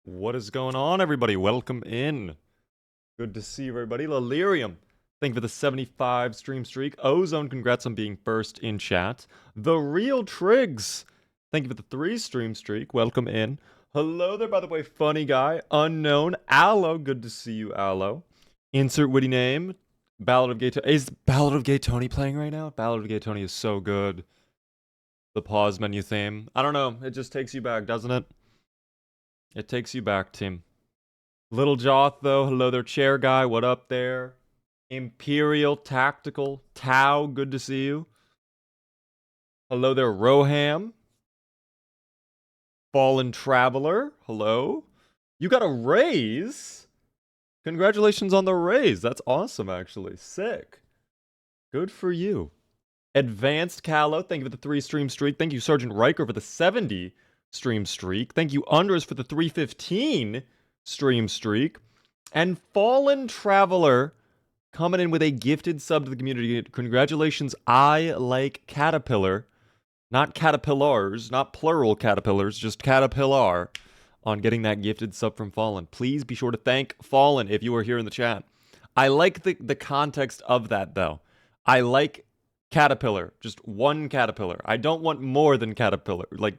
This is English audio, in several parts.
What is going on, everybody? Welcome in. Good to see you, everybody. Lilirium, thank you for the 75 stream streak. Ozone, congrats on being first in chat. The Real Triggs, thank you for the 3 stream streak. Welcome in. Hello there, by the way, funny guy. Unknown. Aloe, good to see you, Aloe. Insert witty name. Ballad of Gay Tony. Is Ballad of Gay Tony playing right now? Ballad of Gay Tony is so good. The pause menu theme. I don't know. It just takes you back, doesn't it? It takes you back, team. Little Joth, though. Hello there, chair guy. What up there? Imperial Tactical. Tau, good to see you. Hello there, Roham. Fallen Traveler. Hello. You got a raise? Congratulations on the raise. That's awesome, actually. Sick. Good for you. Advanced Callow, thank you for the 3 stream streak. Thank you, Sergeant Riker, for the 70 stream streak. Thank you, Unders, for the 315 stream streak. And Fallen Traveler coming in with a gifted sub to the community. Congratulations, I like Caterpillar. Not caterpillars, not plural caterpillars, just caterpillar on getting that gifted sub from Fallen. Please be sure to thank Fallen if you are here in the chat. I like the context of that, though. I like caterpillar, just one caterpillar. I don't want more than caterpillar. Like,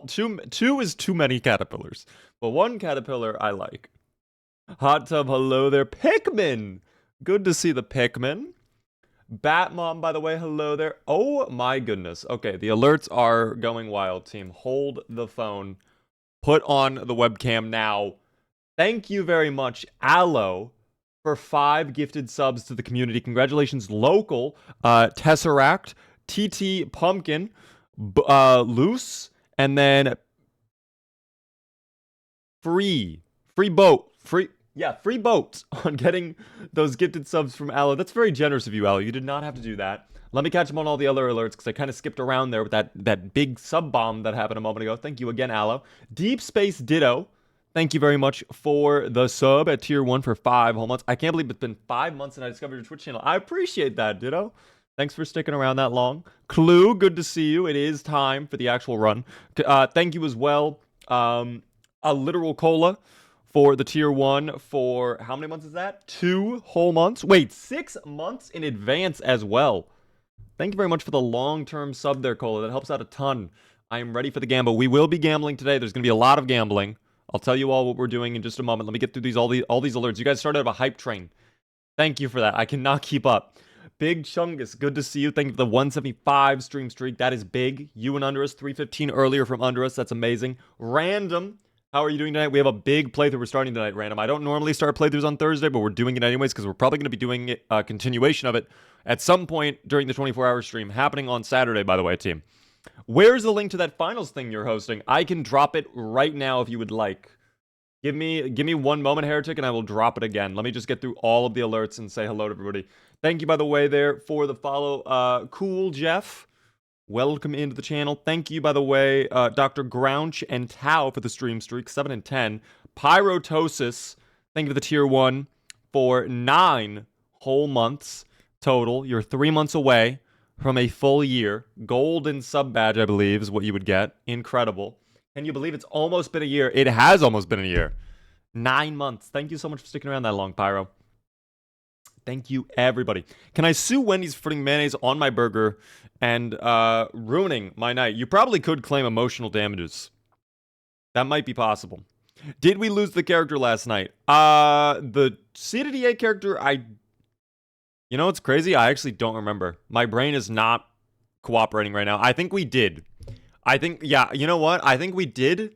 two is too many caterpillars. But one caterpillar I like. Hot Tub, hello there. Pikmin! Good to see the Pikmin. Batmom, by the way, hello there. Oh my goodness. Okay, the alerts are going wild, team. Hold the phone. Put on the webcam now. Thank you very much, Aloe, for 5 gifted subs to the community. Congratulations, Local, Tesseract, TT Pumpkin, Loose, and then Free Boat on getting those gifted subs from Aloe. That's very generous of you, Aloe. You did not have to do that. Let me catch him on all the other alerts because I kind of skipped around there with that big sub bomb that happened a moment ago. Thank you again, Aloe. Deep Space Ditto, thank you very much for the sub at tier 1 for 5 whole months. I can't believe it's been 5 months since I discovered your Twitch channel. I appreciate that, Ditto. Thanks for sticking around that long. Clue, good to see you. It is time for the actual run. Thank you as well. A Literal Cola for the tier 1 for how many months is that? 2 whole months? Wait, 6 months in advance as well. Thank you very much for the long-term sub there, Cola. That helps out a ton. I am ready for the gamble. We will be gambling today. There's going to be a lot of gambling. I'll tell you all what we're doing in just a moment. Let me get through all these alerts. You guys started up a hype train. Thank you for that. I cannot keep up. Big Chungus, good to see you. Thank you for the 175 stream streak. That is big. You and Under Us, 315 earlier from Under Us. That's amazing. Random, how are you doing tonight? We have a big playthrough we're starting tonight, Random. I don't normally start playthroughs on Thursday, but we're doing it anyways because we're probably going to be doing a continuation of it at some point during the 24-hour stream, happening on Saturday, by the way, team. Where's the link to that finals thing you're hosting? I can drop it right now if you would like. Give me one moment, Heretic, and I will drop it again. Let me just get through all of the alerts and say hello to everybody. Thank you, by the way, there for the follow. Cool Jeff, welcome into the channel. Thank you, by the way, Dr. Grouch and Tau for the stream streak, 7 and 10. Pyrotosis, thank you for the tier 1 for 9 whole months total. You're 3 months away from a full year. Golden sub badge, I believe, is what you would get. Incredible. Can you believe it's almost been a year? It has almost been a year. 9 months. Thank you so much for sticking around that long, Pyro. Thank you, everybody. Can I sue Wendy's for putting mayonnaise on my burger and ruining my night? You probably could claim emotional damages. That might be possible. Did we lose the character last night? The C-to-D-A character, you know what's crazy? I actually don't remember. My brain is not cooperating right now. I think we did. Yeah, you know what? I think we did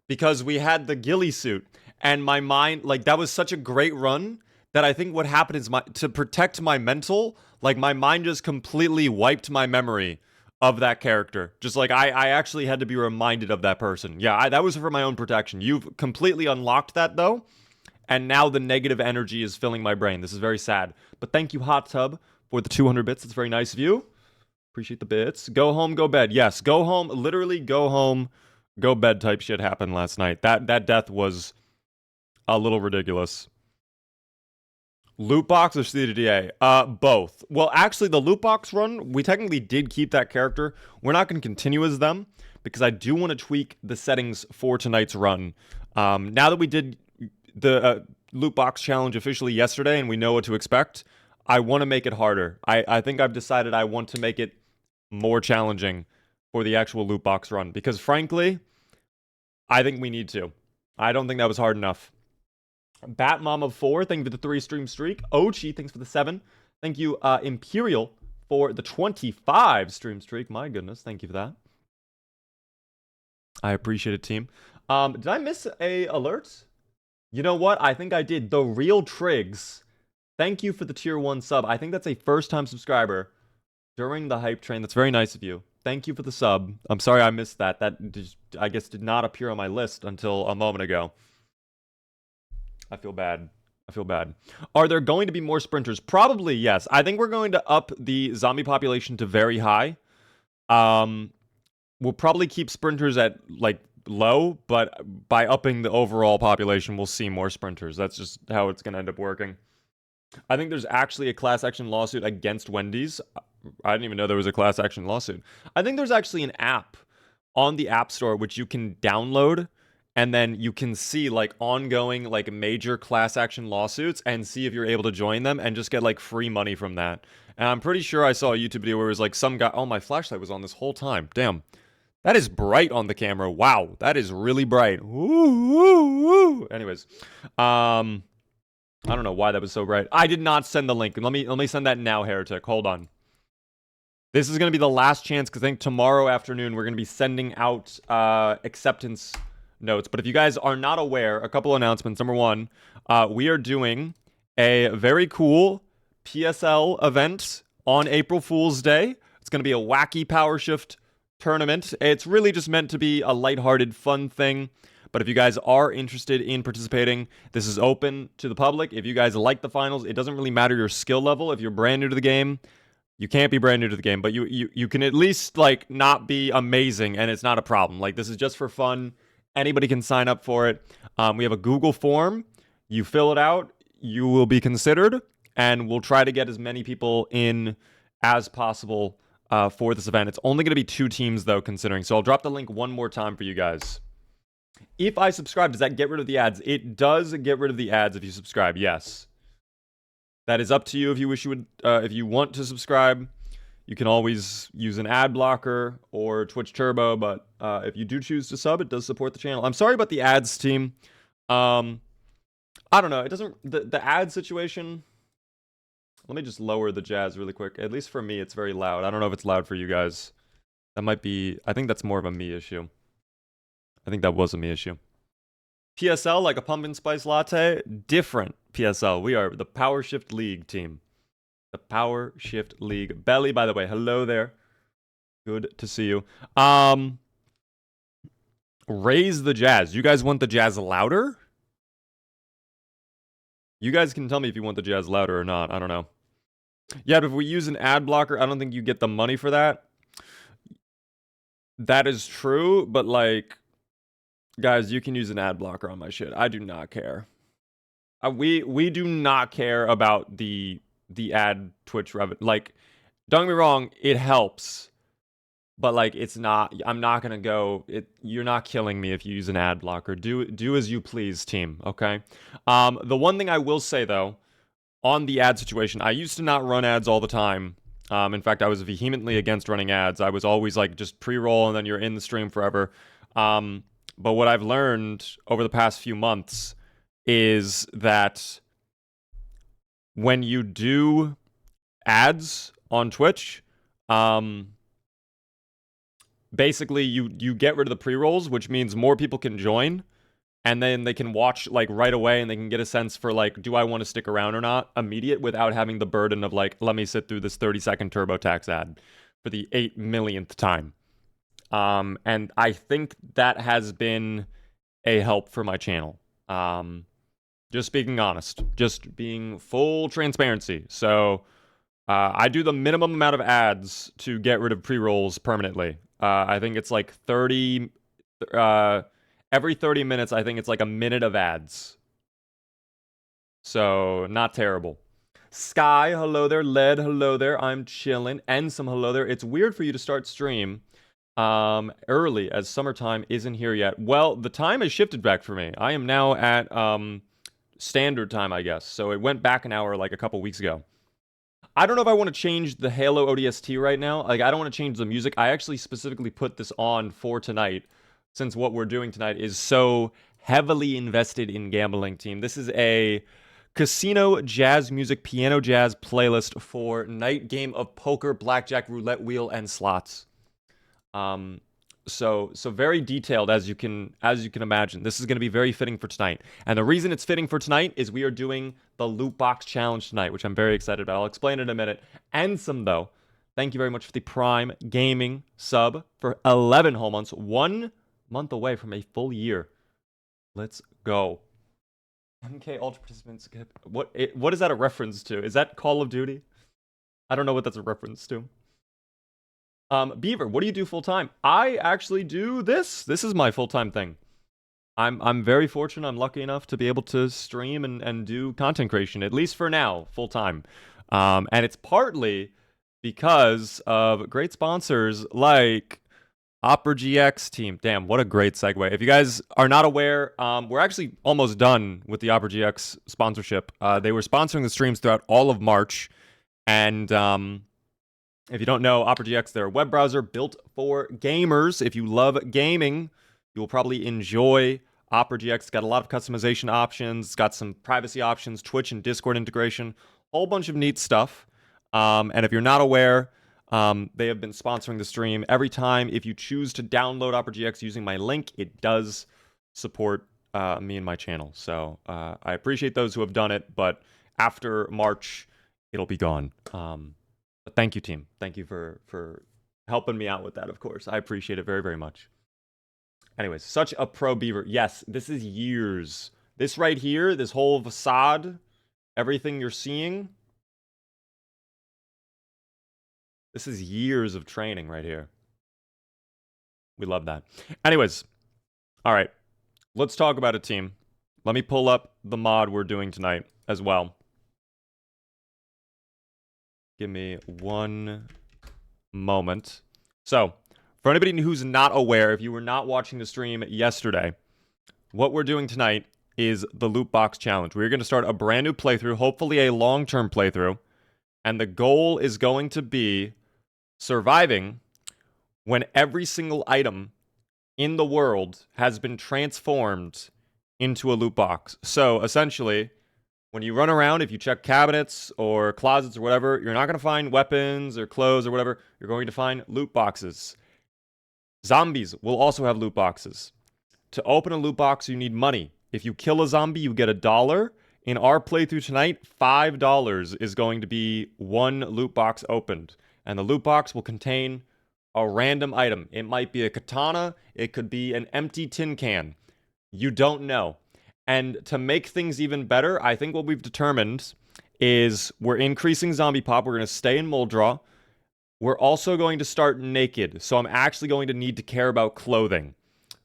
because we had the ghillie suit. And my mind, like, that was such a great run that I think what happened is to protect my mental, like, my mind just completely wiped my memory of that character. Just like, I actually had to be reminded of that person. Yeah, that was for my own protection. You've completely unlocked that, though. And now the negative energy is filling my brain. This is very sad. But thank you, Hot Tub, for the 200 bits. It's very nice of you. Appreciate the bits. Go home, go bed. Yes, go home. Literally go home, go bed type shit happened last night. That death was a little ridiculous. Lootbox or C-to-D-A? Both. Well, actually, the Lootbox run, we technically did keep that character. We're not going to continue as them because I do want to tweak the settings for tonight's run. Now that we did the loot box challenge officially yesterday and we know what to expect, I want to make it harder. I think I've decided I want to make it more challenging for the actual loot box run, because frankly, I think we need to. I don't think that was hard enough. Batmom of 4, thank you for the 3 stream streak. Ochi, thanks for the 7. Thank you, Imperial, for the 25 stream streak. My goodness, thank you for that. I appreciate it, team. Did I miss a alert? You know what? I think I did. The Real Triggs. Thank you for the tier 1 sub. I think that's a first-time subscriber during the hype train. That's very nice of you. Thank you for the sub. I'm sorry I missed that. That just, I guess, did not appear on my list until a moment ago. I feel bad. I feel bad. Are there going to be more sprinters? Probably, yes. I think we're going to up the zombie population to very high. We'll probably keep sprinters at, like, low, but by upping the overall population, we'll see more sprinters. That's just how it's going to end up working. I think there's actually a class action lawsuit against Wendy's. I didn't even know there was a class action lawsuit. I think there's actually an app on the App Store which you can download, and then you can see like ongoing like major class action lawsuits and see if you're able to join them and just get like free money from that. And I'm pretty sure I saw a YouTube video where it was like some guy, oh, my flashlight was on this whole time. Damn. That is bright on the camera. Wow, that is really bright. Ooh. Anyways, I don't know why that was so bright. I did not send the link. Let me send that now, Heretic. Hold on. This is going to be the last chance, because I think tomorrow afternoon we're going to be sending out acceptance notes. But if you guys are not aware, a couple announcements. Number one, we are doing a very cool PSL event on April Fool's Day. It's going to be a wacky power shift tournament. It's really just meant to be a lighthearted, fun thing. But if you guys are interested in participating, this is open to the public. If you guys like the finals, it doesn't really matter your skill level. If you're brand new to the game, you can't be brand new to the game, but you can at least like not be amazing, and it's not a problem. Like, this is just for fun. Anybody can sign up for it. We have a Google form. You fill it out, you will be considered, and we'll try to get as many people in as possible for this event. It's only going to be 2 teams though, considering. So I'll drop the link one more time for you guys. If I subscribe, does that get rid of the ads? It does get rid of the ads if you subscribe, yes. That is up to you if you wish you would, if you want to subscribe. You can always use an ad blocker or Twitch Turbo, but if you do choose to sub, it does support the channel. I'm sorry about the ads, team. I don't know. It doesn't, the ad situation. Let me just lower the jazz really quick. At least for me, it's very loud. I don't know if it's loud for you guys. That might be, I think that's more of a me issue. I think that was a me issue. PSL, like a pumpkin spice latte, different PSL. We are the Power Shift League team. The Power Shift League. Belly, by the way, hello there. Good to see you. Raise the jazz. You guys want the jazz louder? You guys can tell me if you want the jazz louder or not. I don't know. Yeah, but if we use an ad blocker, I don't think you get the money for that. That is true, but like, guys, you can use an ad blocker on my shit. I do not care. We do not care about the ad Twitch revenue. Like, don't get me wrong, it helps. But like, it's not, I'm not gonna go, you're not killing me if you use an ad blocker. Do as you please, team, okay? The one thing I will say though, on the ad situation, I used to not run ads all the time. In fact, I was vehemently against running ads. I was always like, just pre-roll and then you're in the stream forever. But what I've learned over the past few months is that when you do ads on Twitch, basically you get rid of the pre-rolls, which means more people can join, and then they can watch like right away, and they can get a sense for like, do I want to stick around or not, immediate, without having the burden of like, let me sit through this 30-second TurboTax ad for the 8 millionth time. And I think that has been a help for my channel. Just being honest, just being full transparency. So I do the minimum amount of ads to get rid of pre-rolls permanently. I think it's like 30, every 30 minutes, I think it's like a minute of ads. So not terrible. Sky, hello there. Led, hello there. I'm chilling. Ensum, hello there. It's weird for you to start stream Early, as summertime isn't here yet. Well, the time has shifted back for me. I am now at standard time, I guess. So it went back an hour like a couple weeks ago. I don't know if I want to change the Halo ODST right now. Like, I don't want to change the music. I actually specifically put this on for tonight, since what we're doing tonight is so heavily invested in gambling, team. This is a casino jazz music, piano jazz playlist for night game of poker, blackjack, roulette wheel, and slots. Um, so very detailed as you can imagine. This is going to be very fitting for tonight. And the reason it's fitting for tonight is we are doing the Lootbox challenge tonight, which I'm very excited about. I'll explain in a minute. And some though. Thank you very much for the Prime Gaming sub for 11 whole months, 1 month away from a full year. Let's go. MK Ultra participants. What is that a reference to? Is that Call of Duty? I don't know what that's a reference to. Beaver, what do you do full time? I actually do this. This is my full-time thing. I'm very fortunate. I'm lucky enough to be able to stream and do content creation, at least for now, full time. And it's partly because of great sponsors like Opera GX team. Damn, what a great segue. If you guys are not aware, we're actually almost done with the Opera GX sponsorship. They were sponsoring the streams throughout all of March. And if you don't know, Opera GX, they're a web browser built for gamers. If you love gaming, you will probably enjoy Opera GX. It's got a lot of customization options. It's got some privacy options, Twitch and Discord integration, whole bunch of neat stuff. And if you're not aware, they have been sponsoring the stream. Every time, if you choose to download Opera GX using my link, it does support me and my channel. So I appreciate those who have done it, but after March, it'll be gone. But thank you, team. Thank you for helping me out with that, of course. I appreciate it very, very much. Anyways, such a pro Beaver. Yes, this is years. This right here, this whole facade, everything you're seeing, this is years of training right here. We love that. Anyways, all right. Let's talk about it, team. Let me pull up the mod we're doing tonight as well. Give me one moment. So, for anybody who's not aware, if you were not watching the stream yesterday, what we're doing tonight is the Lootbox challenge. We're going to start a brand new playthrough, hopefully a long-term playthrough, and the goal is going to be surviving when every single item in the world has been transformed into a loot box. So, essentially, when you run around, if you check cabinets or closets or whatever, you're not going to find weapons or clothes or whatever. You're going to find loot boxes. Zombies will also have loot boxes. To open a loot box, you need money. If you kill a zombie, you get $1. In our playthrough tonight, $5 is going to be one loot box opened. And the loot box will contain a random item. It might be a katana. It could be an empty tin can. You don't know. And to make things even better, I think what we've determined is we're increasing zombie pop. We're going to stay in Muldra. We're also going to start naked. So I'm actually going to need to care about clothing,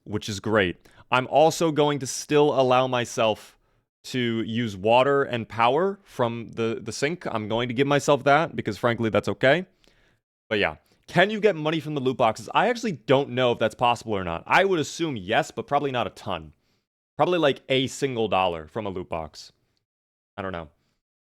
which is great. I'm also going to still allow myself to use water and power from the sink. I'm going to give myself that because frankly, that's okay. But yeah, can you get money from the loot boxes? I actually don't know if that's possible or not. I would assume yes, but probably not a ton. Probably like a single dollar from a loot box. I don't know.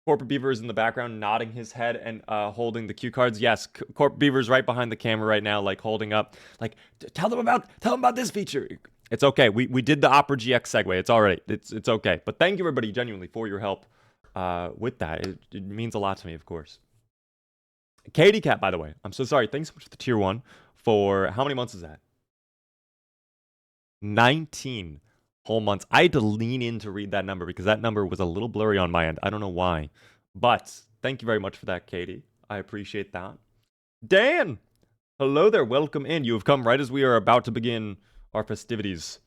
Corporate Beaver is in the background nodding his head and holding the cue cards. Yes, Corporate Beaver's right behind the camera right now, like holding up. Like, tell them about this feature. It's okay. We did the Opera GX segue. It's all right. It's okay. But thank you everybody genuinely for your help with that. It means a lot to me, of course. Katie Cat, by the way. I'm so sorry. Thanks so much for the tier 1 for how many months is that? 19 whole months. I had to lean in to read that number because that number was a little blurry on my end. I don't know why. But thank you very much for that, Katie. I appreciate that. Dan! Hello there. Welcome in. You have come right as we are about to begin our festivities.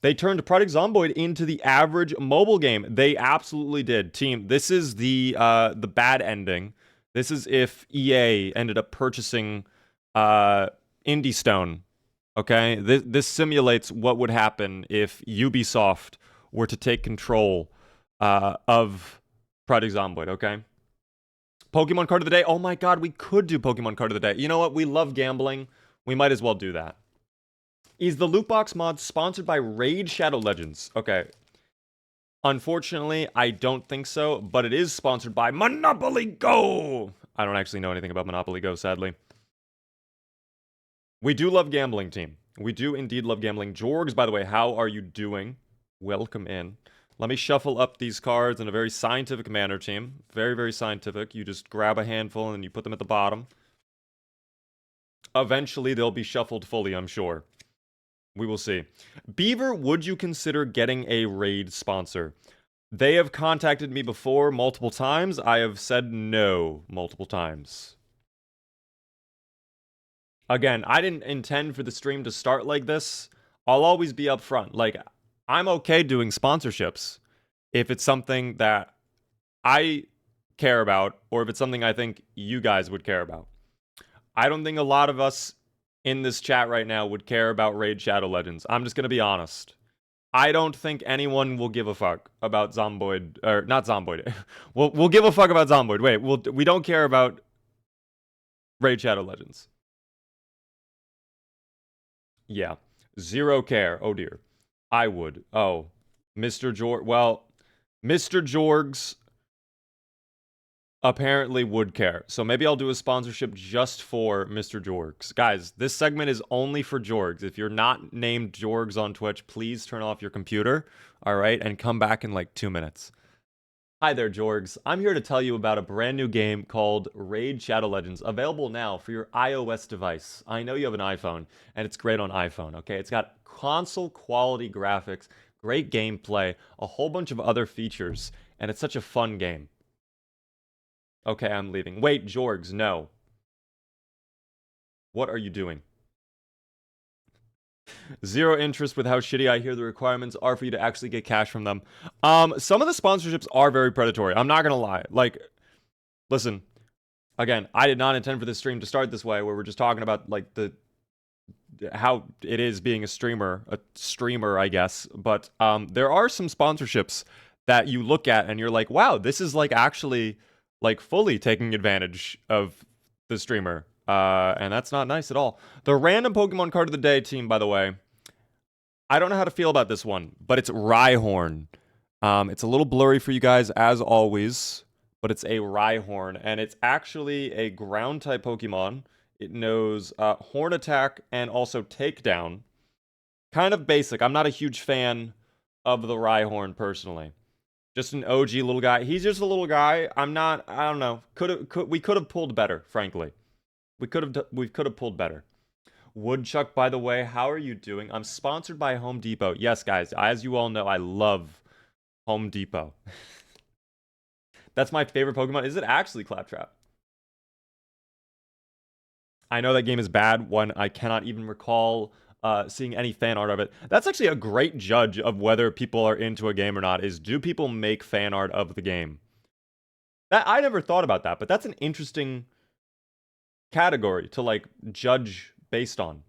They turned Project Zomboid into the average mobile game. They absolutely did. Team, this is the bad ending. This is if EA ended up purchasing Indie Stone. Okay, this simulates what would happen if Ubisoft were to take control of Project Zomboid, okay? Pokemon card of the day. Oh my god, we could do Pokemon card of the day. You know what? We love gambling. We might as well do that. Is the Lootbox mod sponsored by Raid Shadow Legends? Okay. Unfortunately, I don't think so, but it is sponsored by Monopoly Go! I don't actually know anything about Monopoly Go, sadly. We do love gambling, team. We do indeed love gambling. Jorgs, by the way, how are you doing? Welcome in. Let me shuffle up these cards in a very scientific manner, team. Very, very scientific. You just grab a handful and you put them at the bottom. Eventually, they'll be shuffled fully, I'm sure. We will see. Beaver, would you consider getting a raid sponsor? They have contacted me before multiple times. I have said no multiple times. Again, I didn't intend for the stream to start like this. I'll always be upfront. Like, I'm okay doing sponsorships if it's something that I care about or if it's something I think you guys would care about. I don't think a lot of us in this chat right now would care about Raid Shadow Legends. I'm just going to be honest. I don't think anyone will give a fuck about Zomboid, or not Zomboid. we'll give a fuck about Zomboid. Wait, we don't care about Raid Shadow Legends. Yeah. Zero care. Oh dear. I would. Oh. Mr. Jorg. Well, Mr. Jorgs apparently would care. So maybe I'll do a sponsorship just for Mr. Jorgs. Guys, this segment is only for Jorgs. If you're not named Jorgs on Twitch, please turn off your computer, all right, and come back in like 2 minutes. Hi there, Jorgs. I'm here to tell you about a brand new game called Raid Shadow Legends, available now for your iOS device. I know you have an iPhone, and it's great on iPhone, okay? It's got console quality graphics, great gameplay, a whole bunch of other features, and it's such a fun game. Okay, I'm leaving. Wait, Jorgs, no. What are you doing? Zero interest with how shitty I hear the requirements are for you to actually get cash from them. Some of the sponsorships are very predatory. I'm not gonna lie. Like, listen, again, I did not intend for this stream to start this way, where we're just talking about like how it is being a streamer, I guess. But there are some sponsorships that you look at and you're like, wow, this is like actually like fully taking advantage of the streamer. And that's not nice at all. The random Pokemon card of the day, team, by the way. I don't know how to feel about this one, but it's Rhyhorn. It's a little blurry for you guys, as always, but it's a Rhyhorn, and it's actually a ground-type Pokemon. It knows Horn Attack and also Takedown. Kind of basic. I'm not a huge fan of the Rhyhorn, personally. Just an OG little guy. He's just a little guy. I don't know. We could have pulled better, frankly. We could have pulled better. Woodchuck, by the way, how are you doing? I'm sponsored by Home Depot. Yes, guys, as you all know, I love Home Depot. That's my favorite Pokemon. Is it actually Claptrap? I know that game is bad when I cannot even recall seeing any fan art of it. That's actually a great judge of whether people are into a game or not, is do people make fan art of the game? I never thought about that, but that's an interesting category to like judge based on.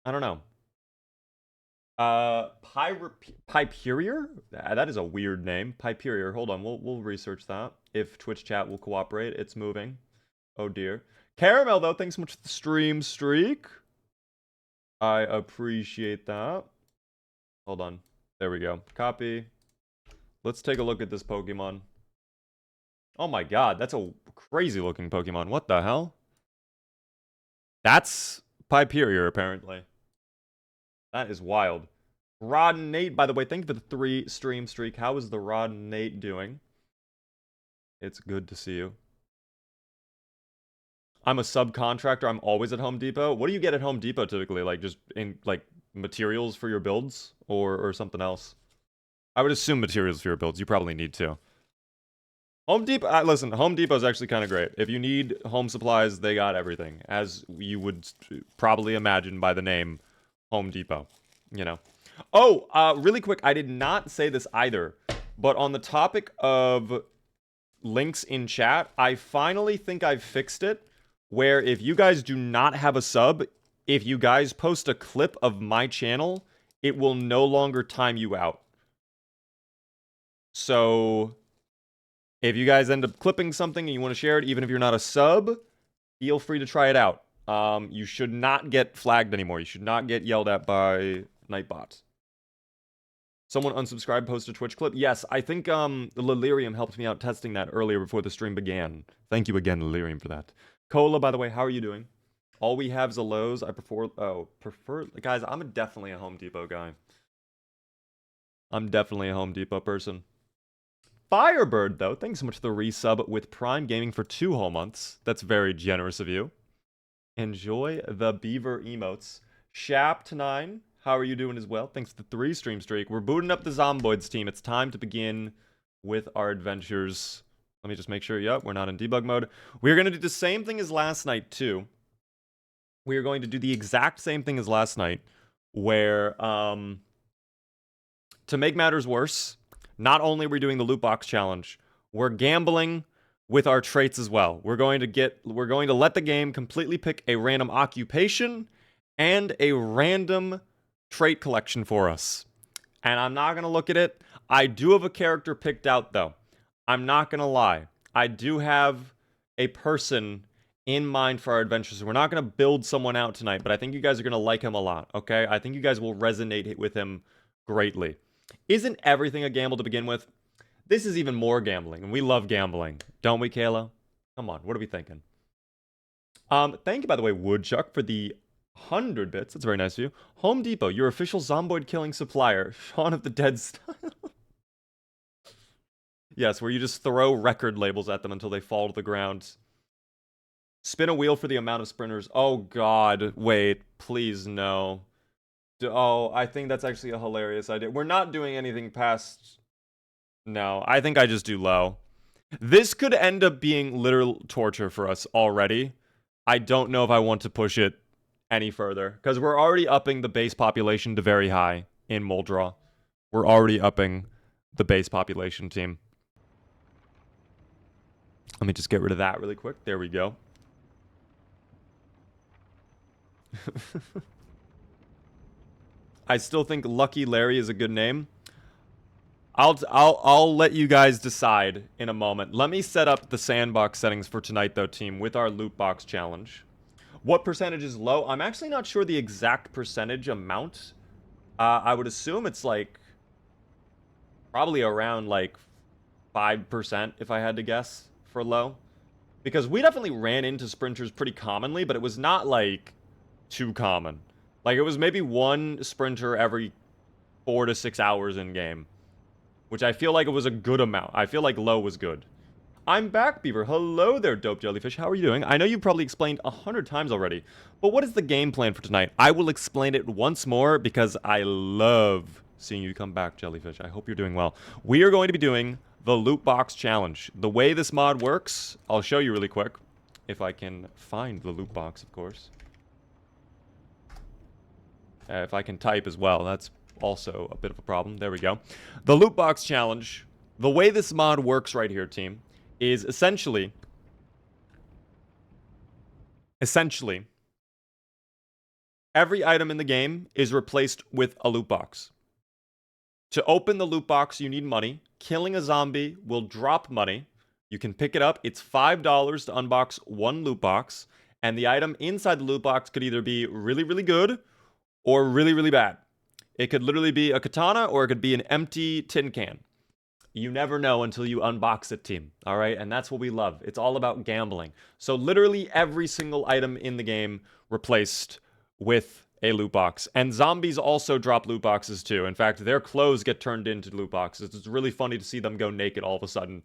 I don't know. Pyperior? That is a weird name. Pyperior. Hold on, we'll research that. If Twitch chat will cooperate, it's moving. Oh dear. Caramel, though, thanks so much for the stream streak. I appreciate that. Hold on. There we go. Copy. Let's take a look at this Pokemon. Oh my god, that's a crazy looking Pokemon. What the hell? That's Pyperior, apparently. That is wild. Rod and Nate, by the way, thank you for the 3 stream streak. How is the Rod and Nate doing? It's good to see you. I'm a subcontractor. I'm always at Home Depot. What do you get at Home Depot typically? Like just in like materials for your builds or something else? I would assume materials for your builds. You probably need to. Home Depot, listen, Home Depot is actually kind of great. If you need home supplies, they got everything, as you would probably imagine by the name Home Depot, you know. Oh, really quick, I did not say this either, but on the topic of links in chat, I finally think I've fixed it, where if you guys do not have a sub, if you guys post a clip of my channel, it will no longer time you out. So if you guys end up clipping something and you want to share it, even if you're not a sub, feel free to try it out. You should not get flagged anymore. You should not get yelled at by Nightbot. Someone unsubscribed, posted a Twitch clip. Yes, I think Lilirium helped me out testing that earlier before the stream began. Thank you again, Lilirium, for that. Cola, by the way, how are you doing? All we have is a Lowe's. I prefer... Guys, I'm definitely a Home Depot guy. I'm definitely a Home Depot person. Firebird, though, thanks so much for the resub with Prime Gaming for 2 whole months. That's very generous of you. Enjoy the beaver emotes. Shapt9, how are you doing as well? Thanks for the 3 stream streak. We're booting up the Zomboids team. It's time to begin with our adventures. Let me just make sure, yep, we're not in debug mode. We're going to do the same thing as last night, too. We are going to do the exact same thing as last night, where, to make matters worse, not only are we doing the Lootbox challenge, we're gambling with our traits as well. We're going to let the game completely pick a random occupation and a random trait collection for us. And I'm not going to look at it. I do have a character picked out, though. I'm not going to lie. I do have a person in mind for our adventures. We're not going to build someone out tonight, but I think you guys are going to like him a lot, okay? I think you guys will resonate with him greatly. Isn't everything a gamble to begin with? This is even more gambling, and we love gambling. Don't we, Kayla? Come on, what are we thinking? Thank you, by the way, Woodchuck, for the 100 bits. That's very nice of you. Home Depot, your official Zomboid killing supplier. Shaun of the Dead style. Yes, where you just throw record labels at them until they fall to the ground. Spin a wheel for the amount of sprinters. Oh, God. Wait, please, no. Oh, I think that's actually a hilarious idea. We're not doing anything past... No, I think I just do low. This could end up being literal torture for us already. I don't know if I want to push it any further, because we're already upping the base population to very high in Muldraw. We're already upping the base population, team. Let me just get rid of that really quick. There we go. I still think Lucky Larry is a good name. I'll let you guys decide in a moment. Let me set up the sandbox settings for tonight, though, team, with our loot box challenge. What percentage is low? I'm actually not sure the exact percentage amount. I would assume it's like probably around like 5% if I had to guess for low. Because we definitely ran into sprinters pretty commonly, but it was not like too common. Like it was maybe one sprinter every 4 to 6 hours in game. Which I feel like it was a good amount. I feel like low was good. I'm back, Beaver. Hello there, Dope Jellyfish. How are you doing? I know you've probably explained 100 times already, but what is the game plan for tonight? I will explain it once more because I love seeing you come back, Jellyfish. I hope you're doing well. We are going to be doing the Loot Box Challenge. The way this mod works, I'll show you really quick. If I can find the Loot Box, of course. If I can type as well, that's also a bit of a problem. There we go. The Loot Box Challenge. The way this mod works right here, team, is essentially every item in the game is replaced with a loot box. To open the loot box, you need money. Killing a zombie will drop money. You can pick it up. It's $5 to unbox one loot box, and the item inside the loot box could either be really, really good or really, really bad. It could literally be a katana, or it could be an empty tin can. You never know until you unbox it, team. All right? And that's what we love. It's all about gambling. So literally every single item in the game replaced with a loot box. And zombies also drop loot boxes too. In fact, their clothes get turned into loot boxes. It's really funny to see them go naked all of a sudden.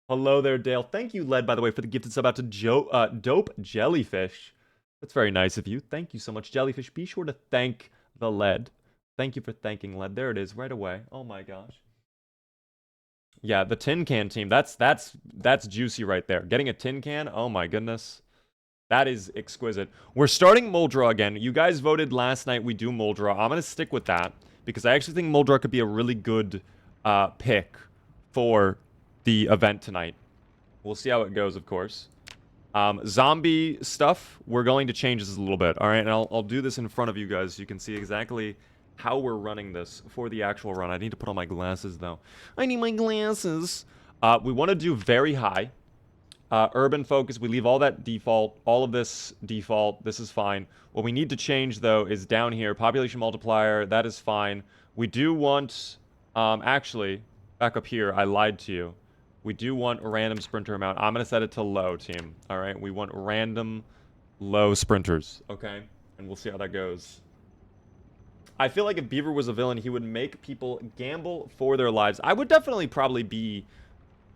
Hello there, Dale. Thank you, Led, by the way, for the gifted sub out to Dope Jellyfish. That's very nice of you. Thank you so much, Jellyfish. Be sure to thank the Led. Thank you for thanking Led. There it is, right away. Oh my gosh. Yeah, the tin can team. That's juicy right there. Getting a tin can. Oh my goodness. That is exquisite. We're starting Muldraw again. You guys voted last night we do Muldraw. I'm going to stick with that because I actually think Muldraw could be a really good pick for the event tonight. We'll see how it goes, of course. Zombie stuff, we're going to change this a little bit. All right, and I'll do this in front of you guys so you can see exactly how we're running this for the actual run. I need to put on my glasses, though. I need my glasses. We want to do very high. Urban focus, we leave all that default. All of this default. This is fine. What we need to change, though, is down here. Population multiplier, that is fine. We do want... actually, back up here, I lied to you. We do want a random sprinter amount. I'm going to set it to low, team. All right? We want random low sprinters. Okay? And we'll see how that goes. I feel like if Beaver was a villain, he would make people gamble for their lives. I would definitely probably be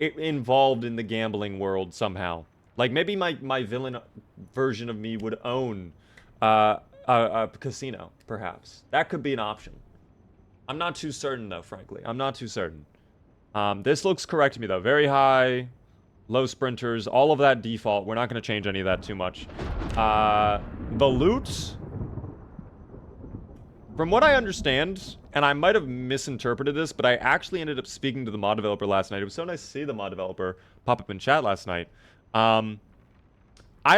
involved in the gambling world somehow. Like, maybe my villain version of me would own a casino, perhaps. That could be an option. I'm not too certain, though, frankly. I'm not too certain. This looks correct to me, though. Very high, low sprinters, all of that default. We're not going to change any of that too much. The loot... From what I understand, and I might have misinterpreted this, but I actually ended up speaking to the mod developer last night. It was so nice to see the mod developer pop up in chat last night. I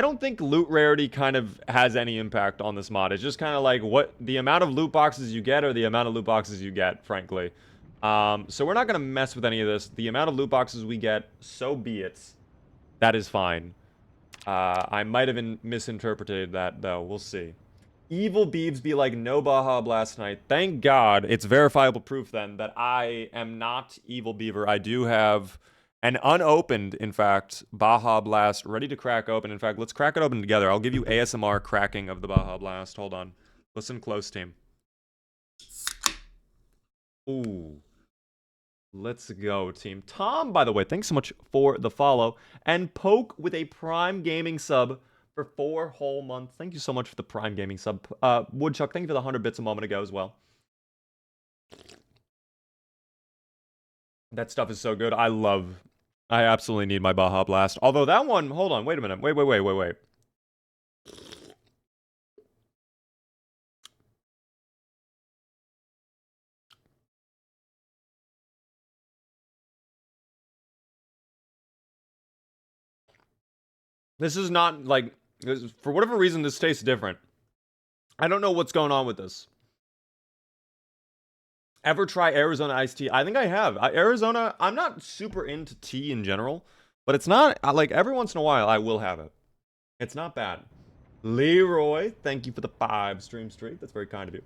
don't think loot rarity kind of has any impact on this mod. It's just kind of like what the amount of loot boxes you get or the amount of loot boxes you get, frankly. So we're not going to mess with any of this. The amount of loot boxes we get, so be it. That is fine. I might have misinterpreted that, though. We'll see. Evil Beebs be like, no Baja Blast tonight. Thank God. It's verifiable proof, then, that I am not Evil Beaver. I do have an unopened, in fact, Baja Blast ready to crack open. In fact, let's crack it open together. I'll give you ASMR cracking of the Baja Blast. Hold on. Listen close, team. Ooh. Let's go, team. Tom, by the way, thanks so much for the follow. And Poke with a Prime Gaming sub for 4 whole months. Thank you so much for the Prime Gaming sub. Woodchuck, thank you for the 100 bits a moment ago as well. That stuff is so good. I absolutely need my Baja Blast. Although that one, hold on, wait a minute. Wait. This is not, like, for whatever reason, this tastes different. I don't know what's going on with this. Ever try Arizona iced tea? I think I have. Arizona, I'm not super into tea in general, but it's not, like, every once in a while, I will have it. It's not bad. Leroy, thank you for the 5 stream streak. That's very kind of you.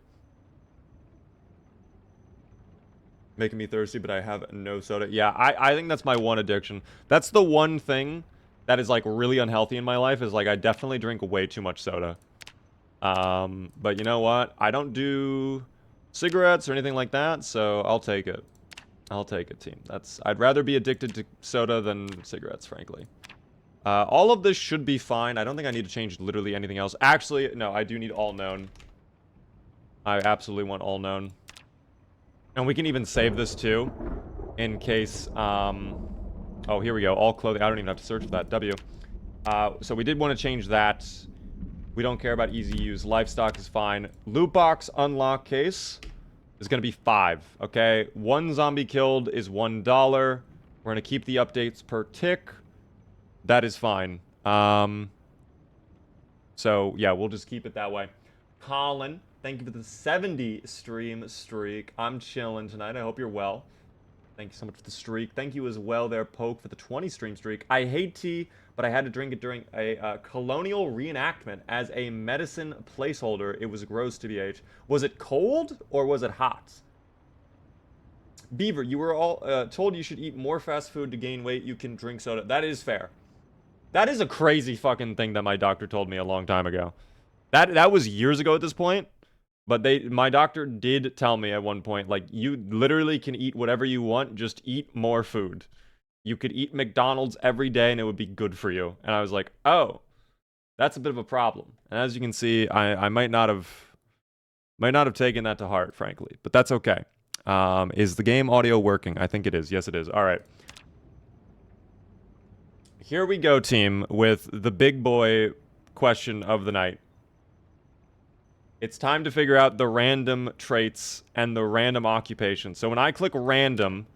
Making me thirsty, but I have no soda. Yeah, I think that's my one addiction. That's the one thing that is, like, really unhealthy in my life, is, like, I definitely drink way too much soda. But you know what? I don't do cigarettes or anything like that, so I'll take it. I'll take it, team. I'd rather be addicted to soda than cigarettes, frankly. All of this should be fine. I don't think I need to change literally anything else. Actually, no, I do need all known. I absolutely want all known. And we can even save this, too, in case, oh, here we go. All clothing. I don't even have to search for that. W. So we did want to change that. We don't care about easy use. Livestock is fine. Lootbox unlock case is going to be 5. Okay? 1 zombie killed is $1. We're going to keep the updates per tick. That is fine. So, yeah, we'll just keep it that way. Colin, thank you for the 70 stream streak. I'm chilling tonight. I hope you're well. Thank you so much for the streak. Thank you as well there, Poke, for the 20 stream streak. I hate tea, but I had to drink it during a colonial reenactment as a medicine placeholder. It was gross to BH. Was it cold or was it hot? Beaver, you were all told you should eat more fast food to gain weight. You can drink soda. That is fair. That is a crazy fucking thing that my doctor told me a long time ago. That was years ago at this point. But my doctor did tell me at one point, like, you literally can eat whatever you want, just eat more food. You could eat McDonald's every day and it would be good for you. And I was like, oh, that's a bit of a problem. And as you can see, I might not have taken that to heart, frankly. But that's okay. Is the game audio working? I think it is. Yes, it is. All right. Here we go, team, with the big boy question of the night. It's time to figure out the random traits and the random occupation. So when I click random,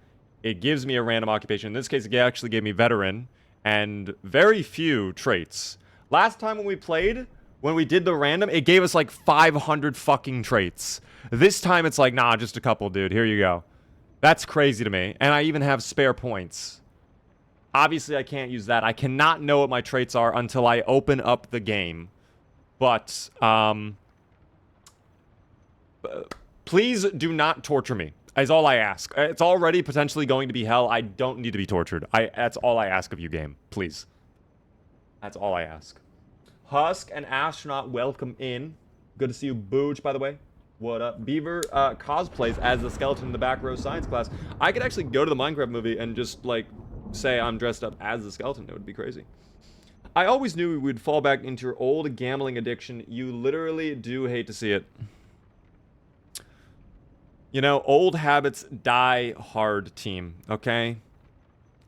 it gives me a random occupation. In this case, it actually gave me veteran and very few traits. Last time when we played, when we did the random, it gave us like 500 fucking traits. This time it's like, nah, just a couple, dude. Here you go. That's crazy to me. And I even have spare points. Obviously, I can't use that. I cannot know what my traits are until I open up the game. But, please do not torture me, is all I ask. It's already potentially going to be hell. I don't need to be tortured. That's all I ask of you, game. Please. That's all I ask. Husk and Astronaut, welcome in. Good to see you, Booch, by the way. What up? Beaver cosplays as the skeleton in the back row science class. I could actually go to the Minecraft movie and just, like, say I'm dressed up as the skeleton. It would be crazy. I always knew we would fall back into your old gambling addiction. You literally do hate to see it. You know, old habits die hard, team, okay?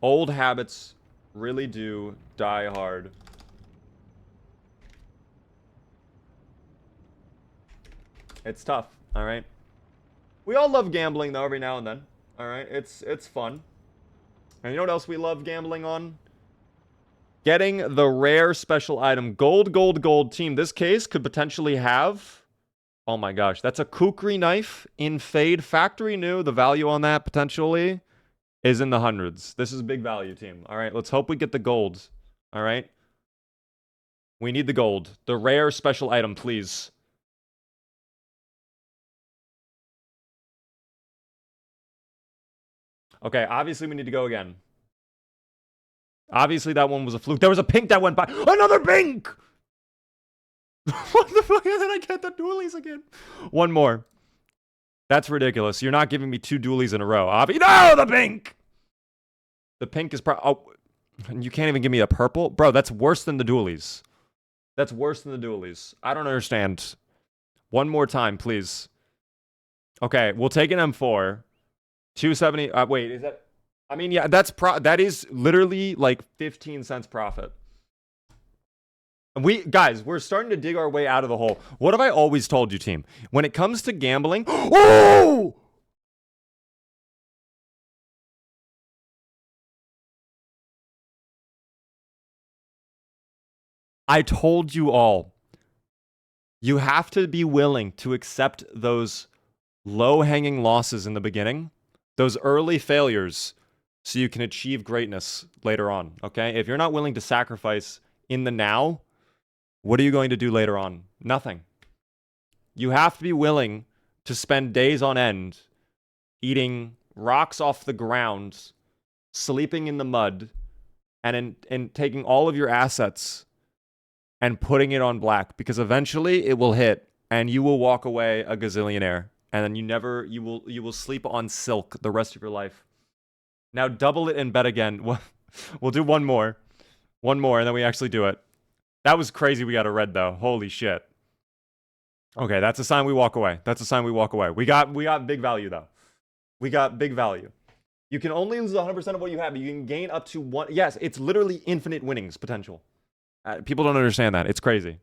Old habits really do die hard. It's tough, all right? We all love gambling, though, every now and then, all right? It's fun. And you know what else we love gambling on? Getting the rare special item. Gold, gold, gold, team. This case could potentially have... Oh my gosh, that's a kukri knife in Fade. Factory new. The value on that, potentially, is in the hundreds. This is big value, team. All right, let's hope we get the gold. All right? We need the gold. The rare special item, please. Okay, obviously we need to go again. Obviously that one was a fluke. There was a pink that went by. Another pink! What the fuck? And then I get the dualies again. One more. That's ridiculous. You're not giving me 2 dualies in a row. No, the pink! The pink is oh, you can't even give me a purple? Bro, that's worse than the dualies. That's worse than the dualies. I don't understand. One more time, please. Okay, we'll take an M4. 270. Wait, is that... I mean, yeah, that is literally like 15 cents profit. Guys, we're starting to dig our way out of the hole. What have I always told you, team? When it comes to gambling... Oh! I told you all. You have to be willing to accept those low-hanging losses in the beginning. Those early failures, so you can achieve greatness later on, okay? If you're not willing to sacrifice in the now, what are you going to do later on? Nothing. You have to be willing to spend days on end eating rocks off the ground, sleeping in the mud, and taking all of your assets and putting it on black, because eventually it will hit and you will walk away a gazillionaire. And then you will sleep on silk the rest of your life. Now double it and bet again. We'll do one more. One more, and then we actually do it. That was crazy we got a red, though. Holy shit. Okay, that's a sign we walk away. That's a sign we walk away. We got big value, though. We got big value. You can only lose 100% of what you have, but you can gain up to 1... Yes, it's literally infinite winnings potential. People don't understand that. It's crazy.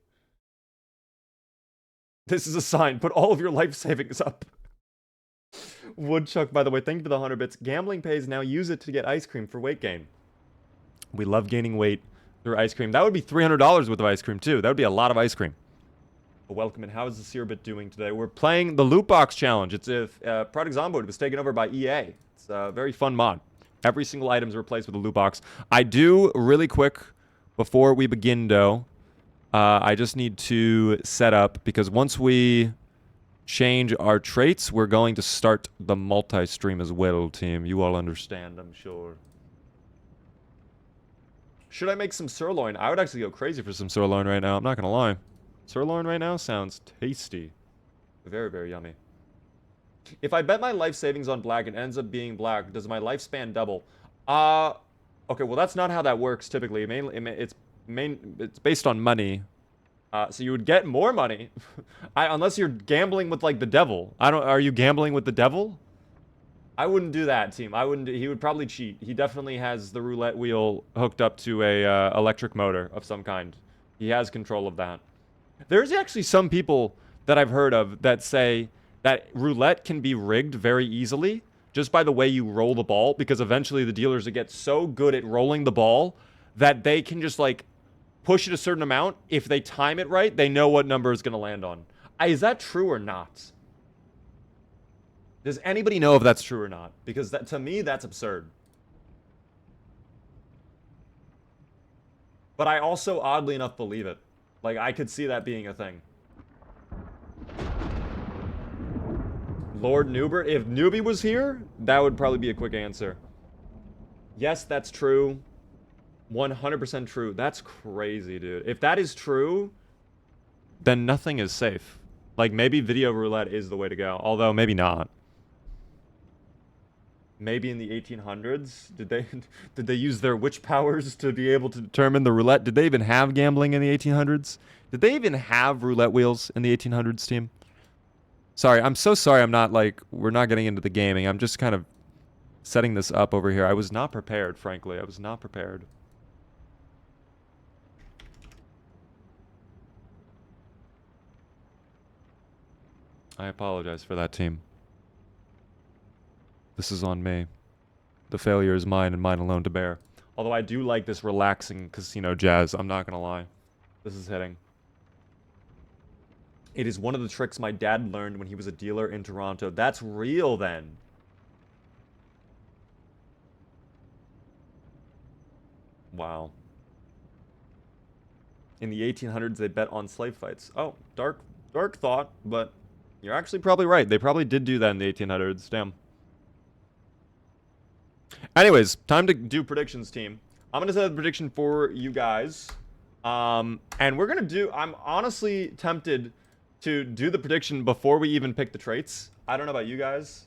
This is a sign. Put all of your life savings up. Woodchuck, by the way, thank you for the 100 bits. Gambling pays, now use it to get ice cream for weight gain. We love gaining weight through ice cream. That would be $300 worth of ice cream, too. That would be a lot of ice cream. Welcome, and how is the Searbit doing today? We're playing the Lootbox Challenge. It's if Project Zomboid was taken over by EA. It's a very fun mod. Every single item is replaced with a loot box. I do, really quick, before we begin, though, I just need to set up, because once we change our traits, we're going to start the multi-stream as well, team. You all understand, I'm sure. Should I make some sirloin? I would actually go crazy for some sirloin right now. I'm not going to lie. Sirloin right now sounds tasty. Very, very yummy. If I bet my life savings on black and it ends up being black, does my lifespan double? Okay, well, that's not how that works typically. It's based on money. So you would get more money. Unless you're gambling with, like, the devil. Are you gambling with the devil? I wouldn't do that, team. I wouldn't. He would probably cheat. He definitely has the roulette wheel hooked up to a electric motor of some kind. He has control of that. There's actually some people that I've heard of that say that roulette can be rigged very easily just by the way you roll the ball, because eventually the dealers get so good at rolling the ball that they can just, like, push it a certain amount. If they time it right, they know what number is going to land on. Is that true or not? Does anybody know if that's true or not? Because to me, that's absurd. But I also, oddly enough, believe it. Like, I could see that being a thing. Lord Newbert? If Newbie was here, that would probably be a quick answer. Yes, that's true. 100% true. That's crazy, dude. If that is true, then nothing is safe. Like, maybe video roulette is the way to go. Although, maybe not. Maybe in the 1800s? Did they use their witch powers to be able to determine the roulette? Did they even have gambling in the 1800s? Did they even have roulette wheels in the 1800s, team? Sorry, I'm so sorry I'm not, like, we're not getting into the gaming. I'm just kind of setting this up over here. I was not prepared, frankly. I was not prepared. I apologize for that, team. This is on me. The failure is mine and mine alone to bear. Although I do like this relaxing casino jazz, I'm not gonna lie. This is hitting. It is one of the tricks my dad learned when he was a dealer in Toronto. That's real, then. Wow. In the 1800s, they bet on slave fights. Oh, dark thought, but you're actually probably right. They probably did do that in the 1800s. Damn. Anyways, time to do predictions, team. I'm going to set a prediction for you guys. And we're going to do... I'm honestly tempted to do the prediction before we even pick the traits. I don't know about you guys.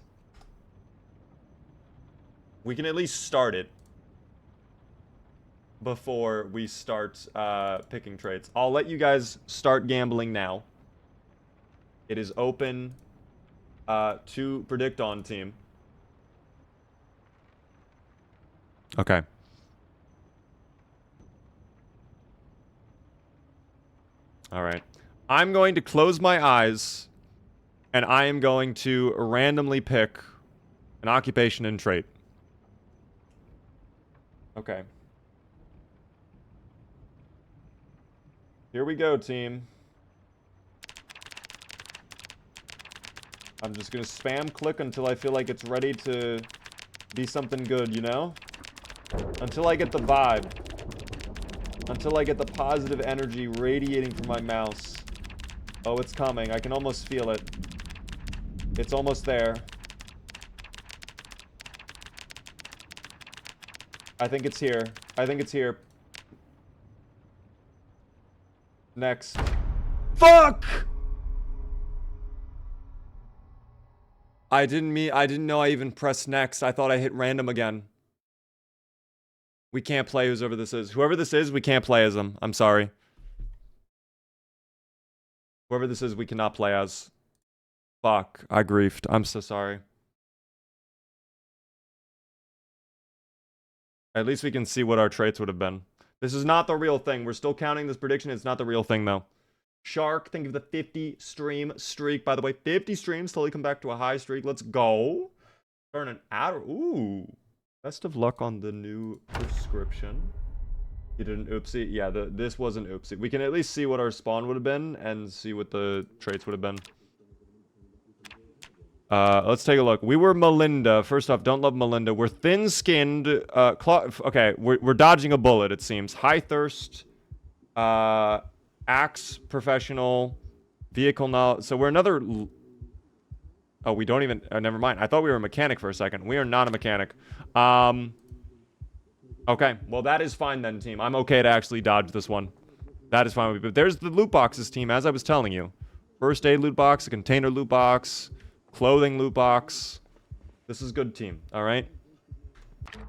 We can at least start it before we start picking traits. I'll let you guys start gambling now. It is open to predict on, team. Okay. All right. I'm going to close my eyes, and I am going to randomly pick an occupation and trait. Okay. Here we go, team. I'm just gonna spam click until I feel like it's ready to be something good, you know? Until I get the vibe. Until I get the positive energy radiating from my mouse. Oh, it's coming. I can almost feel it. It's almost there. I think it's here. I think it's here. Next. Fuck! I didn't know I even pressed next. I thought I hit random again. We can't play whoever this is. Whoever this is, we can't play as them. I'm sorry. Whoever this is, we cannot play as. Fuck. I griefed. I'm so sorry. At least we can see what our traits would have been. This is not the real thing. We're still counting this prediction. It's not the real thing, though. Shark, think of the 50 stream streak. By the way, 50 streams till we come back to a high streak. Let's go. Turn an outer. Ooh. Best of luck on the new prescription. You did an oopsie. Yeah, this was an oopsie. We can at least see what our spawn would have been and see what the traits would have been. Let's take a look. We were Melinda. First off, don't love Melinda. We're thin-skinned. Okay, we're dodging a bullet, it seems. High thirst. Axe professional. Vehicle knowledge. So we're another... Oh, we don't even... never mind. I thought we were a mechanic for a second. We are not a mechanic. Okay. Well, that is fine then, team. I'm okay to actually dodge this one. That is fine with me. But there's the loot boxes, team, as I was telling you. First aid loot box, a container loot box, clothing loot box. This is good, team. All right?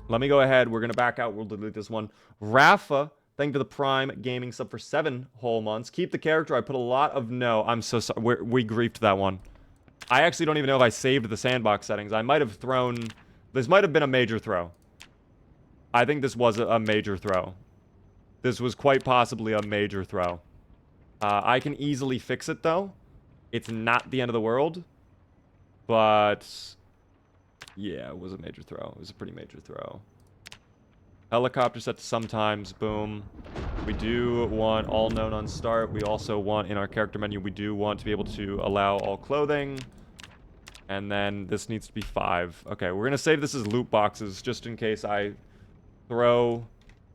Let me go ahead. We're going to back out. We'll delete this one. Rafa, thank you for the Prime Gaming sub for 7 whole months. Keep the character. I put a lot of no. I'm so sorry. We griefed that one. I actually don't even know if I saved the sandbox settings. I might have thrown... This might have been a major throw. I think this was a major throw. This was quite possibly a major throw. I can easily fix it, though. It's not the end of the world. But... yeah, it was a major throw. It was a pretty major throw. Helicopter set to sometimes. Boom. We do want all known on start. We also want, in our character menu, we do want to be able to allow all clothing. And then this needs to be 5. Okay, we're going to save this as loot boxes just in case I throw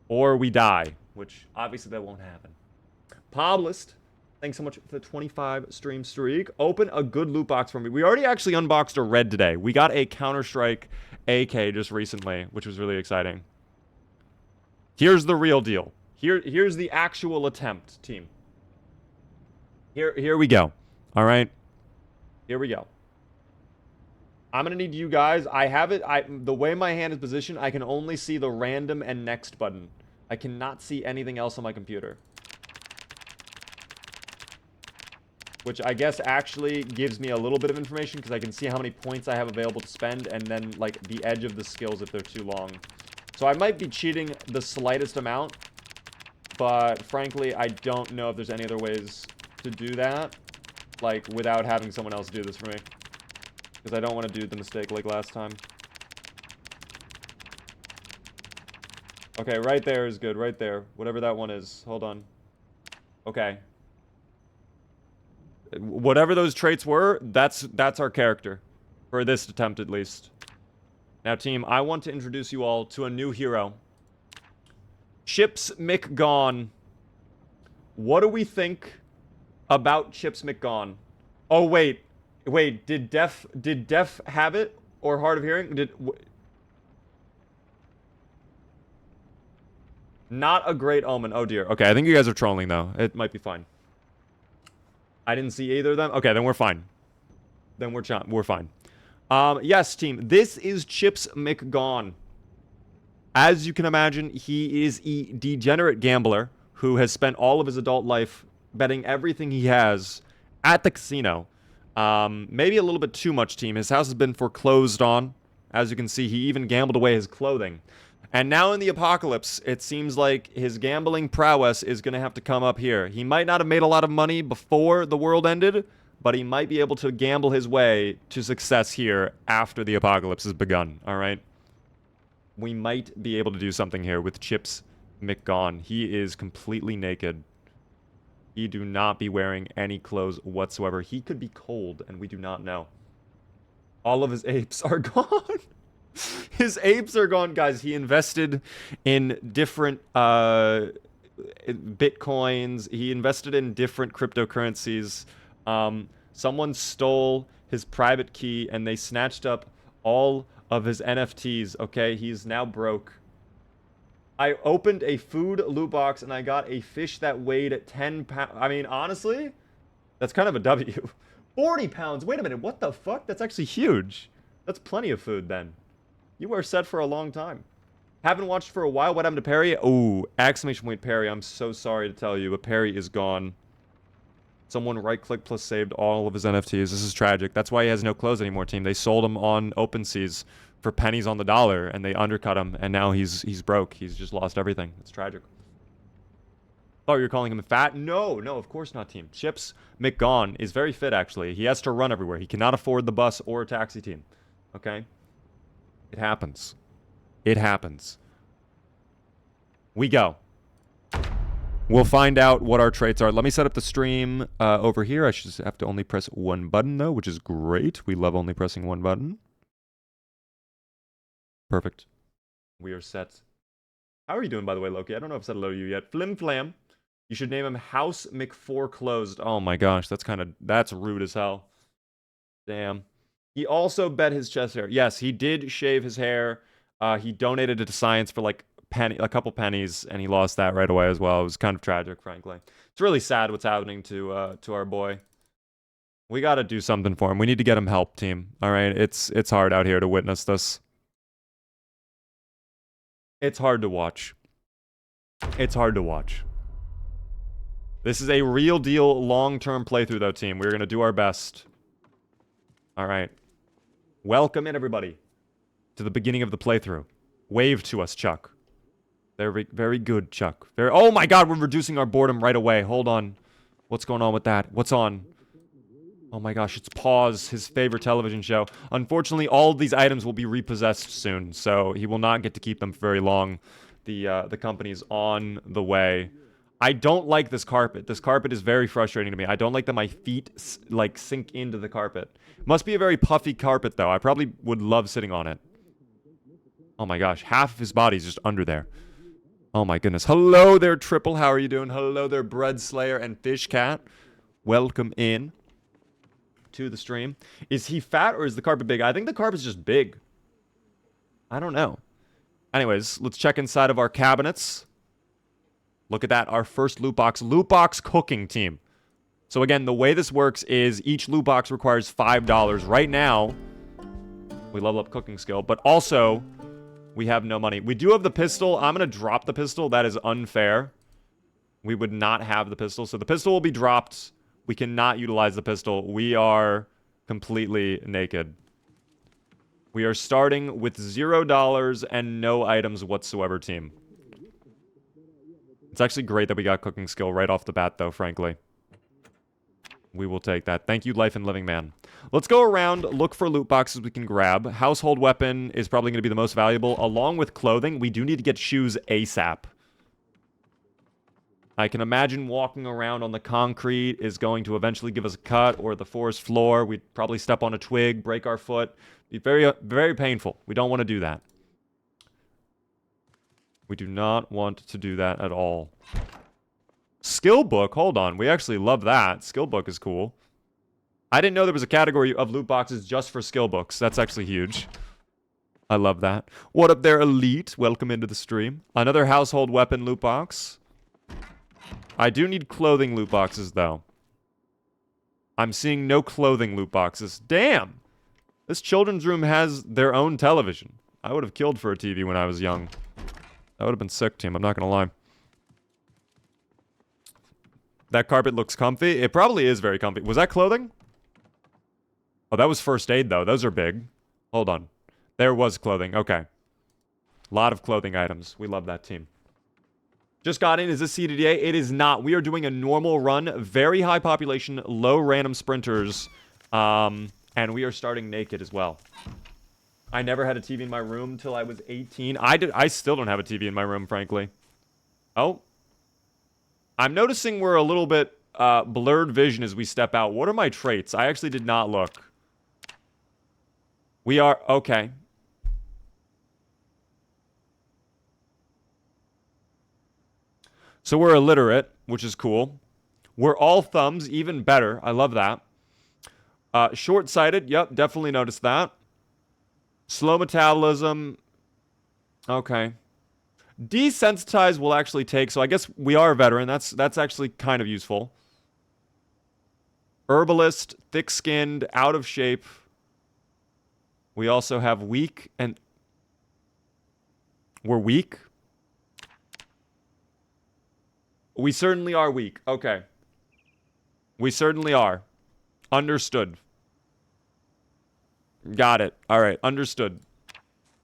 or we die. which obviously that won't happen. Poblist, thanks so much for the 25 stream streak. Open a good loot box for me. We already actually unboxed a red today. We got a Counter-Strike AK just recently, which was really exciting. Here's the real deal. Here's the actual attempt, team. Here we go. All right. Here we go. I'm gonna need you guys. I have it. The way my hand is positioned, I can only see the random and next button. I cannot see anything else on my computer. Which I guess actually gives me a little bit of information because I can see how many points I have available to spend and then like the edge of the skills if they're too long. So I might be cheating the slightest amount, but frankly, I don't know if there's any other ways to do that, like without having someone else do this for me. Because I don't want to do the mistake like last time. Okay, right there is good, right there. Whatever that one is. Hold on. Okay. Whatever those traits were, that's our character. For this attempt, at least. Now, team, I want to introduce you all to a new hero. Chips McGone. What do we think about Chips McGone? Oh, wait. Wait, did Def have it? Or hard of hearing? Not a great omen. Oh, dear. Okay, I think you guys are trolling, though. It might be fine. I didn't see either of them. Okay, then we're fine. Then we're fine. Yes, team. This is Chips McGone. As you can imagine, he is a degenerate gambler who has spent all of his adult life betting everything he has at the casino. Maybe a little bit too much, team. His house has been foreclosed on. As you can see, he even gambled away his clothing. And now in the apocalypse, it seems like his gambling prowess is going to have to come up here. He might not have made a lot of money before the world ended, but he might be able to gamble his way to success here after the apocalypse has begun, all right? We might be able to do something here with Chips McGone. He is completely naked. He do not be wearing any clothes whatsoever. He could be cold, and we do not know. All of his apes are gone. His apes are gone, guys. He invested in different bitcoins. He invested in different cryptocurrencies. Someone stole his private key, and they snatched up all of his NFTs, okay? He's now broke. I opened a food loot box, and I got a fish that weighed 10 pounds. I mean, honestly, that's kind of a W. 40 pounds. Wait a minute. What the fuck? That's actually huge. That's plenty of food, then. You are set for a long time. Haven't watched for a while. What happened to Perry? Oh, exclamation point Perry. I'm so sorry to tell you, but Perry is gone. Someone right-click plus saved all of his NFTs. This is tragic. That's why he has no clothes anymore, team. They sold him on OpenSeas for pennies on the dollar, and they undercut him, and now he's broke. He's just lost everything. It's tragic. Thought you were calling him fat? No, of course not, team. Chips McGone is very fit, actually. He has to run everywhere. He cannot afford the bus or a taxi, team. Okay? It happens. It happens. We go. We'll find out what our traits are. Let me set up the stream over here. I should just have to only press one button, though, which is great. We love only pressing one button. Perfect. We are set. How are you doing, by the way, Loki? I don't know if I've said hello to you yet. Flim Flam. You should name him House McForeclosed. Oh my gosh, that's rude as hell. Damn. He also bet his chest hair. Yes, he did shave his hair. He donated it to science for like a couple pennies, and he lost that right away as well. It was kind of tragic, frankly. It's really sad what's happening to our boy. We got to do something for him. We need to get him help, team. All right, it's hard out here to witness this. It's hard to watch. It's hard to watch. This is a real deal long-term playthrough, though, team. We're going to do our best. All right. Welcome in, everybody, to the beginning of the playthrough. Wave to us, Chuck. Very, very good, Chuck. Oh my god, we're reducing our boredom right away. Hold on. What's going on with that? What's on? Oh my gosh, it's Pause, his favorite television show. Unfortunately, all of these items will be repossessed soon, so he will not get to keep them for very long. The company's on the way. I don't like this carpet. This carpet is very frustrating to me. I don't like that my feet, like, sink into the carpet. Must be a very puffy carpet, though. I probably would love sitting on it. Oh my gosh, half of his body's just under there. Oh my goodness. Hello there, Triple. How are you doing? Hello there, Bread Slayer and Fish Cat. Welcome in to the stream. Is he fat or is the carpet big? I think the carpet's just big. I don't know. Anyways, let's check inside of our cabinets. Look at that. Our first loot box. Loot box cooking team. So again, the way this works is each loot box requires $5. Right now, we level up cooking skill, but also we have no money. We do have the pistol. I'm going to drop the pistol. That is unfair. We would not have the pistol. So the pistol will be dropped. We cannot utilize the pistol. We are completely naked. We are starting with $0 and no items whatsoever, team. It's actually great that we got cooking skill right off the bat, though, frankly. We will take that. Thank you, Life and Living Man. Let's go around, look for loot boxes we can grab. Household weapon is probably going to be the most valuable. Along with clothing, we do need to get shoes ASAP. I can imagine walking around on the concrete is going to eventually give us a cut, or the forest floor. We'd probably step on a twig, break our foot. Be very, very painful. We don't want to do that. We do not want to do that at all. Skill book, hold on. We actually love that. Skill book is cool. I didn't know there was a category of loot boxes just for skill books. That's actually huge. I love that. What up there, Elite? Welcome into the stream. Another household weapon loot box. I do need clothing loot boxes, though. I'm seeing no clothing loot boxes. Damn! This children's room has their own television. I would have killed for a TV when I was young. That would have been sick, team. I'm not gonna lie. That carpet looks comfy. It probably is very comfy. Was that clothing? Oh, that was first aid, though. Those are big. Hold on. There was clothing. Okay. A lot of clothing items. We love that team. Just got in. Is this CDDA? It is not. We are doing a normal run. Very high population. Low random sprinters. And we are starting naked as well. I never had a TV in my room till I was 18. I still don't have a TV in my room, frankly. Oh. I'm noticing we're a little bit blurred vision as we step out. What are my traits? I actually did not look. We are... Okay. So we're illiterate, which is cool. We're all thumbs, even better. I love that. Short-sighted. Yep, definitely noticed that. Slow metabolism. Okay. Desensitized will actually take, so I guess we are a veteran. That's actually kind of useful. Herbalist, thick-skinned, out of shape. We also have weak, and... We're weak? We certainly are weak. Okay. We certainly are. Understood. Got it. All right, understood.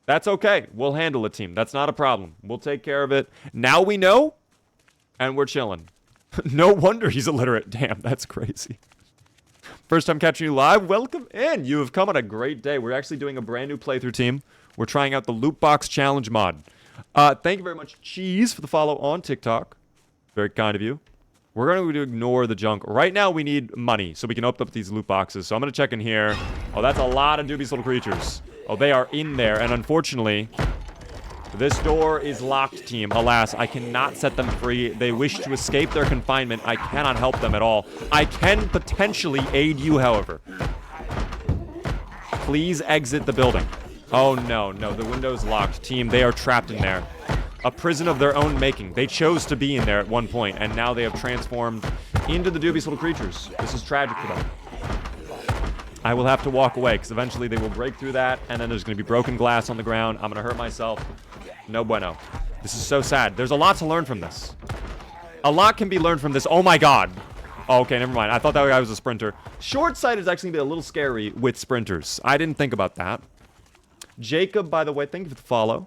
That's okay. We'll handle it, team. That's not a problem. We'll take care of it. Now we know, and we're chilling. No wonder he's illiterate. Damn, that's crazy. First time catching you live. Welcome in. You have come on a great day. We're actually doing a brand new playthrough, team. We're trying out the Lootbox Challenge mod. Thank you very much, Cheese, for the follow on TikTok. Very kind of you. We're going to ignore the junk. Right now, we need money so we can open up these loot boxes. So I'm going to check in here. Oh, that's a lot of dubious little creatures. Oh, they are in there. And unfortunately, this door is locked, team. Alas, I cannot set them free. They wish to escape their confinement. I cannot help them at all. I can potentially aid you, however. Please exit the building. Oh, no, no. The window's locked. Team, they are trapped in there. A prison of their own making. They chose to be in there at one point, and now they have transformed into the dubious little creatures. This is tragic for them. I will have to walk away, because eventually they will break through that, and then there's going to be broken glass on the ground. I'm going to hurt myself. No bueno. This is so sad. There's a lot to learn from this. A lot can be learned from this. Oh my god. Oh, okay, never mind. I thought that guy was a sprinter. Short-sighted is actually going to be a little scary with sprinters. I didn't think about that. Jacob, by the way, thank you for the follow.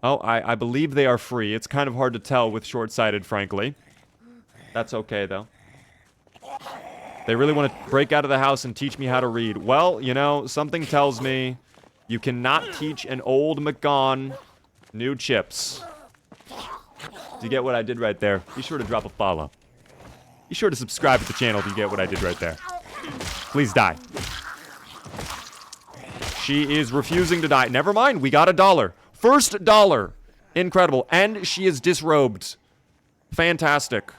Oh, I believe they are free. It's kind of hard to tell with short-sighted, frankly. That's okay, though. They really want to break out of the house and teach me how to read. Well, you know, something tells me you cannot teach an old McGon new chips. Do you get what I did right there? Be sure to drop a follow. Be sure to subscribe to the channel if you get what I did right there. Please die. She is refusing to die. Never mind, we got $1. First dollar Incredible. And she is disrobed. Fantastic.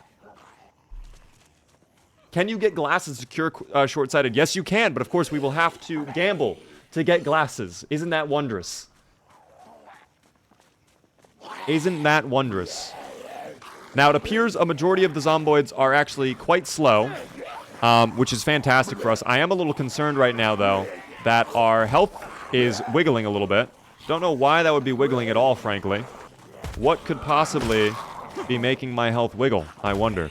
Can you get glasses to cure short-sighted? Yes, you can, but of course we will have to gamble to get glasses. Isn't that wondrous? Isn't that wondrous? Now, it appears a majority of the zomboids are actually quite slow, which is fantastic for us. I am a little concerned right now, though, that our health is wiggling a little bit. Don't know why that would be wiggling at all, frankly. What could possibly be making my health wiggle, I wonder.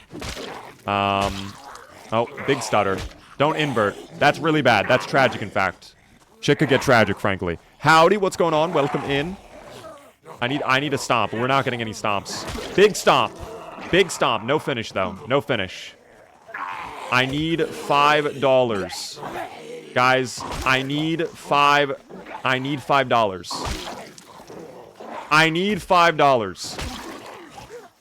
Oh, big stutter. Don't invert. That's really bad. That's tragic, in fact. Shit could get tragic, frankly. Howdy, what's going on? Welcome in. I need a stomp. We're not getting any stomps. Big stomp. Big stomp. No finish, though. No finish. I need $5. Guys, I need $5. I need $5.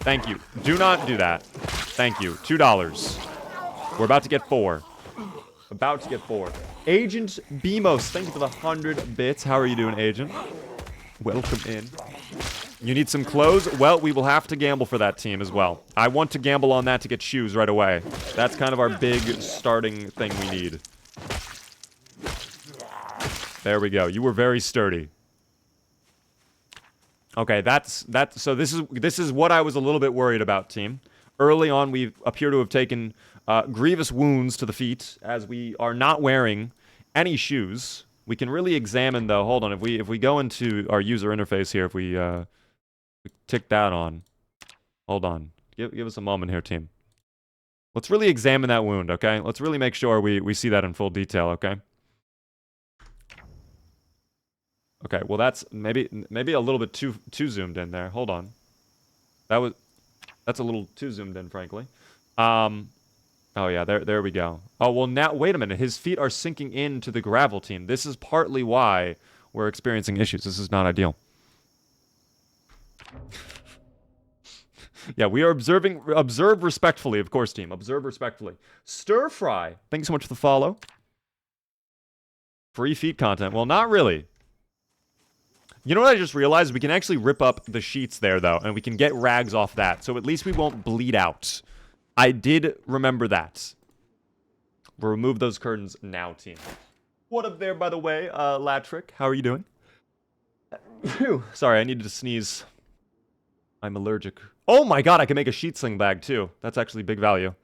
Thank you. Do not do that. Thank you. $2. We're about to get 4. About to get 4. Agent Bemos, thank you for the 100 bits. How are you doing, Agent? Welcome in. You need some clothes? Well, we will have to gamble for that team as well. I want to gamble on that to get shoes right away. That's kind of our big starting thing we need. There we go. You were very sturdy. Okay, so this is what I was a little bit worried about, team. Early on, we appear to have taken grievous wounds to the feet, as we are not wearing any shoes. We can really examine, though. Hold on, if we go into our user interface here, if we tick that on. Hold on. Give us a moment here, team. Let's really examine that wound, okay? Let's really make sure we see that in full detail, okay? Okay, well that's maybe a little bit too zoomed in there. Hold on. That's a little too zoomed in, frankly. Oh yeah, there we go. Oh, well now, wait a minute. His feet are sinking into the gravel, team. This is partly why we're experiencing issues. This is not ideal. Yeah, we are observe respectfully, of course, team. Observe respectfully. Stir Fry, thank you so much for the follow. Free feet content. Well, not really. You know what I just realized? We can actually rip up the sheets there, though, and we can get rags off that, so at least we won't bleed out. I did remember that. We'll remove those curtains now, team. What up there, by the way, Latrick? How are you doing? Sorry, I needed to sneeze. I'm allergic. Oh my god, I can make a sheet sling bag, too. That's actually big value.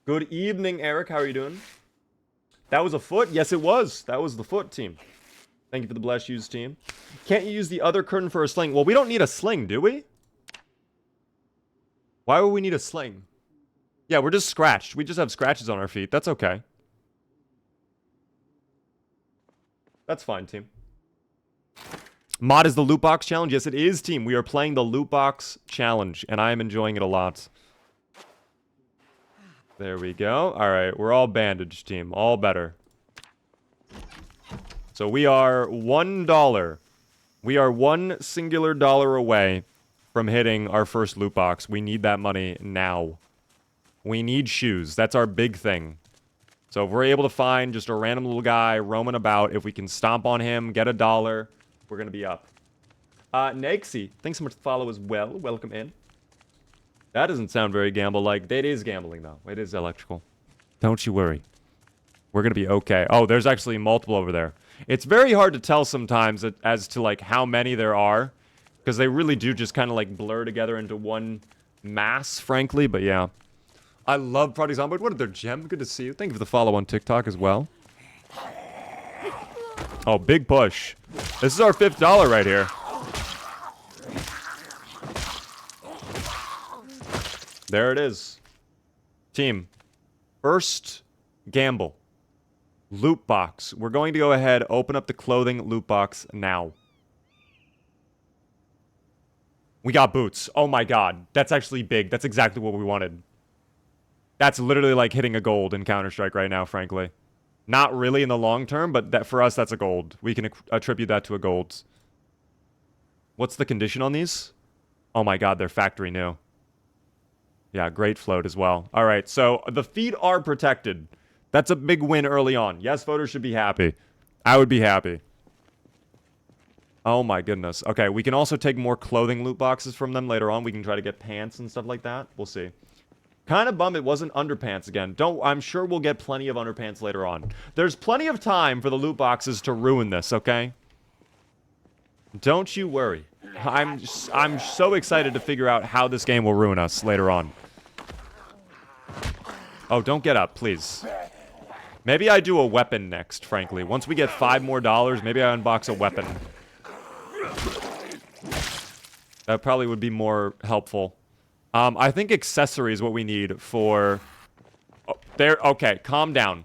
Good evening, Eric. How are you doing? That was a foot? Yes, it was. That was the foot, team. Thank you for the blessed shoes, team. Can't you use the other curtain for a sling? Well, we don't need a sling, do we? Why would we need a sling? Yeah, we're just scratched. We just have scratches on our feet. That's okay. That's fine, team. Mod is the Lootbox challenge? Yes, it is, team. We are playing the Lootbox challenge, and I am enjoying it a lot. There we go. All right, we're all bandaged, team. All better. So we are $1. We are one singular dollar away from hitting our first loot box. We need that money now. We need shoes. That's our big thing. So if we're able to find just a random little guy roaming about, if we can stomp on him, get $1, we're going to be up. Nexy, thanks so much for the follow as well. Welcome in. That doesn't sound very gamble-like. It is gambling, though. It is electrical. Don't you worry. We're going to be okay. Oh, there's actually multiple over there. It's very hard to tell sometimes as to, like, how many there are. Because they really do just kind of, like, blur together into one mass, frankly. But, yeah. I love Project Zomboid. What up there, Gem? Good to see you. Thank you for the follow on TikTok as well. Oh, big push. This is our $5 right here. There it is. Team. First gamble. Loot box. We're going to go ahead, open up the clothing loot box now. We got boots. Oh my god. That's actually big. That's exactly what we wanted. That's literally like hitting a gold in Counter-Strike right now, frankly. Not really in the long term, but that for us, that's a gold. We can attribute that to a gold. What's the condition on these? Oh my god, they're factory new. Yeah, great float as well. All right, so the feet are protected. That's a big win early on. Yes, voters should be happy. I would be happy. Oh my goodness. Okay, we can also take more clothing loot boxes from them later on. We can try to get pants and stuff like that. We'll see. Kind of bummed it wasn't underpants again. I'm sure we'll get plenty of underpants later on. There's plenty of time for the loot boxes to ruin this, okay? Don't you worry. I'm so excited to figure out how this game will ruin us later on. Oh, don't get up, please. Maybe I do a weapon next, frankly. Once we get $5 more, maybe I unbox a weapon. That probably would be more helpful. I think accessory is what we need for... Oh, there, okay, calm down.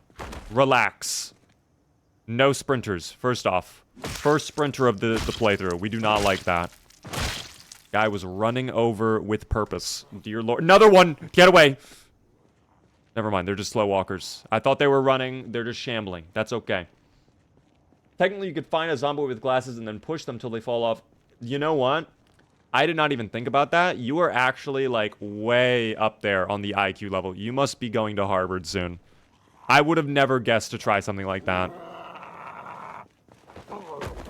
Relax. No sprinters, first off. First sprinter of the playthrough. We do not like that. Guy was running over with purpose. Dear Lord. Another one! Get away! Never mind, they're just slow walkers. I thought they were running. They're just shambling. That's okay. Technically, you could find a zomboid with glasses and then push them till they fall off. You know what? I did not even think about that. You are actually, like, way up there on the IQ level. You must be going to Harvard soon. I would have never guessed to try something like that.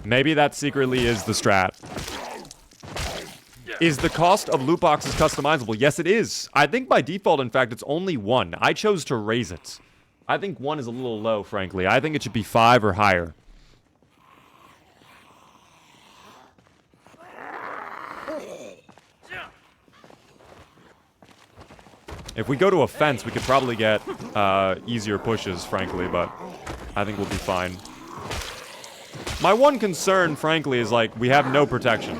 Maybe that secretly is the strat. Is the cost of loot boxes customizable? Yes, it is. I think by default, in fact, it's only 1. I chose to raise it. I think 1 is a little low, frankly. I think it should be 5 or higher. If we go to a fence, we could probably get easier pushes, frankly, but I think we'll be fine. My one concern, frankly, is, like, we have no protection.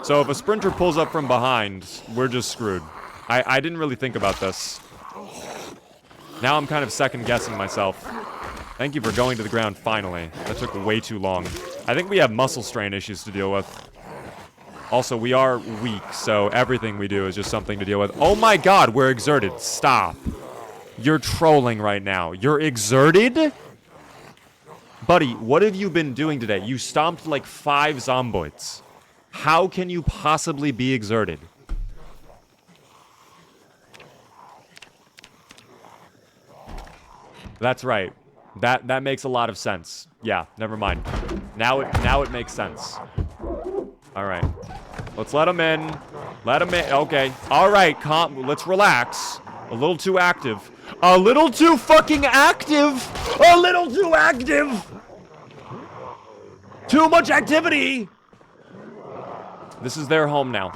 So if a sprinter pulls up from behind, we're just screwed. I didn't really think about this. Now I'm kind of second-guessing myself. Thank you for going to the ground, finally. That took way too long. I think we have muscle strain issues to deal with. Also, we are weak, so everything we do is just something to deal with. Oh my god, we're exerted. Stop. You're trolling right now. You're exerted? Buddy, what have you been doing today? You stomped like 5 zomboids. How can you possibly be exerted? That's right. That makes a lot of sense. Yeah, never mind. Now it makes sense. All right. Let's let him in. Let him in. Okay. All right, let's relax. A little too active. A little too fucking active. A little too active. Too much activity. This is their home now.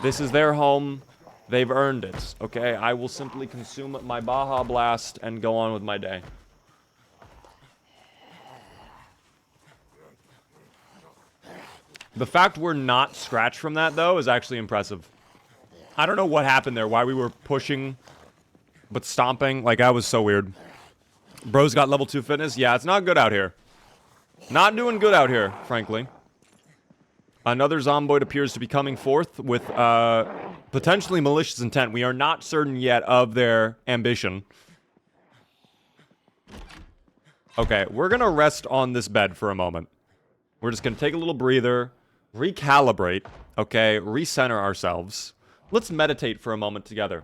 This is their home. They've earned it. Okay, I will simply consume my Baja Blast and go on with my day. The fact we're not scratched from that, though, is actually impressive. I don't know what happened there, why we were pushing, but stomping. Like, that was so weird. Bro's got level 2 fitness. Yeah, it's not good out here. Not doing good out here, frankly. Another zomboid appears to be coming forth with potentially malicious intent. We are not certain yet of their ambition. Okay, we're going to rest on this bed for a moment. We're just going to take a little breather, recalibrate, okay, recenter ourselves. Let's meditate for a moment together.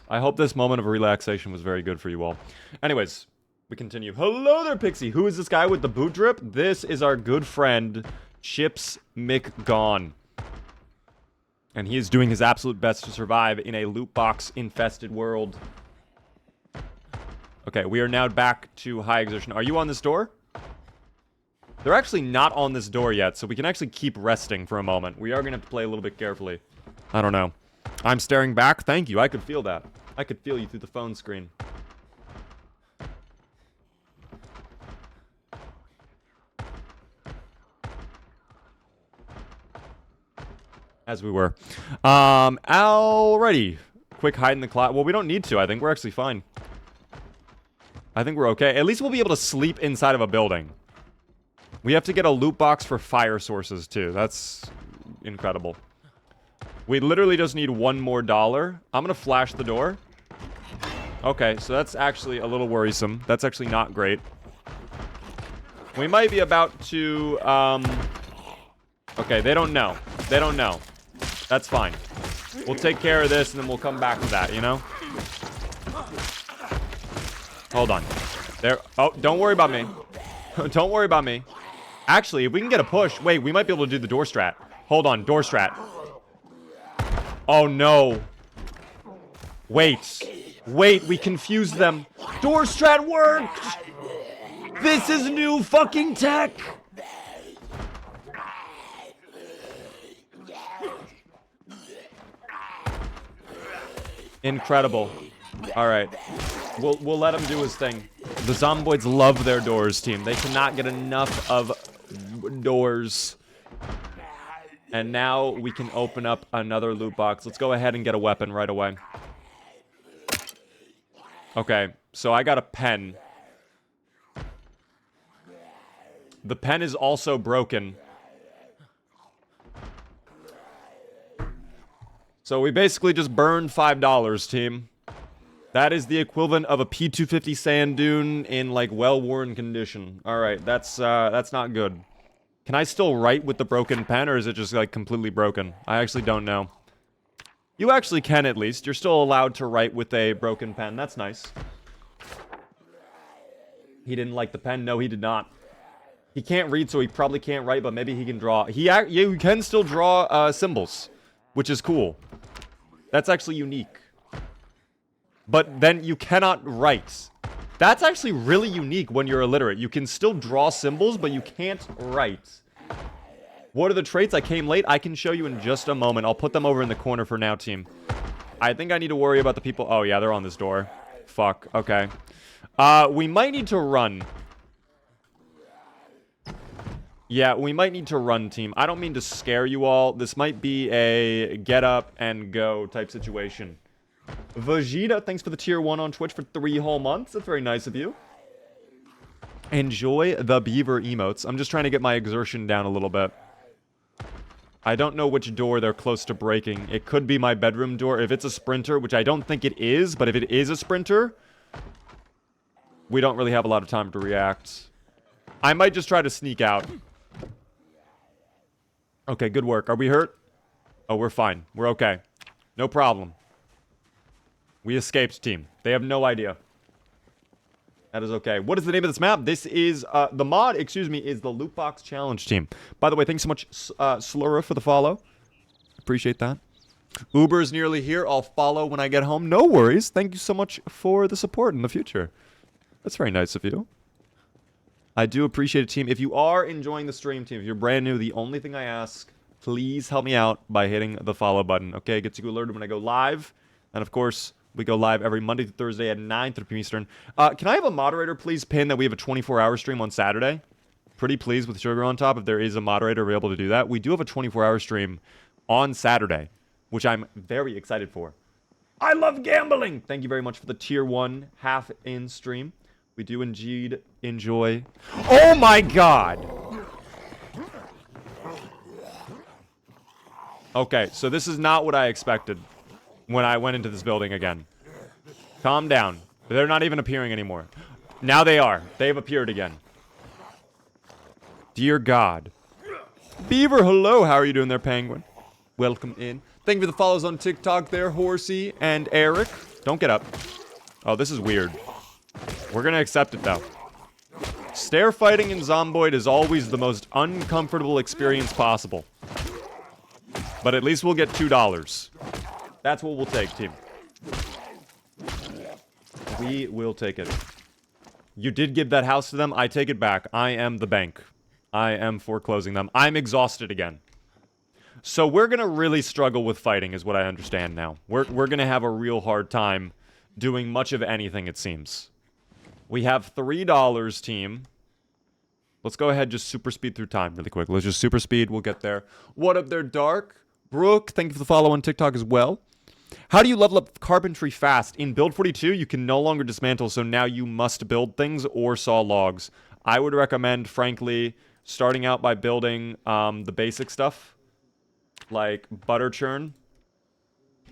I hope this moment of relaxation was very good for you all. Anyways, we continue. Hello there, Pixie. Who is this guy with the boot drip? This is our good friend, Chips McGone. And he is doing his absolute best to survive in a loot box infested world. Okay, we are now back to high exertion. Are you on this door? They're actually not on this door yet, so we can actually keep resting for a moment. We are going to have to play a little bit carefully. I don't know. I'm staring back. Thank you. I could feel that. I could feel you through the phone screen. As we were. Alrighty. Quick hide in the closet. Well, we don't need to. I think we're actually fine. I think we're okay. At least we'll be able to sleep inside of a building. We have to get a loot box for fire sources, too. That's incredible. We literally just need $1 more. I'm going to flash the door. Okay, so that's actually a little worrisome. That's actually not great. We might be about to, Okay, they don't know. They don't know. That's fine. We'll take care of this, and then we'll come back to that, you know? Hold on. There. Oh, don't worry about me. Don't worry about me. Actually, if we can get a push... Wait, we might be able to do the door strat. Hold on, door strat. Oh, no. Wait. Wait, we confused them. Door strat worked! This is new fucking tech! Incredible. Alright. We'll let him do his thing. The Zomboids love their doors, team. They cannot get enough of doors. And now we can open up another loot box. Let's go ahead and get a weapon right away. Okay, so I got a pen. The pen is also broken. So we basically just burned $5, team. That is the equivalent of a P250 sand dune in, like, well-worn condition. Alright, that's not good. Can I still write with the broken pen, or is it just, like, completely broken? I actually don't know. You actually can, at least. You're still allowed to write with a broken pen. That's nice. He didn't like the pen. No, he did not. He can't read, so he probably can't write, but maybe he can draw. You can still draw symbols, which is cool. That's actually unique. But then you cannot write. That's actually really unique when you're illiterate. You can still draw symbols, but you can't write. What are the traits? I came late. I can show you in just a moment. I'll put them over in the corner for now, team. I think I need to worry about the people. Oh, yeah, they're on this door. Fuck. Okay. We might need to run. Yeah, we might need to run, team. I don't mean to scare you all. This might be a get up and go type situation. Vegeta, thanks for the tier 1 on Twitch for 3 whole months. That's very nice of you. Enjoy the beaver emotes. I'm just trying to get my exertion down a little bit. I don't know which door they're close to breaking. It could be my bedroom door. If it's a sprinter, which I don't think it is, but if it is a sprinter, we don't really have a lot of time to react. I might just try to sneak out. Okay, good work. Are we hurt? Oh, we're fine. We're okay. No problem. We escaped, team. They have no idea. That is okay. What is the name of this map? This is, the mod, excuse me, is the Lootbox Challenge, team. By the way, thanks so much, Slura, for the follow. Appreciate that. Uber is nearly here. I'll follow when I get home. No worries. Thank you so much for the support in the future. That's very nice of you. I do appreciate it, team. If you are enjoying the stream, team, if you're brand new, the only thing I ask, please help me out by hitting the follow button, okay? It gets you alerted when I go live. And, of course, we go live every Monday to Thursday at 9:30 p.m. Eastern. Can I have a moderator, please, pin that we have a 24-hour stream on Saturday? Pretty pleased with sugar on top. If there is a moderator, we're able to do that. We do have a 24-hour stream on Saturday, which I'm very excited for. I love gambling! Thank you very much for the tier 1 half-in stream. We do indeed enjoy... Oh my god! Okay, so this is not what I expected when I went into this building again. Calm down. They're not even appearing anymore. Now they are. They've appeared again. Dear God. Beaver, hello. How are you doing there, Penguin? Welcome in. Thank you for the follows on TikTok there, Horsey and Eric. Don't get up. Oh, this is weird. We're gonna accept it, though. Stair fighting in Zomboid is always the most uncomfortable experience possible. But at least we'll get $2. That's what we'll take, team. We will take it. You did give that house to them. I take it back. I am the bank. I am foreclosing them. I'm exhausted again. So we're going to really struggle with fighting is what I understand now. We're going to have a real hard time doing much of anything, it seems. We have $3, team. Let's go ahead, just super speed through time really quick. Let's just super speed. We'll get there. What up there, Dark? Brooke, thank you for the follow on TikTok as well. How do you level up carpentry fast? In Build 42, you can no longer dismantle, so now you must build things or saw logs. I would recommend, frankly, starting out by building the basic stuff, like butter churn.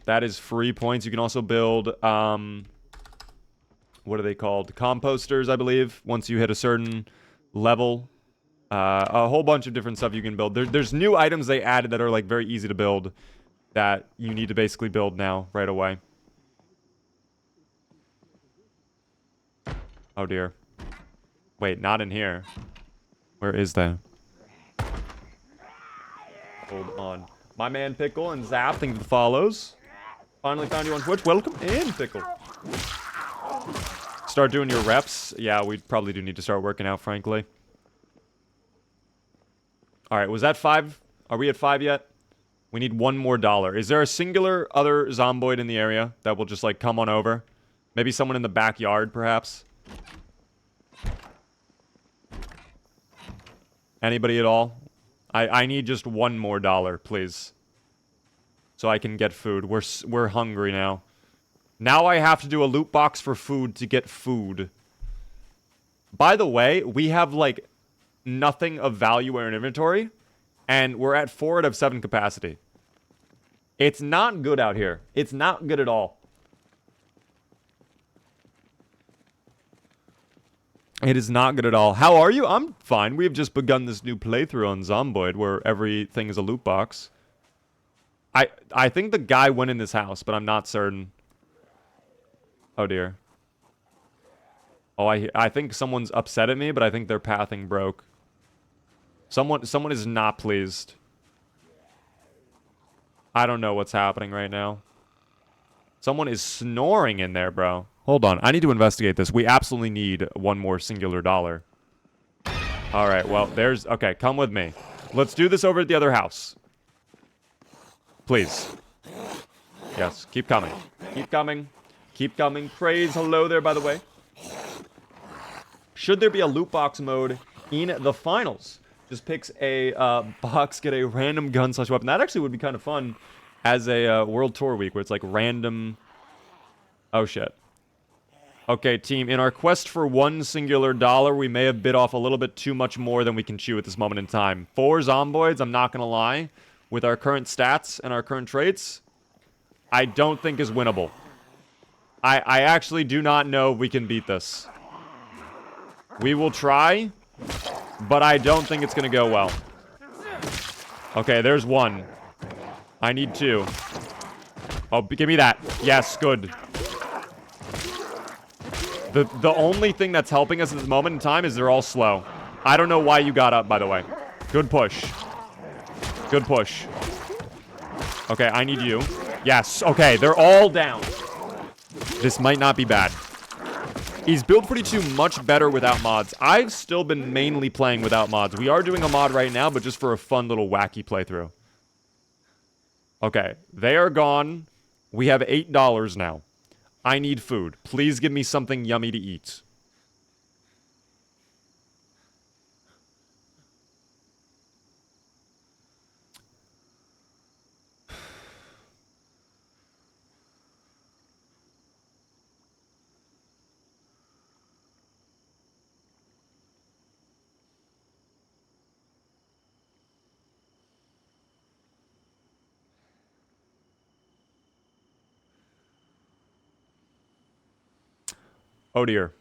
That is free points. You can also build, what are they called? Composters, I believe, once you hit a certain level. A whole bunch of different stuff you can build. There's new items they added that are, like, very easy to build. that you need to basically build now, right away. Oh, dear. Wait, not in here. Where is that? Hold on. My man Pickle and Zap, thank you for the follows. Finally found you on Twitch. Welcome in, Pickle. Start doing your reps. Yeah, we probably do need to start working out, frankly. Alright, was that 5? Are we at 5 yet? We need $1 more. Is there a singular other zomboid in the area that will just, like, come on over? Maybe someone in the backyard, perhaps? Anybody at all? I need just $1 more, please. So I can get food. We're hungry now. Now I have to do a loot box for food to get food. By the way, we have, like, nothing of value in our inventory. And we're at 4 out of 7 capacity. It's not good out here. It's not good at all. It is not good at all. How are you? I'm fine. We've just begun this new playthrough on Zomboid where everything is a loot box. I think the guy went in this house, but I'm not certain. Oh, dear. Oh, I think someone's upset at me, but I think their pathing broke. Someone is not pleased. I don't know what's happening right now. Someone is snoring in there, bro. Hold on. I need to investigate this. We absolutely need $1 more singular dollar. Alright, well, there's... Okay, come with me. Let's do this over at the other house. Please. Yes, keep coming. Keep coming. Keep coming. Praise. Hello there, by the way. Should there be a loot box mode in the finals? Just picks a box, get a random gun/weapon. That actually would be kind of fun as a World Tour week where it's like random... Oh, shit. Okay, team. In our quest for $1 singular, we may have bit off a little bit too much more than we can chew at this moment in time. 4 zomboids, I'm not going to lie. With our current stats and our current traits, I don't think is winnable. I actually do not know if we can beat this. We will try, but I don't think it's going to go well. Okay, there's 1. I need 2. Oh, give me that. Yes, good. The only thing that's helping us at this moment in time is they're all slow. I don't know why you got up, by the way. Good push. Good push. Okay, I need you. Yes, okay, they're all down. This might not be bad. He's build 42 much better without mods. I've still been mainly playing without mods. We are doing a mod right now, but just for a fun little wacky playthrough. Okay, they are gone. We have $8 now. I need food. Please give me something yummy to eat. Oh dear.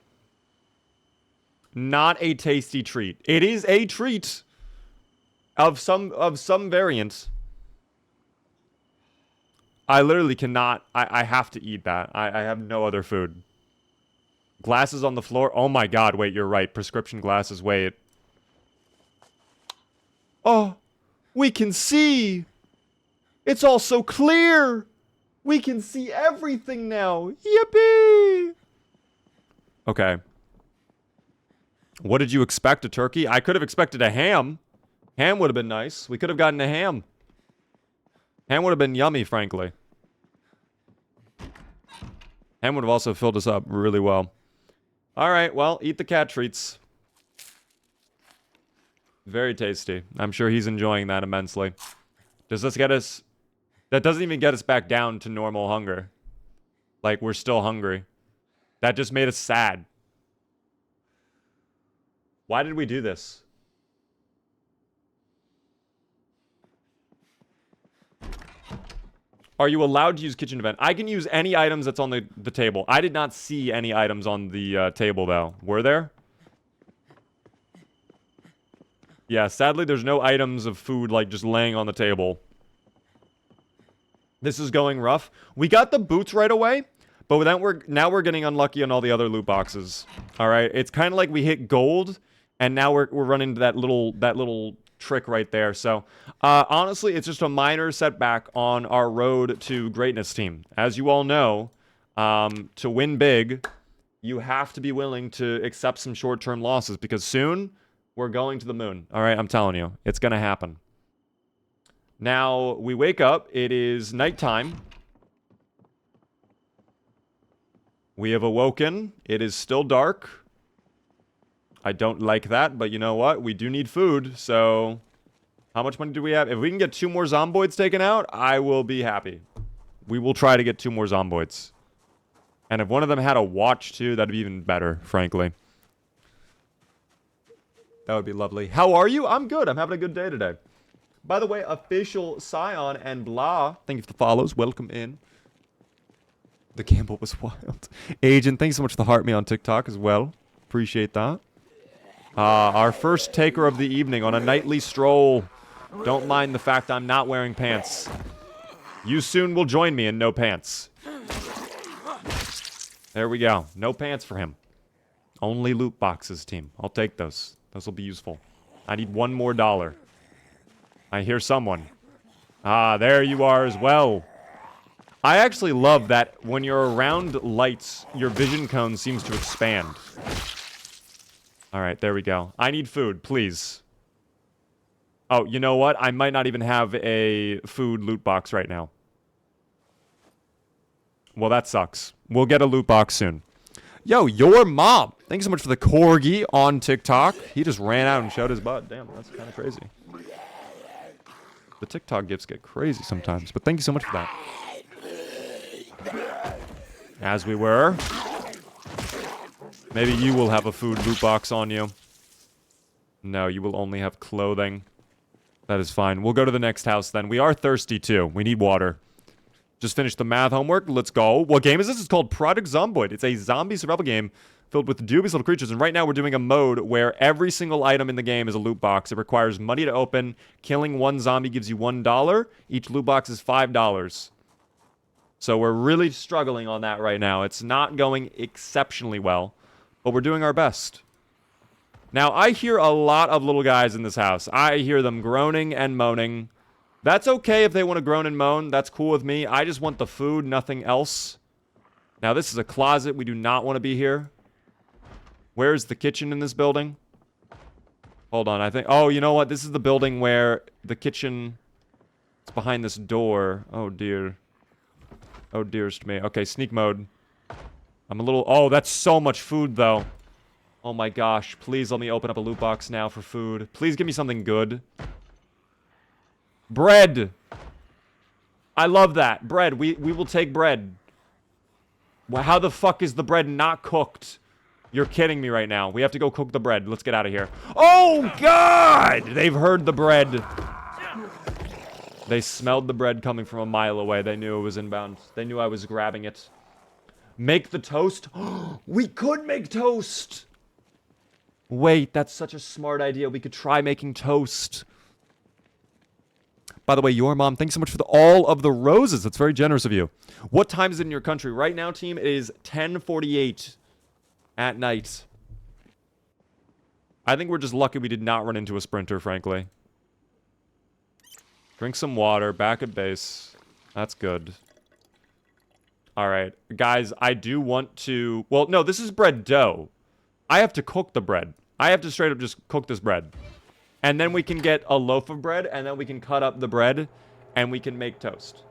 Not a tasty treat. It is a treat of some variant. I literally cannot. I have to eat that. I have no other food. Glasses on the floor. Oh my god, wait, you're right. Prescription glasses, wait. Oh, we can see. It's all so clear. We can see everything now. Yippee! Okay. What did you expect? A turkey? I could have expected a ham. Ham would have been nice. We could have gotten a ham. Ham would have been yummy, frankly. Ham would have also filled us up really well. Alright, well, eat the cat treats. Very tasty. I'm sure he's enjoying that immensely. Does this get us... That doesn't even get us back down to normal hunger. Like, we're still hungry. That just made us sad. Why did we do this? Are you allowed to use kitchen event? I can use any items that's on the table. I did not see any items on the table, though. Were there? Yeah, sadly, there's no items of food, like, just laying on the table. This is going rough. We got the boots right away, but then we're getting unlucky on all the other loot boxes. All right, it's kind of like we hit gold, and now we're running into that little trick right there. So honestly, it's just a minor setback on our road to greatness, team. As you all know, to win big, you have to be willing to accept some short-term losses, because soon we're going to the moon. All right, I'm telling you, it's gonna happen. Now, we wake up. It is nighttime. We have awoken. It is still dark. I don't like that, but you know what? We do need food, so... How much money do we have? If we can get 2 more zomboids taken out, I will be happy. We will try to get 2 more zomboids. And if one of them had a watch, too, that'd be even better, frankly. That would be lovely. How are you? I'm good. I'm having a good day today. By the way, official Scion and Blah, thank you for the follows. Welcome in. The gamble was wild. Agent, thanks so much for the heart me on TikTok as well. Appreciate that. Our first taker of the evening on a nightly stroll. Don't mind the fact I'm not wearing pants. You soon will join me in no pants. There we go. No pants for him. Only loot boxes, team. I'll take those. Those will be useful. I need $1 more. I hear someone. Ah, there you are as well. I actually love that when you're around lights, your vision cone seems to expand. Alright, there we go. I need food, please. Oh, you know what? I might not even have a food loot box right now. Well, that sucks. We'll get a loot box soon. Yo, your mom! Thanks so much for the corgi on TikTok. He just ran out and showed his butt. Damn, that's kind of crazy. The TikTok gifts get crazy sometimes, but thank you so much for that. As we were. Maybe you will have a food loot box on you. No, you will only have clothing. That is fine. We'll go to the next house then. We are thirsty too. We need water. Just finished the math homework. Let's go. What game is this? It's called Project Zomboid. It's a zombie survival game filled with dubious little creatures. And right now we're doing a mode where every single item in the game is a loot box. It requires money to open. Killing one zombie gives you $1. Each loot box is $5. So we're really struggling on that right now. It's not going exceptionally well, but we're doing our best. Now, I hear a lot of little guys in this house. I hear them groaning and moaning. That's okay if they want to groan and moan. That's cool with me. I just want the food, nothing else. Now, this is a closet. We do not want to be here. Where's the kitchen in this building? Hold on, I think... Oh, you know what? This is the building where the kitchen... It's behind this door. Oh, dear. Oh, dearest me. Okay, sneak mode. I'm a little... Oh, that's so much food, though. Oh, my gosh. Please let me open up a loot box now for food. Please give me something good. Bread! I love that. Bread. We will take bread. Well, how the fuck is the bread not cooked? You're kidding me right now. We have to go cook the bread. Let's get out of here. Oh, God! They've heard the bread. They smelled the bread coming from a mile away. They knew it was inbound. They knew I was grabbing it. Make the toast? We could make toast! Wait, that's such a smart idea. We could try making toast. By the way, your mom, thanks so much for all of the roses. That's very generous of you. What time is it in your country? Right now, team, it is 10:48 at night. I think we're just lucky we did not run into a sprinter, frankly. Drink some water. Back at base. That's good. Alright. Guys, I do want to... Well, no, this is bread dough. I have to cook the bread. I have to straight up just cook this bread. And then we can get a loaf of bread, and then we can cut up the bread, and we can make toast.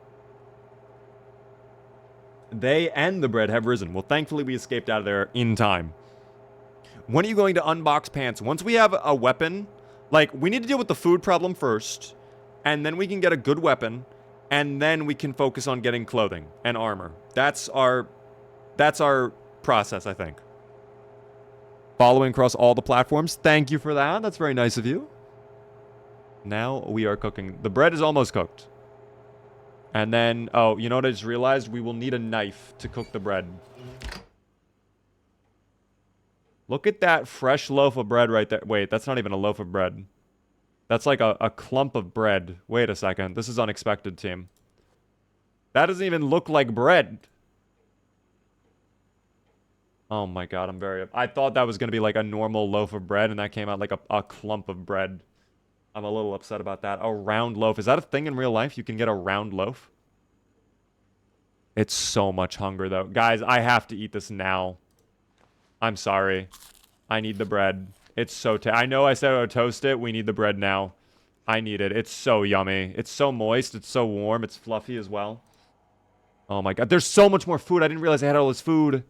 They and the bread have risen. Well, thankfully, we escaped out of there in time. When are you going to unbox pants? Once we have a weapon, like, we need to deal with the food problem first, and then we can get a good weapon, and then we can focus on getting clothing and armor. That's our process, I think. Following across all the platforms. Thank you for that. That's very nice of you. Now we are cooking. The bread is almost cooked. And then, oh, you know what I just realized? We will need a knife to cook the bread. Look at that fresh loaf of bread right there. Wait, that's not even a loaf of bread. That's like a clump of bread. Wait a second. This is unexpected, team. That doesn't even look like bread. Oh my god, I'm very... I thought that was going to be like a normal loaf of bread, and that came out like a clump of bread. I'm a little upset about that. A round loaf. Is that a thing in real life? You can get a round loaf? It's so much hunger, though. Guys, I have to eat this now. I'm sorry. I need the bread. It's so... I know I said I would toast it. We need the bread now. I need it. It's so yummy. It's so moist. It's so warm. It's fluffy as well. Oh my god. There's so much more food. I didn't realize I had all this food.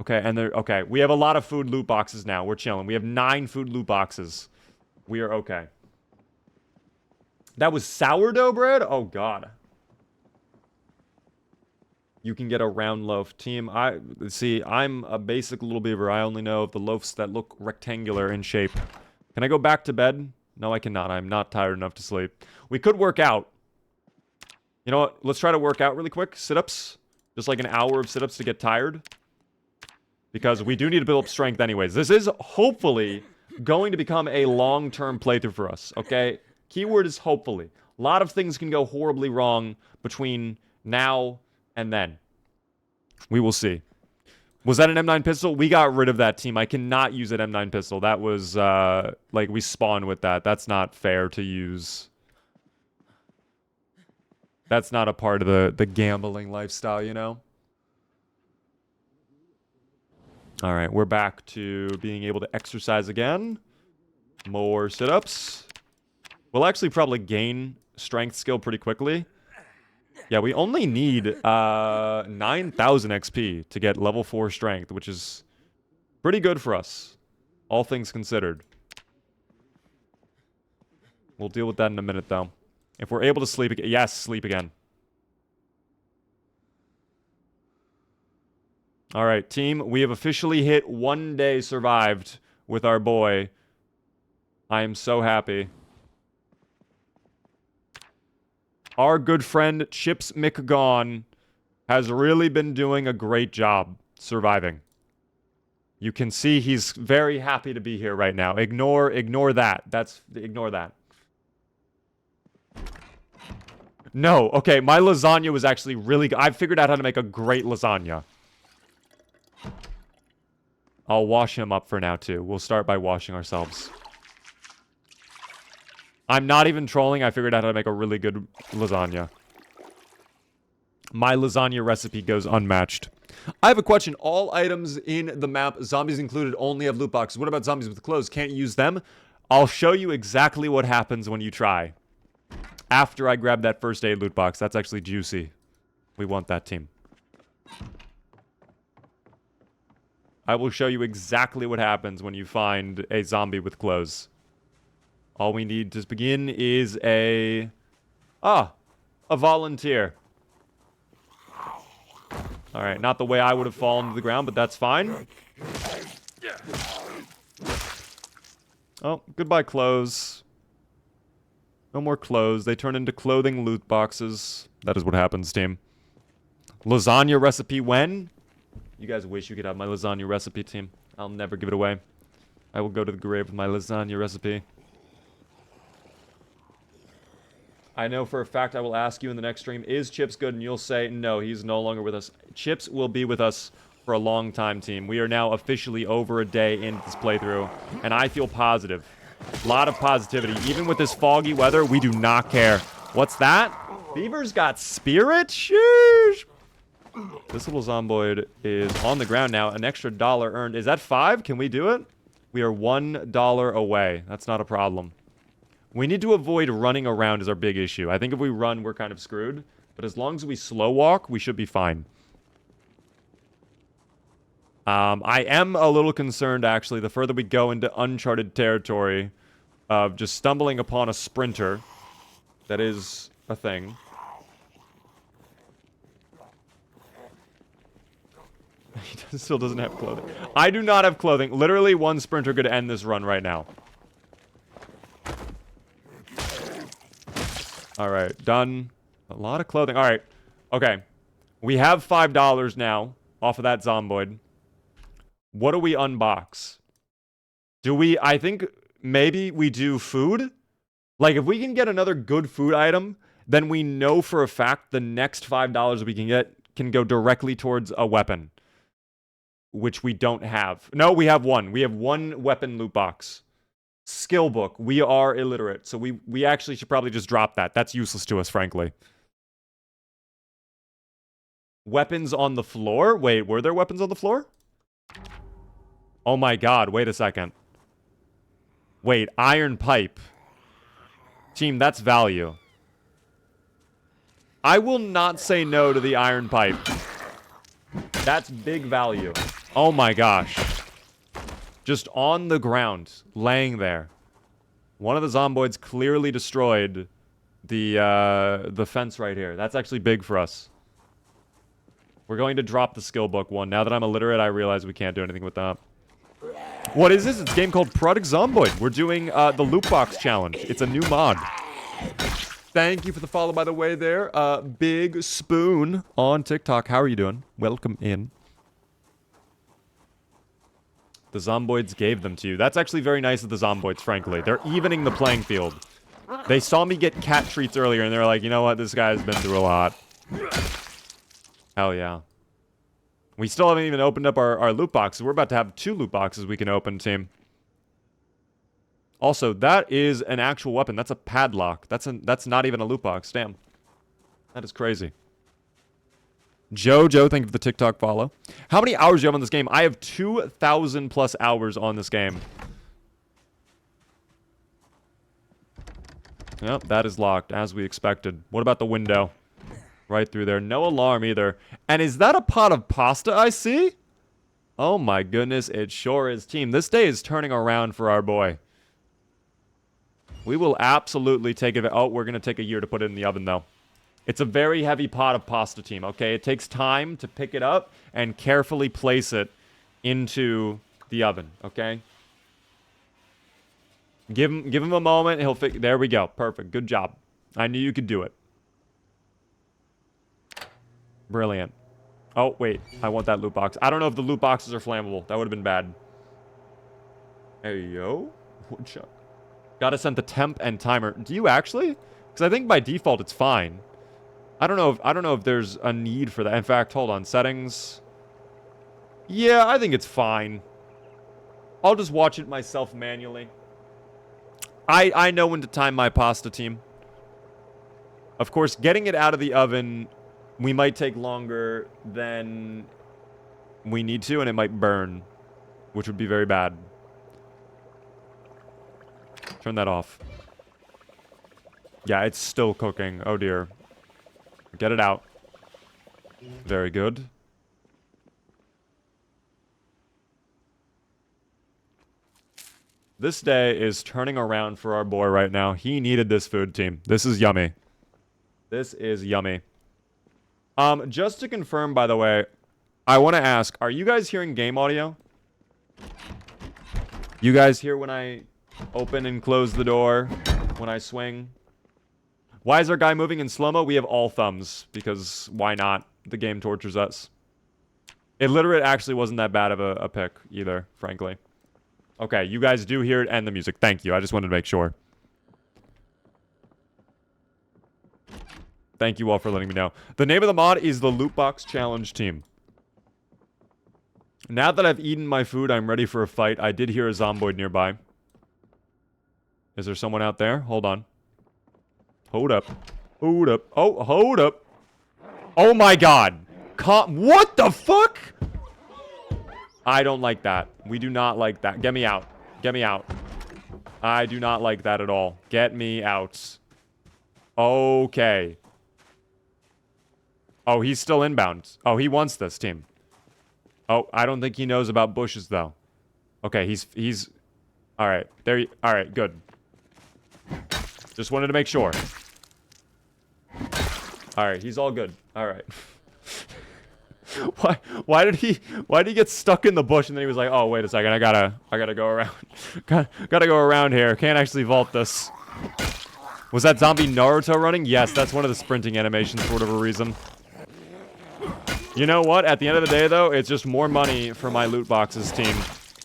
Okay, and okay, we have a lot of food loot boxes now. We're chilling. We have 9 food loot boxes. We are okay. That was sourdough bread? Oh god. You can get a round loaf. Team, see, I'm a basic little beaver. I only know of the loaves that look rectangular in shape. Can I go back to bed? No, I cannot. I'm not tired enough to sleep. We could work out. You know what? Let's try to work out really quick. Sit-ups. Just like an hour of sit-ups to get tired. Because we do need to build up strength anyways. This is hopefully going to become a long-term playthrough for us, okay? Keyword is hopefully. A lot of things can go horribly wrong between now and then. We will see. Was that an M9 pistol? We got rid of that, team. I cannot use an M9 pistol. That was, like, we spawned with that. That's not fair to use. That's not a part of the gambling lifestyle, you know? All right, we're back to being able to exercise again. More sit-ups. We'll actually probably gain strength skill pretty quickly. Yeah, we only need 9,000 XP to get level 4 strength, which is pretty good for us, all things considered. We'll deal with that in a minute, though. If we're able to sleep again. Yes, sleep again. All right, team. We have officially hit 1 day survived with our boy. I am so happy. Our good friend Chips McGone has really been doing a great job surviving. You can see he's very happy to be here right now. Ignore that. Ignore that. No, okay, my lasagna was actually really good. I figured out how to make a great lasagna. I'll wash him up for now, too. We'll start by washing ourselves. I'm not even trolling. I figured out how to make a really good lasagna. My lasagna recipe goes unmatched. I have a question. All items in the map, zombies included, only have loot boxes. What about zombies with clothes? Can't you use them? I'll show you exactly what happens when you try. After I grab that first aid loot box. That's actually juicy. We want that, team. I will show you exactly what happens when you find a zombie with clothes. All we need to begin is a volunteer. Alright, not the way I would have fallen to the ground, but that's fine. Oh, goodbye clothes. No more clothes. They turn into clothing loot boxes. That is what happens, team. Lasagna recipe when? You guys wish you could have my lasagna recipe, team. I'll never give it away. I will go to the grave with my lasagna recipe. I know for a fact I will ask you in the next stream, is Chips good? And you'll say, no, he's no longer with us. Chips will be with us for a long time, team. We are now officially over a day into this playthrough, and I feel positive. A lot of positivity. Even with this foggy weather, we do not care. What's that? Beaver's got spirit? Sheesh. This little zomboid is on the ground now. An extra $1 earned. Is that 5? Can we do it? We are $1 away. That's not a problem. We need to avoid running around is our big issue. I think if we run, we're kind of screwed. But as long as we slow walk, we should be fine. I am a little concerned, actually, the further we go into uncharted territory of just stumbling upon a sprinter. That is a thing. He still doesn't have clothing. I do not have clothing. Literally, one sprinter could end this run right now. Alright, done. A lot of clothing. Alright. Okay. We have $5 now off of that zomboid. What do we unbox? Do we... I think maybe we do food? Like, if we can get another good food item, then we know for a fact the next $5 we can get can go directly towards a weapon, which we don't have. No, we have one. We have one weapon loot box. Skill book. We are illiterate, so we actually should probably just drop that. That's useless to us, frankly. Weapons on the floor? Wait, were there weapons on the floor? Oh my god, wait a second. Wait, iron pipe. Team, that's value. I will not say no to the iron pipe. That's big value. Oh my gosh. Just on the ground, laying there. One of the zomboids clearly destroyed the fence right here. That's actually big for us. We're going to drop the skill book one. Now that I'm illiterate, I realize we can't do anything with that. What is this? It's a game called Project Zomboid. We're doing the Lootbox challenge. It's a new mod. Thank you for the follow, by the way, there. Big Spoon on TikTok. How are you doing? Welcome in. The Zomboids gave them to you. That's actually very nice of the Zomboids, frankly. They're evening the playing field. They saw me get cat treats earlier, and they're like, you know what? This guy's been through a lot. Hell yeah. We still haven't even opened up our loot boxes. We're about to have 2 loot boxes we can open, team. Also, that is an actual weapon. That's a padlock. That's not even a loot box. Damn. That is crazy. Jojo, thank you for the TikTok follow. How many hours do you have on this game? I have 2,000 plus hours on this game. Yep, that is locked, as we expected. What about the window? Right through there. No alarm either. And is that a pot of pasta I see? Oh my goodness, it sure is. Team, this day is turning around for our boy. We will absolutely take it. Oh, we're going to take a year to put it in the oven, though. It's a very heavy pot of pasta, team, okay? It takes time to pick it up and carefully place it into the oven, okay? Give him a moment. He'll fix. There we go. Perfect. Good job. I knew you could do it. Brilliant. Oh, wait. I want that loot box. I don't know if the loot boxes are flammable. That would have been bad. Hey, yo. Woodchuck. Gotta set the temp and timer. Do you actually? Because I think by default it's fine. I don't know if there's a need for that. In fact, hold on. Settings. Yeah, I think it's fine. I'll just watch it myself manually. I know when to time my pasta, team. Of course, getting it out of the oven, we might take longer than we need to, and it might burn, which would be very bad. Turn that off. Yeah, it's still cooking. Oh, dear. Get it out. Very good. This day is turning around for our boy right now. He needed this food, team. This is yummy. This is yummy. Just to confirm, by the way, I want to ask, are you guys hearing game audio? You guys hear when I open and close the door? When I swing? Why is our guy moving in slow-mo? We have all thumbs, because why not? The game tortures us. Illiterate actually wasn't that bad of a pick, either, frankly. Okay, you guys do hear it and the music. Thank you. I just wanted to make sure. Thank you all for letting me know. The name of the mod is the Lootbox Challenge Team. Now that I've eaten my food, I'm ready for a fight. I did hear a zomboid nearby. Is there someone out there? Hold on. Hold up. Hold up. Oh, hold up. Oh my god. What the fuck? I don't like that. We do not like that. Get me out. Get me out. I do not like that at all. Get me out. Okay. Oh, he's still inbound. Oh, he wants this, team. Oh, I don't think he knows about bushes, though. Okay, he's... Alright. Alright, good. Just wanted to make sure. Alright, he's all good. Alright. Why did he get stuck in the bush and then he was like, oh, wait a second, I gotta go around. gotta go around here. Can't actually vault this. Was that zombie Naruto running? Yes, that's one of the sprinting animations for whatever reason. You know what? At the end of the day, though, it's just more money for my loot boxes, team.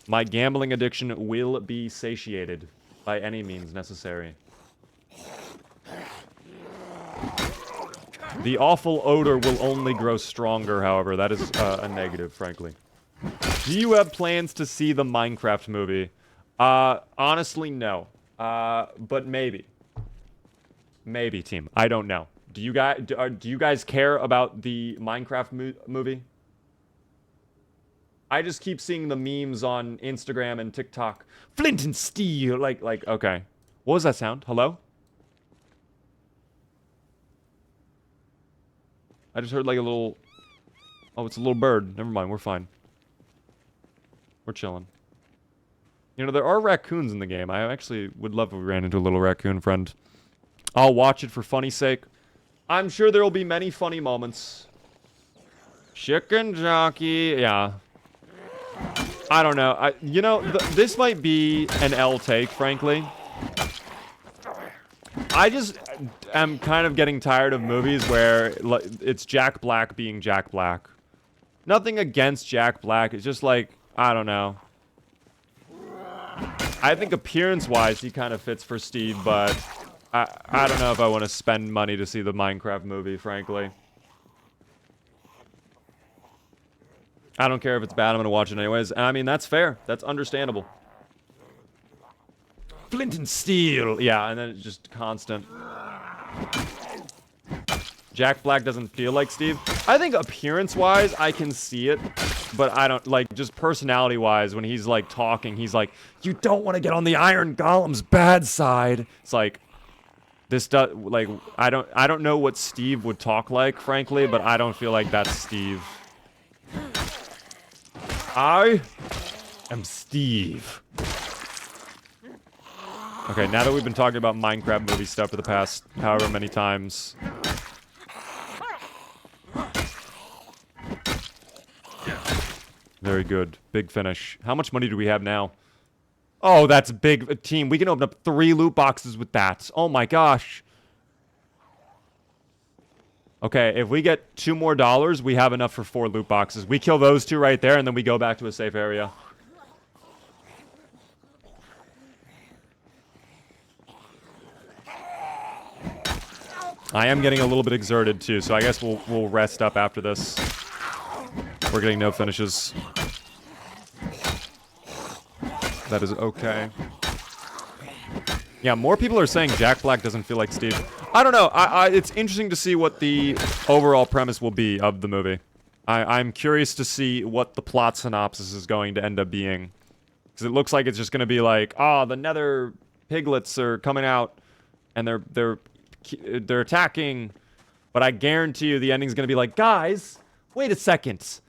My gambling addiction will be satiated by any means necessary. The awful odor will only grow stronger, however. That is a negative, frankly. Do you have plans to see the Minecraft movie? Honestly, no. But maybe. Maybe, team. I don't know. Do you guys care about the Minecraft movie? I just keep seeing the memes on Instagram and TikTok. Flint and steel, like, okay. What was that sound? Hello? I just heard like a little... Oh, it's a little bird. Never mind, we're fine. We're chilling. You know, there are raccoons in the game. I actually would love if we ran into a little raccoon friend. I'll watch it for funny sake. I'm sure there will be many funny moments. Chicken jockey, yeah. I don't know. You know, this might be an L take, frankly. I just am kind of getting tired of movies where it's Jack Black being Jack Black. Nothing against Jack Black. It's just like, I don't know. I think appearance-wise, he kind of fits for Steve, but I don't know if I want to spend money to see the Minecraft movie, frankly. I don't care if it's bad, I'm gonna watch it anyways. And I mean, that's fair. That's understandable. Flint and steel! Yeah, and then it's just constant. Jack Black doesn't feel like Steve. I think appearance-wise, I can see it. But I don't, like, just personality-wise, when he's, like, talking, he's like, you don't want to get on the Iron Golem's bad side. It's like, this does, like, I don't know what Steve would talk like, frankly, but I don't feel like that's Steve. I am Steve. Okay, now that we've been talking about Minecraft movie stuff for the past however many times. Very good. Big finish. How much money do we have now? Oh, that's big. Team, we can open up 3 loot boxes with that. Oh my gosh. Okay, if we get $2 more, we have enough for 4 loot boxes. We kill those 2 right there, and then we go back to a safe area. I am getting a little bit exerted, too, so I guess we'll rest up after this. We're getting no finishes. That is okay. Yeah, more people are saying Jack Black doesn't feel like Steve. I don't know. It's interesting to see what the overall premise will be of the movie. I'm curious to see what the plot synopsis is going to end up being. Because it looks like it's just going to be like, oh, the nether piglets are coming out, and they're attacking. But I guarantee you the ending's going to be like, guys, wait a second.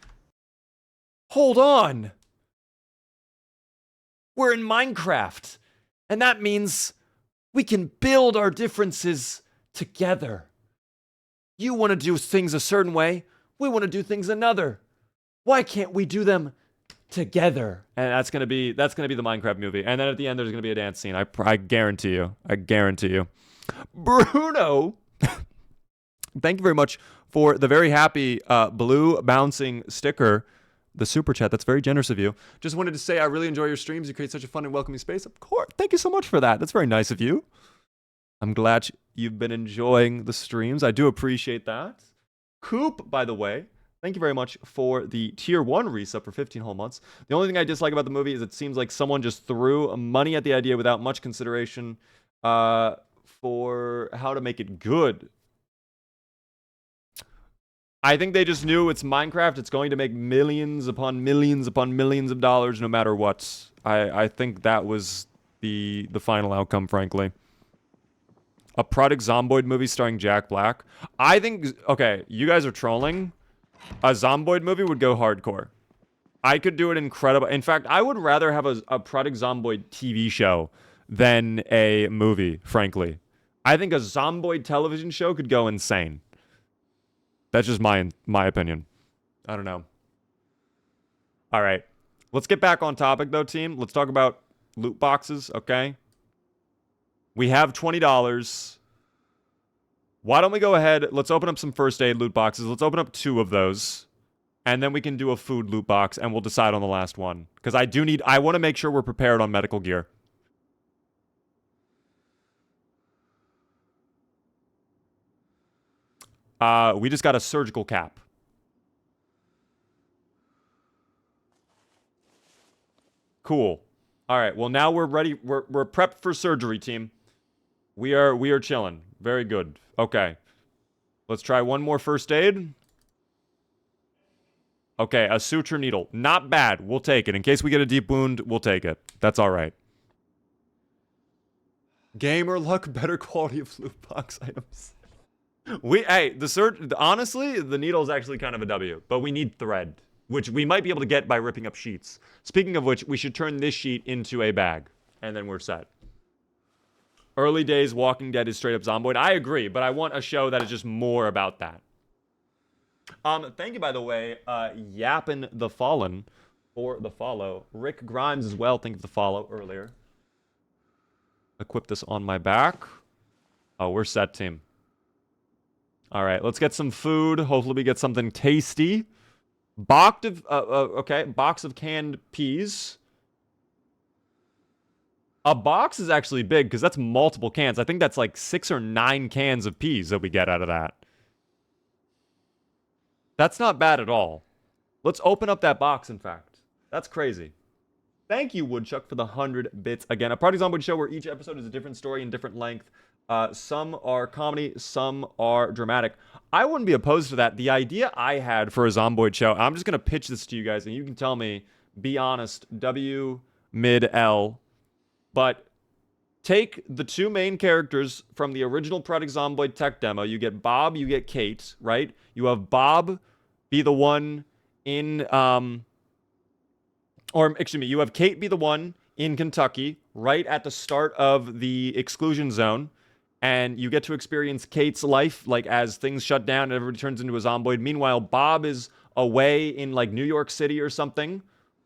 Hold on. We're in Minecraft. And that means we can build our differences together. You want to do things a certain way. We want to do things another. Why can't we do them together? And that's gonna be the Minecraft movie. And then at the end, there's gonna be a dance scene. I guarantee you. I guarantee you. Bruno, thank you very much for the very happy blue bouncing sticker. The super chat, that's very generous of you. Just wanted to say I really enjoy your streams. You create such a fun and welcoming space. Of course. Thank you so much for that. That's very nice of you. I'm glad you've been enjoying the streams. I do appreciate that. Coop, by the way, thank you very much for the tier 1 resub for 15 whole months. The only thing I dislike about the movie is it seems like someone just threw money at the idea without much consideration for how to make it good. I think they just knew it's Minecraft. It's going to make millions upon millions upon millions of dollars no matter what. I think that was the final outcome, frankly. A Project Zomboid movie starring Jack Black. I think, okay, you guys are trolling. A Zomboid movie would go hardcore. I could do it incredible. In fact, I would rather have a Project Zomboid TV show than a movie, frankly. I think a Zomboid television show could go insane. That's just my opinion. I don't know. All right. Let's get back on topic, though, team. Let's talk about loot boxes, okay? We have $20. Why don't we go ahead? Let's open up some first aid loot boxes. Let's open up 2 of those. And then we can do a food loot box, and we'll decide on the last one. Because I want to make sure we're prepared on medical gear. We just got a surgical cap. Cool. All right. Well, now we're ready. We're prepped for surgery, team. We are chilling. Very good. Okay. Let's try one more first aid. Okay, a suture needle. Not bad. We'll take it. In case we get a deep wound, we'll take it. That's all right. Gamer luck, better quality of loot box items. Hey, honestly, the needle is actually kind of a W, but we need thread, which we might be able to get by ripping up sheets. Speaking of which, we should turn this sheet into a bag, and then we're set. Early days Walking Dead is straight up Zomboid. I agree, but I want a show that is just more about that. Thank you, by the way, Yappin' the Fallen for the follow. Rick Grimes as well, thank you for the follow earlier. Equip this on my back. Oh, we're set, team. All right, let's get some food. Hopefully we get something tasty. Box of canned peas. A box is actually big because that's multiple cans. I think that's like 6 or 9 cans of peas that we get out of that. That's not bad at all. Let's open up that box, in fact. That's crazy. Thank you, Woodchuck, for the 100 bits. Again, a Project Zomboid show where each episode is a different story and different length. Some are comedy, some are dramatic. I wouldn't be opposed to that. The idea I had for a Zomboid show, I'm just going to pitch this to you guys, and you can tell me, be honest, W, mid, L. But take the 2 main characters from the original Project Zomboid tech demo. You get Bob, you get Kate, right? You have Bob be the one in, you have Kate be the one in Kentucky, right at the start of the exclusion zone, and you get to experience Kate's life, like, as things shut down and everybody turns into a Zomboid. Meanwhile, Bob is away in, like, New York City or something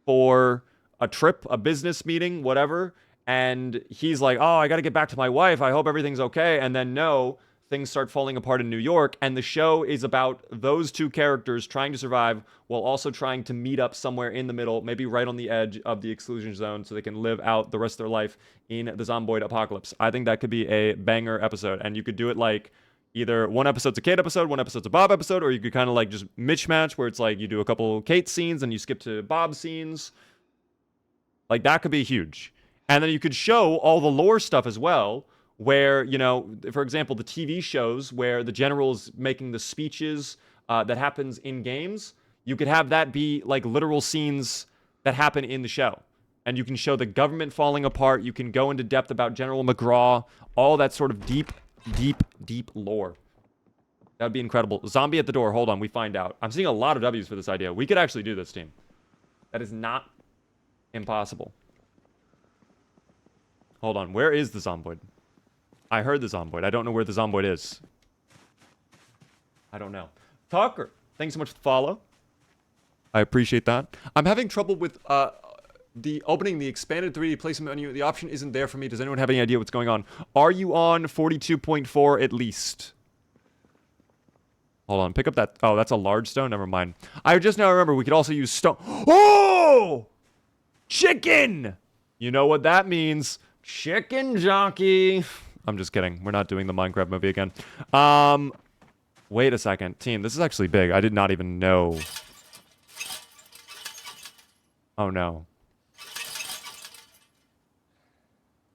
for a trip, a business meeting, whatever, and he's like, oh, I gotta get back to my wife, I hope everything's okay, and then no, things start falling apart in New York, and the show is about those 2 characters trying to survive while also trying to meet up somewhere in the middle, maybe right on the edge of the exclusion zone, so they can live out the rest of their life in the Zomboid apocalypse. I think that could be a banger episode, and you could do it like either one episode's a Kate episode, one episode's a Bob episode, or you could kind of like just mismatch where it's like you do a couple Kate scenes and you skip to Bob scenes. Like, that could be huge. And then you could show all the lore stuff as well, where, you know, for example, the TV shows where the general's making the speeches that happens in games, you could have that be like literal scenes that happen in the show. And you can show the government falling apart. You can go into depth about General McGraw, all that sort of deep, deep, deep lore. That would be incredible. Zombie at the door. Hold on, we find out. I'm seeing a lot of W's for this idea. We could actually do this, team. That is not impossible. Hold on, where is the Zomboid? I heard the Zomboid. I don't know where the Zomboid is. I don't know. Talker, thanks so much for the follow. I appreciate that. I'm having trouble with the opening the expanded 3D placement menu. The option isn't there for me. Does anyone have any idea what's going on? Are you on 42.4 at least? Hold on, pick up that. Oh, that's a large stone. Never mind. I just now remember we could also use stone. Oh! Chicken! You know what that means. Chicken jockey. I'm just kidding. We're not doing the Minecraft movie again. Wait a second. Team, this is actually big. I did not even know. Oh, no.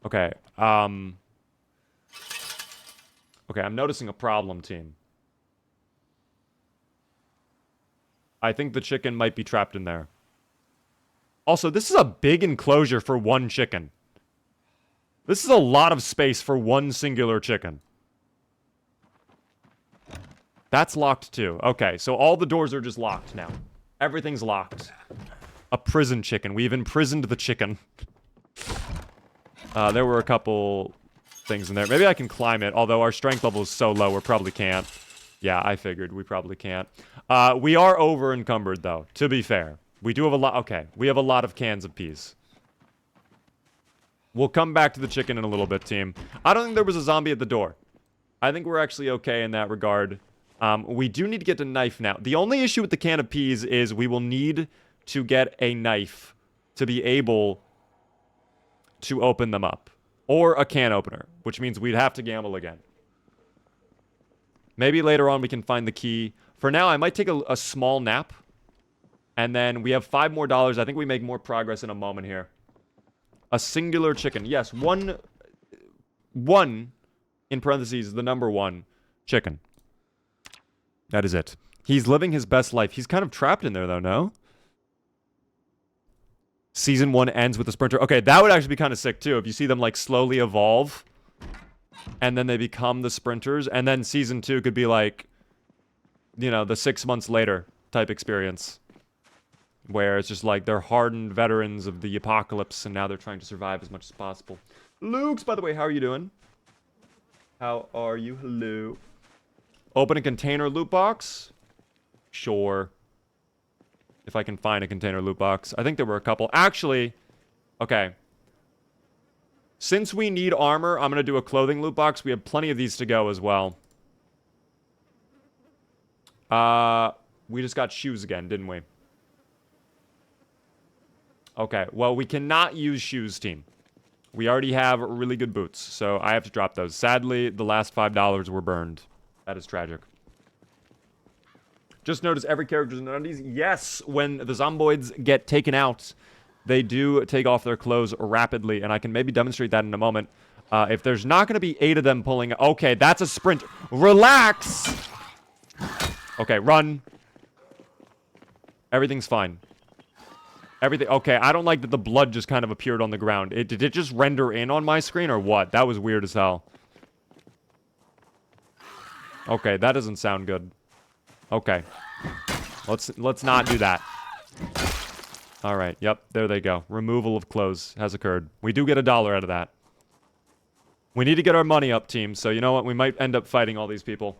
Okay. Okay, I'm noticing a problem, team. I think the chicken might be trapped in there. Also, this is a big enclosure for one chicken. This is a lot of space for one singular chicken. That's locked too. Okay, so all the doors are just locked now. Everything's locked. A prison chicken. We've imprisoned the chicken. There were a couple things in there. Maybe I can climb it, although our strength level is so low, we probably can't. Yeah, I figured we probably can't. We are over encumbered, though, to be fair. We do have a lot. Okay, we have a lot of cans of peas. We'll come back to the chicken in a little bit, team. I don't think there was a zombie at the door. I think we're actually okay in that regard. We do need to get to knife now. The only issue with the can of peas is we will need to get a knife to be able to open them up. Or a can opener, which means we'd have to gamble again. Maybe later on we can find the key. For now, I might take a small nap. And then we have $5 more. I think we make more progress in a moment here. A singular chicken. Yes, one, in parentheses, the number 1, chicken. That is it. He's living his best life. He's kind of trapped in there, though, no? Season 1 ends with the sprinter. Okay, that would actually be kind of sick, too. If you see them, like, slowly evolve. And then they become the sprinters. And then Season 2 could be, like, you know, the 6 months later type experience. Where it's just, like, they're hardened veterans of the apocalypse. And now they're trying to survive as much as possible. Luke's, by the way, how are you doing? How are you? Hello. Open a container loot box? Sure. If I can find a container loot box. I think there were a couple. Actually, okay. Since we need armor, I'm going to do a clothing loot box. We have plenty of these to go as well. We just got shoes again, didn't we? Okay, well, we cannot use shoes, team. We already have really good boots, so I have to drop those. Sadly, the last $5 were burned. That is tragic. Just notice every character's in undies. Yes, when the zomboids get taken out, they do take off their clothes rapidly, and I can maybe demonstrate that in a moment. If there's not going to be 8 of them pulling... Okay, that's a sprint. Relax! Okay, run. Everything's fine. Everything... Okay, I don't like that the blood just kind of appeared on the ground. Did it just render in on my screen, or what? That was weird as hell. Okay, that doesn't sound good. Okay. Let's not do that. Alright, yep, there they go. Removal of clothes has occurred. We do get $1 out of that. We need to get our money up, team, so you know what? We might end up fighting all these people.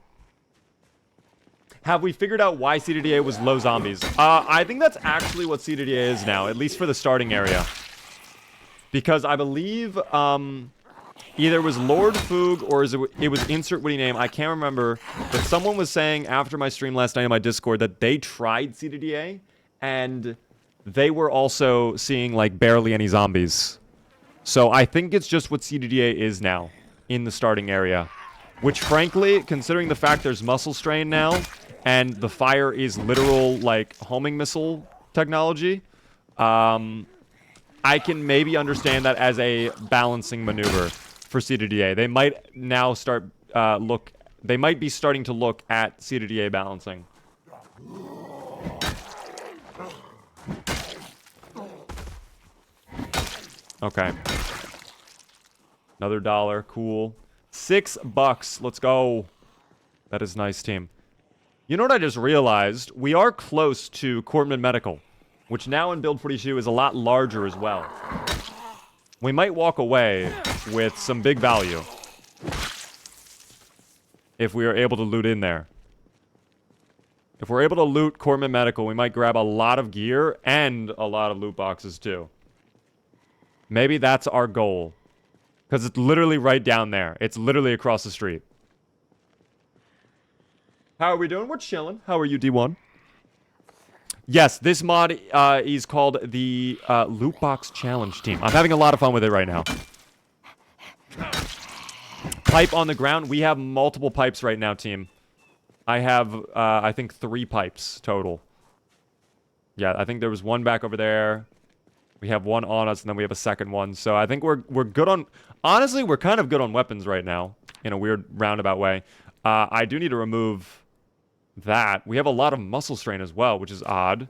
Have we figured out why CDDA was low zombies? I think that's actually what CDDA is now, at least for the starting area. Because I believe, either it was Lord Foog or it was insert witty name. I can't remember. But someone was saying after my stream last night on my Discord that they tried CDDA and they were also seeing like barely any zombies. So I think it's just what CDDA is now in the starting area. Which frankly, considering the fact there's muscle strain now and the fire is literal like homing missile technology, I can maybe understand that as a balancing maneuver for CDDA. They might now start they might be starting to look at CDDA balancing. Okay. Another $1, cool. $6, let's go. That is nice, team. You know what I just realized? We are close to Cortman Medical, which now in Build 42 is a lot larger as well. We might walk away with some big value if we are able to loot in there. If we're able to loot Cortman Medical, we might grab a lot of gear and a lot of loot boxes too. Maybe that's our goal. Because it's literally right down there. It's literally across the street. How are we doing? We're chilling. How are you, D1? Yes, this mod is called the Lootbox Challenge Team. I'm having a lot of fun with it right now. Pipe on the ground. We have multiple pipes right now, team. I have, I think, 3 pipes total. Yeah, I think there was one back over there. We have one on us, and then we have a second one. So I think we're good on... Honestly, we're kind of good on weapons right now. In a weird roundabout way. I do need to remove that. We have a lot of muscle strain as well, which is odd.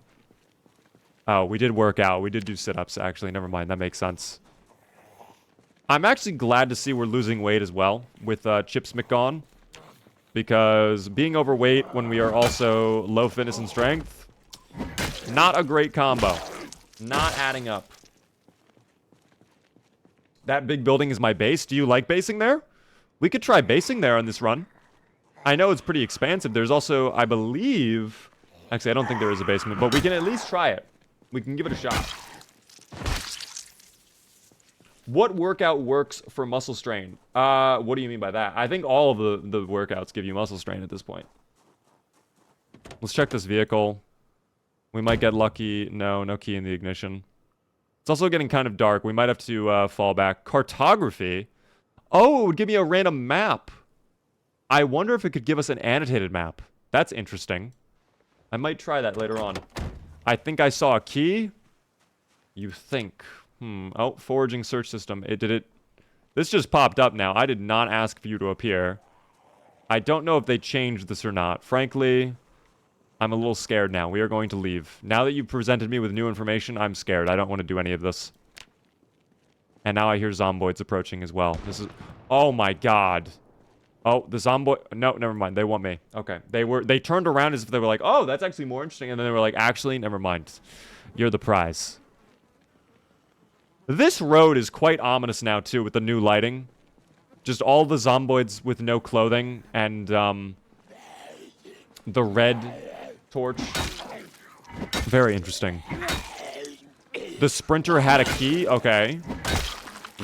Oh, we did work out. We did do sit-ups, actually. Never mind. That makes sense. I'm actually glad to see we're losing weight as well with Chips McGone. Because being overweight when we are also low fitness and strength, not a great combo. Not adding up. That big building is my base. Do you like basing there? We could try basing there on this run. I know it's pretty expansive. There's also, I believe... Actually, I don't think there is a basement, but we can at least try it. We can give it a shot. What workout works for muscle strain? What do you mean by that? I think all of the workouts give you muscle strain at this point. Let's check this vehicle. We might get lucky. No key in the ignition. It's also getting kind of dark. We might have to fall back. Cartography? Oh, it would give me a random map. I wonder if it could give us an annotated map. That's interesting. I might try that later on. I think I saw a key. You think. Oh, foraging search system. This just popped up now. I did not ask for you to appear. I don't know if they changed this or not. Frankly, I'm a little scared now. We are going to leave. Now that you've presented me with new information, I'm scared. I don't want to do any of this. And now I hear zomboids approaching as well. This is... Oh my god. Oh, the zomboid... No, never mind. They want me. Okay. They turned around as if they were like, oh, that's actually more interesting. And then they were like, actually, never mind. You're the prize. This road is quite ominous now, too, with the new lighting. Just all the zomboids with no clothing and, the red torch. Very interesting. The sprinter had a key? Okay.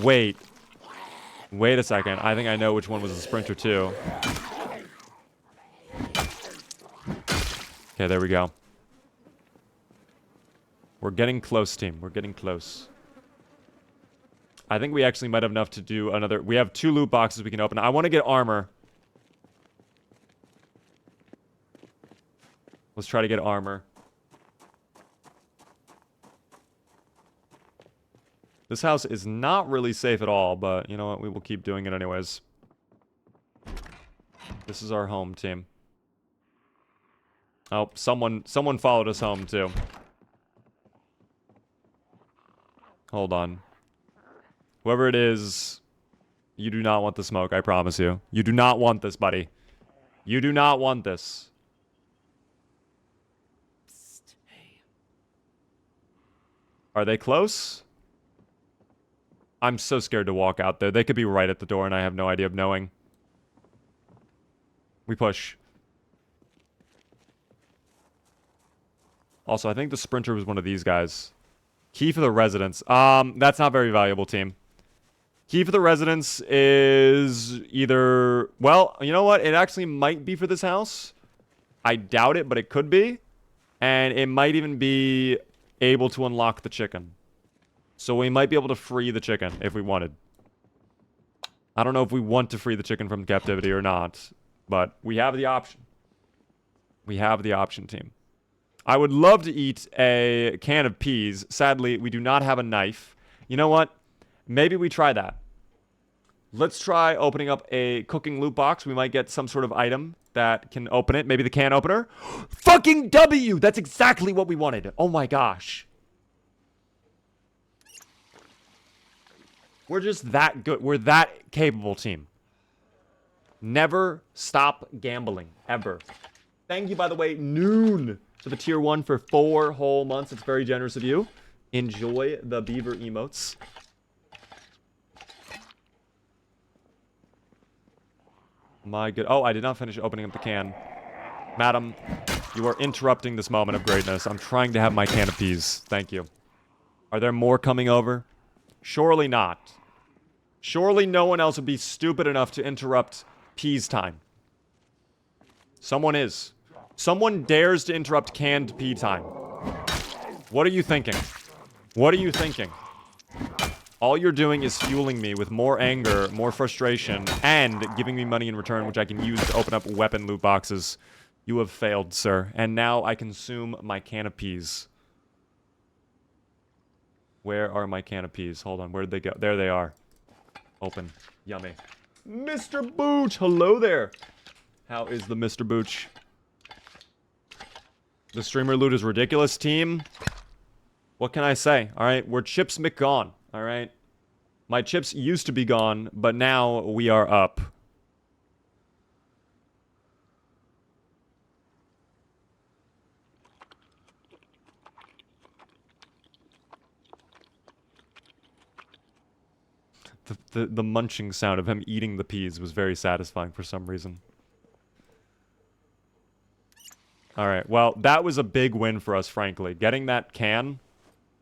Wait. Wait a second. I think I know which one was the sprinter, too. Okay, there we go. We're getting close, team. We're getting close. I think we actually might have enough to do another... We have 2 loot boxes we can open. I want to get armor. Let's try to get armor. This house is not really safe at all, but you know what? We will keep doing it anyways. This is our home, team. Oh, someone followed us home, too. Hold on. Whoever it is, you do not want the smoke, I promise you. You do not want this, buddy. You do not want this. Are they close? I'm so scared to walk out there. They could be right at the door, and I have no idea of knowing. We push. Also, I think the sprinter was one of these guys. Key for the residence. That's not very valuable, team. Key for the residence is either... Well, you know what? It actually might be for this house. I doubt it, but it could be. And it might even be able to unlock the chicken. So we might be able to free the chicken if we wanted. I don't know if we want to free the chicken from captivity or not. But we have the option. We have the option, team. I would love to eat a can of peas. Sadly, we do not have a knife. You know what? Maybe we try that. Let's try opening up a cooking loot box. We might get some sort of item that can open it. Maybe the can opener. Fucking W! That's exactly what we wanted. Oh my gosh. We're just that good. We're that capable, team. Never stop gambling. Ever. Thank you, by the way, Noon, for the tier 1 for 4 whole months. It's very generous of you. Enjoy the beaver emotes. My good... Oh, I did not finish opening up the can. Madam, you are interrupting this moment of greatness. I'm trying to have my can of peas. Thank you. Are there more coming over? Surely not. Surely no one else would be stupid enough to interrupt peas time. Someone is. Someone dares to interrupt canned pea time. What are you thinking? What are you thinking? All you're doing is fueling me with more anger, more frustration, and giving me money in return, which I can use to open up weapon loot boxes. You have failed, sir. And now I consume my can of peas. Where are my can of peas? Hold on, where did they go? There they are. Open. Yummy. Mr. Booch! Hello there! How is the Mr. Booch? The streamer loot is ridiculous, team. What can I say? Alright, we're chips McGone. Alright? My chips used to be gone, but now we are up. The munching sound of him eating the peas was very satisfying for some reason. Alright, well, that was a big win for us, frankly. Getting that can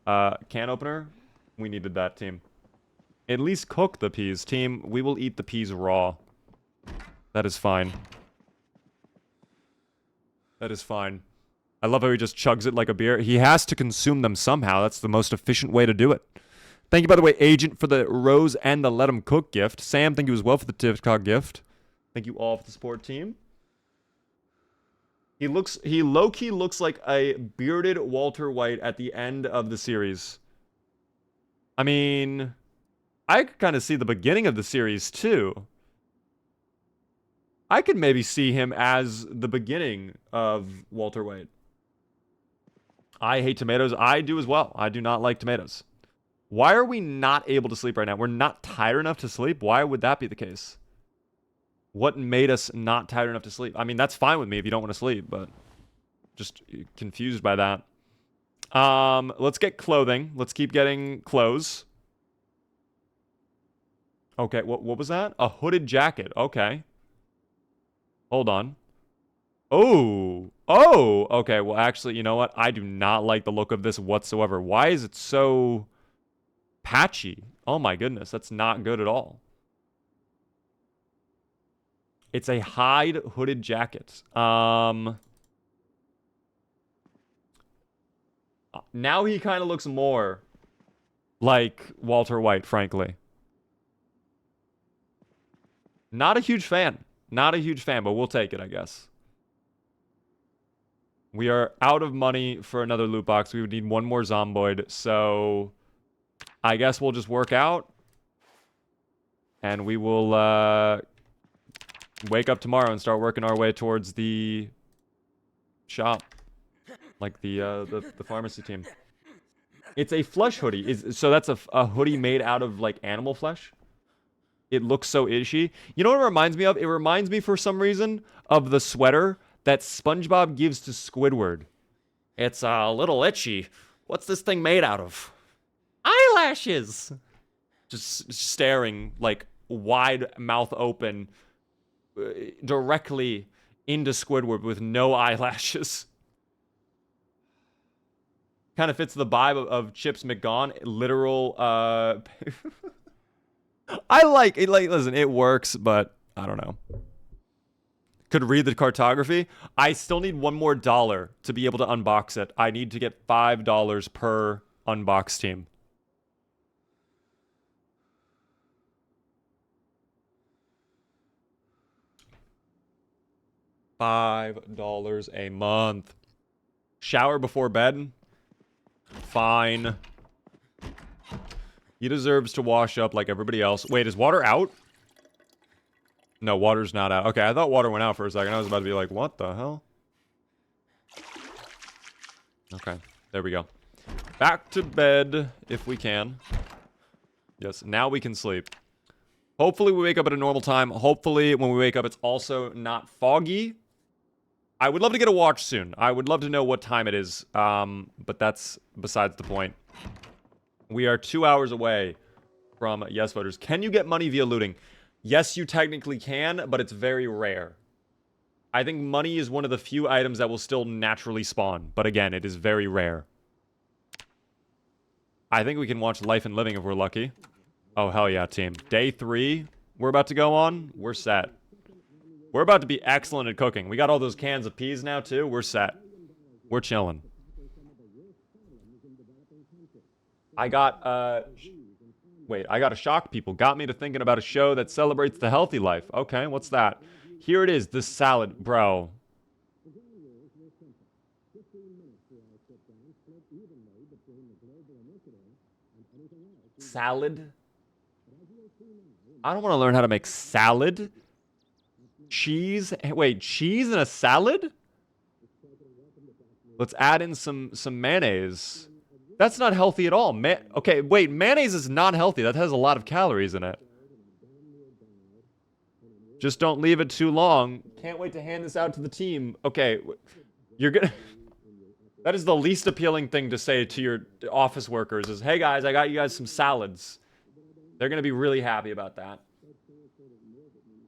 opener, we needed that, team. At least cook the peas, team. We will eat the peas raw. That is fine. That is fine. I love how he just chugs it like a beer. He has to consume them somehow. That's the most efficient way to do it. Thank you, by the way, Agent, for the Rose and the Let 'em Cook gift. Sam, thank you as well for the TikTok gift. Thank you all for the support, team. He low-key looks like a bearded Walter White at the end of the series. I mean, I could kind of see the beginning of the series, too. I could maybe see him as the beginning of Walter White. I hate tomatoes. I do as well. I do not like tomatoes. Why are we not able to sleep right now? We're not tired enough to sleep? Why would that be the case? What made us not tired enough to sleep? I mean, that's fine with me if you don't want to sleep, but just confused by that. Let's get clothing. Let's keep getting clothes. Okay, what was that? A hooded jacket. Okay. Hold on. Oh. Oh, okay. Well, actually, you know what? I do not like the look of this whatsoever. Why is it so patchy? Oh my goodness, that's not good at all. It's a hide hooded jacket. Now he kind of looks more like Walter White, frankly. Not a huge fan. Not a huge fan, but we'll take it, I guess. We are out of money for another loot box. We would need one more Zomboid, so I guess we'll just work out. And we will wake up tomorrow and start working our way towards the shop. Like the pharmacy team. It's a flesh hoodie. So that's a hoodie made out of, like, animal flesh? It looks so itchy. You know what it reminds me of? It reminds me, for some reason, of the sweater that SpongeBob gives to Squidward. It's a little itchy. What's this thing made out of? Eyelashes! Just staring, like, wide mouth open, directly into Squidward with no eyelashes. Kind of fits the vibe of Chips McGone. Literal, I like it. Like, listen, it works, but I don't know. Could read the cartography. I still need one more dollar to be able to unbox it. I need to get $5 per unbox team. $5 a month. Shower before bed? Fine. He deserves to wash up like everybody else. Wait, is water out? No, water's not out. Okay, I thought water went out for a second. I was about to be like, what the hell? Okay, there we go. Back to bed, if we can. Yes, now we can sleep. Hopefully we wake up at a normal time. Hopefully when we wake up it's also not foggy. I would love to get a watch soon. I would love to know what time it is. But that's besides the point. We are 2 hours away from yes voters. Can you get money via looting? Yes, you technically can, but it's very rare. I think money is one of the few items that will still naturally spawn. But again, it is very rare. I think we can watch Life and Living if we're lucky. Oh, hell yeah, team. Day 3 we're about to go on. We're set. We're about to be excellent at cooking. We got all those cans of peas now, too. We're set. We're chilling. I got, wait, I gotta shock people. Got me to thinking about a show that celebrates the healthy life. Okay, what's that? Here it is, the salad. Bro. Salad? I don't want to learn how to make salad. Cheese? Wait, cheese in a salad? Let's add in some mayonnaise. That's not healthy at all. Okay, wait, mayonnaise is not healthy. That has a lot of calories in it. Just don't leave it too long. Can't wait to hand this out to the team. Okay, you're gonna... That is the least appealing thing to say to your office workers is, hey guys, I got you guys some salads. They're gonna be really happy about that.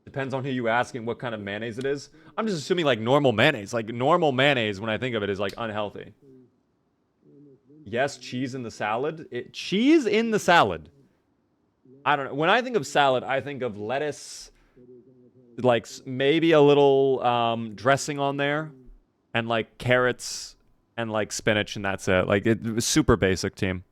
Depends on who you ask and what kind of mayonnaise it is. I'm just assuming like normal mayonnaise. Like normal mayonnaise, when I think of it, is like unhealthy. Yes, cheese in the salad. Cheese in the salad. I don't know. When I think of salad, I think of lettuce, like maybe a little dressing on there, and like carrots and like spinach, and that's it. Like it was super basic, team.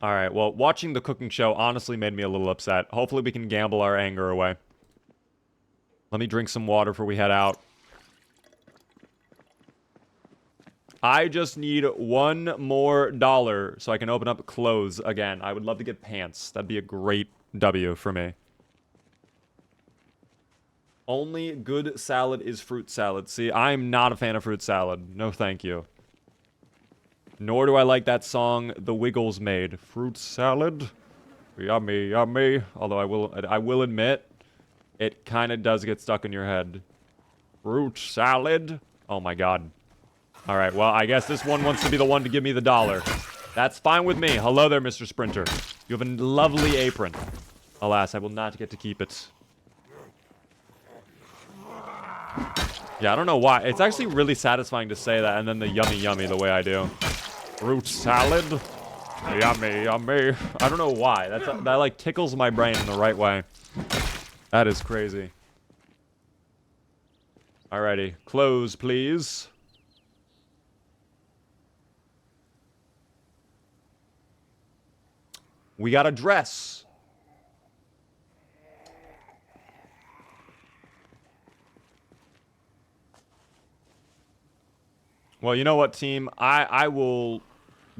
All right, well, watching the cooking show honestly made me a little upset. Hopefully we can gamble our anger away. Let me drink some water before we head out. I just need $1 more so I can open up clothes again. I would love to get pants. That'd be a great W for me. Only good salad is fruit salad. See, I'm not a fan of fruit salad. No, thank you. Nor do I like that song The Wiggles made. Fruit salad? Yummy, yummy. Although I will admit, it kind of does get stuck in your head. Fruit salad? Oh my god. Alright, well, I guess this one wants to be the one to give me the $1. That's fine with me. Hello there, Mr. Sprinter. You have a lovely apron. Alas, I will not get to keep it. Yeah, I don't know why. It's actually really satisfying to say that and then the yummy yummy the way I do. Fruit salad? Yummy, yummy. I don't know why. That like tickles my brain in the right way. That is crazy. Alrighty. Clothes, please. We got a dress. Well, you know what, team? I will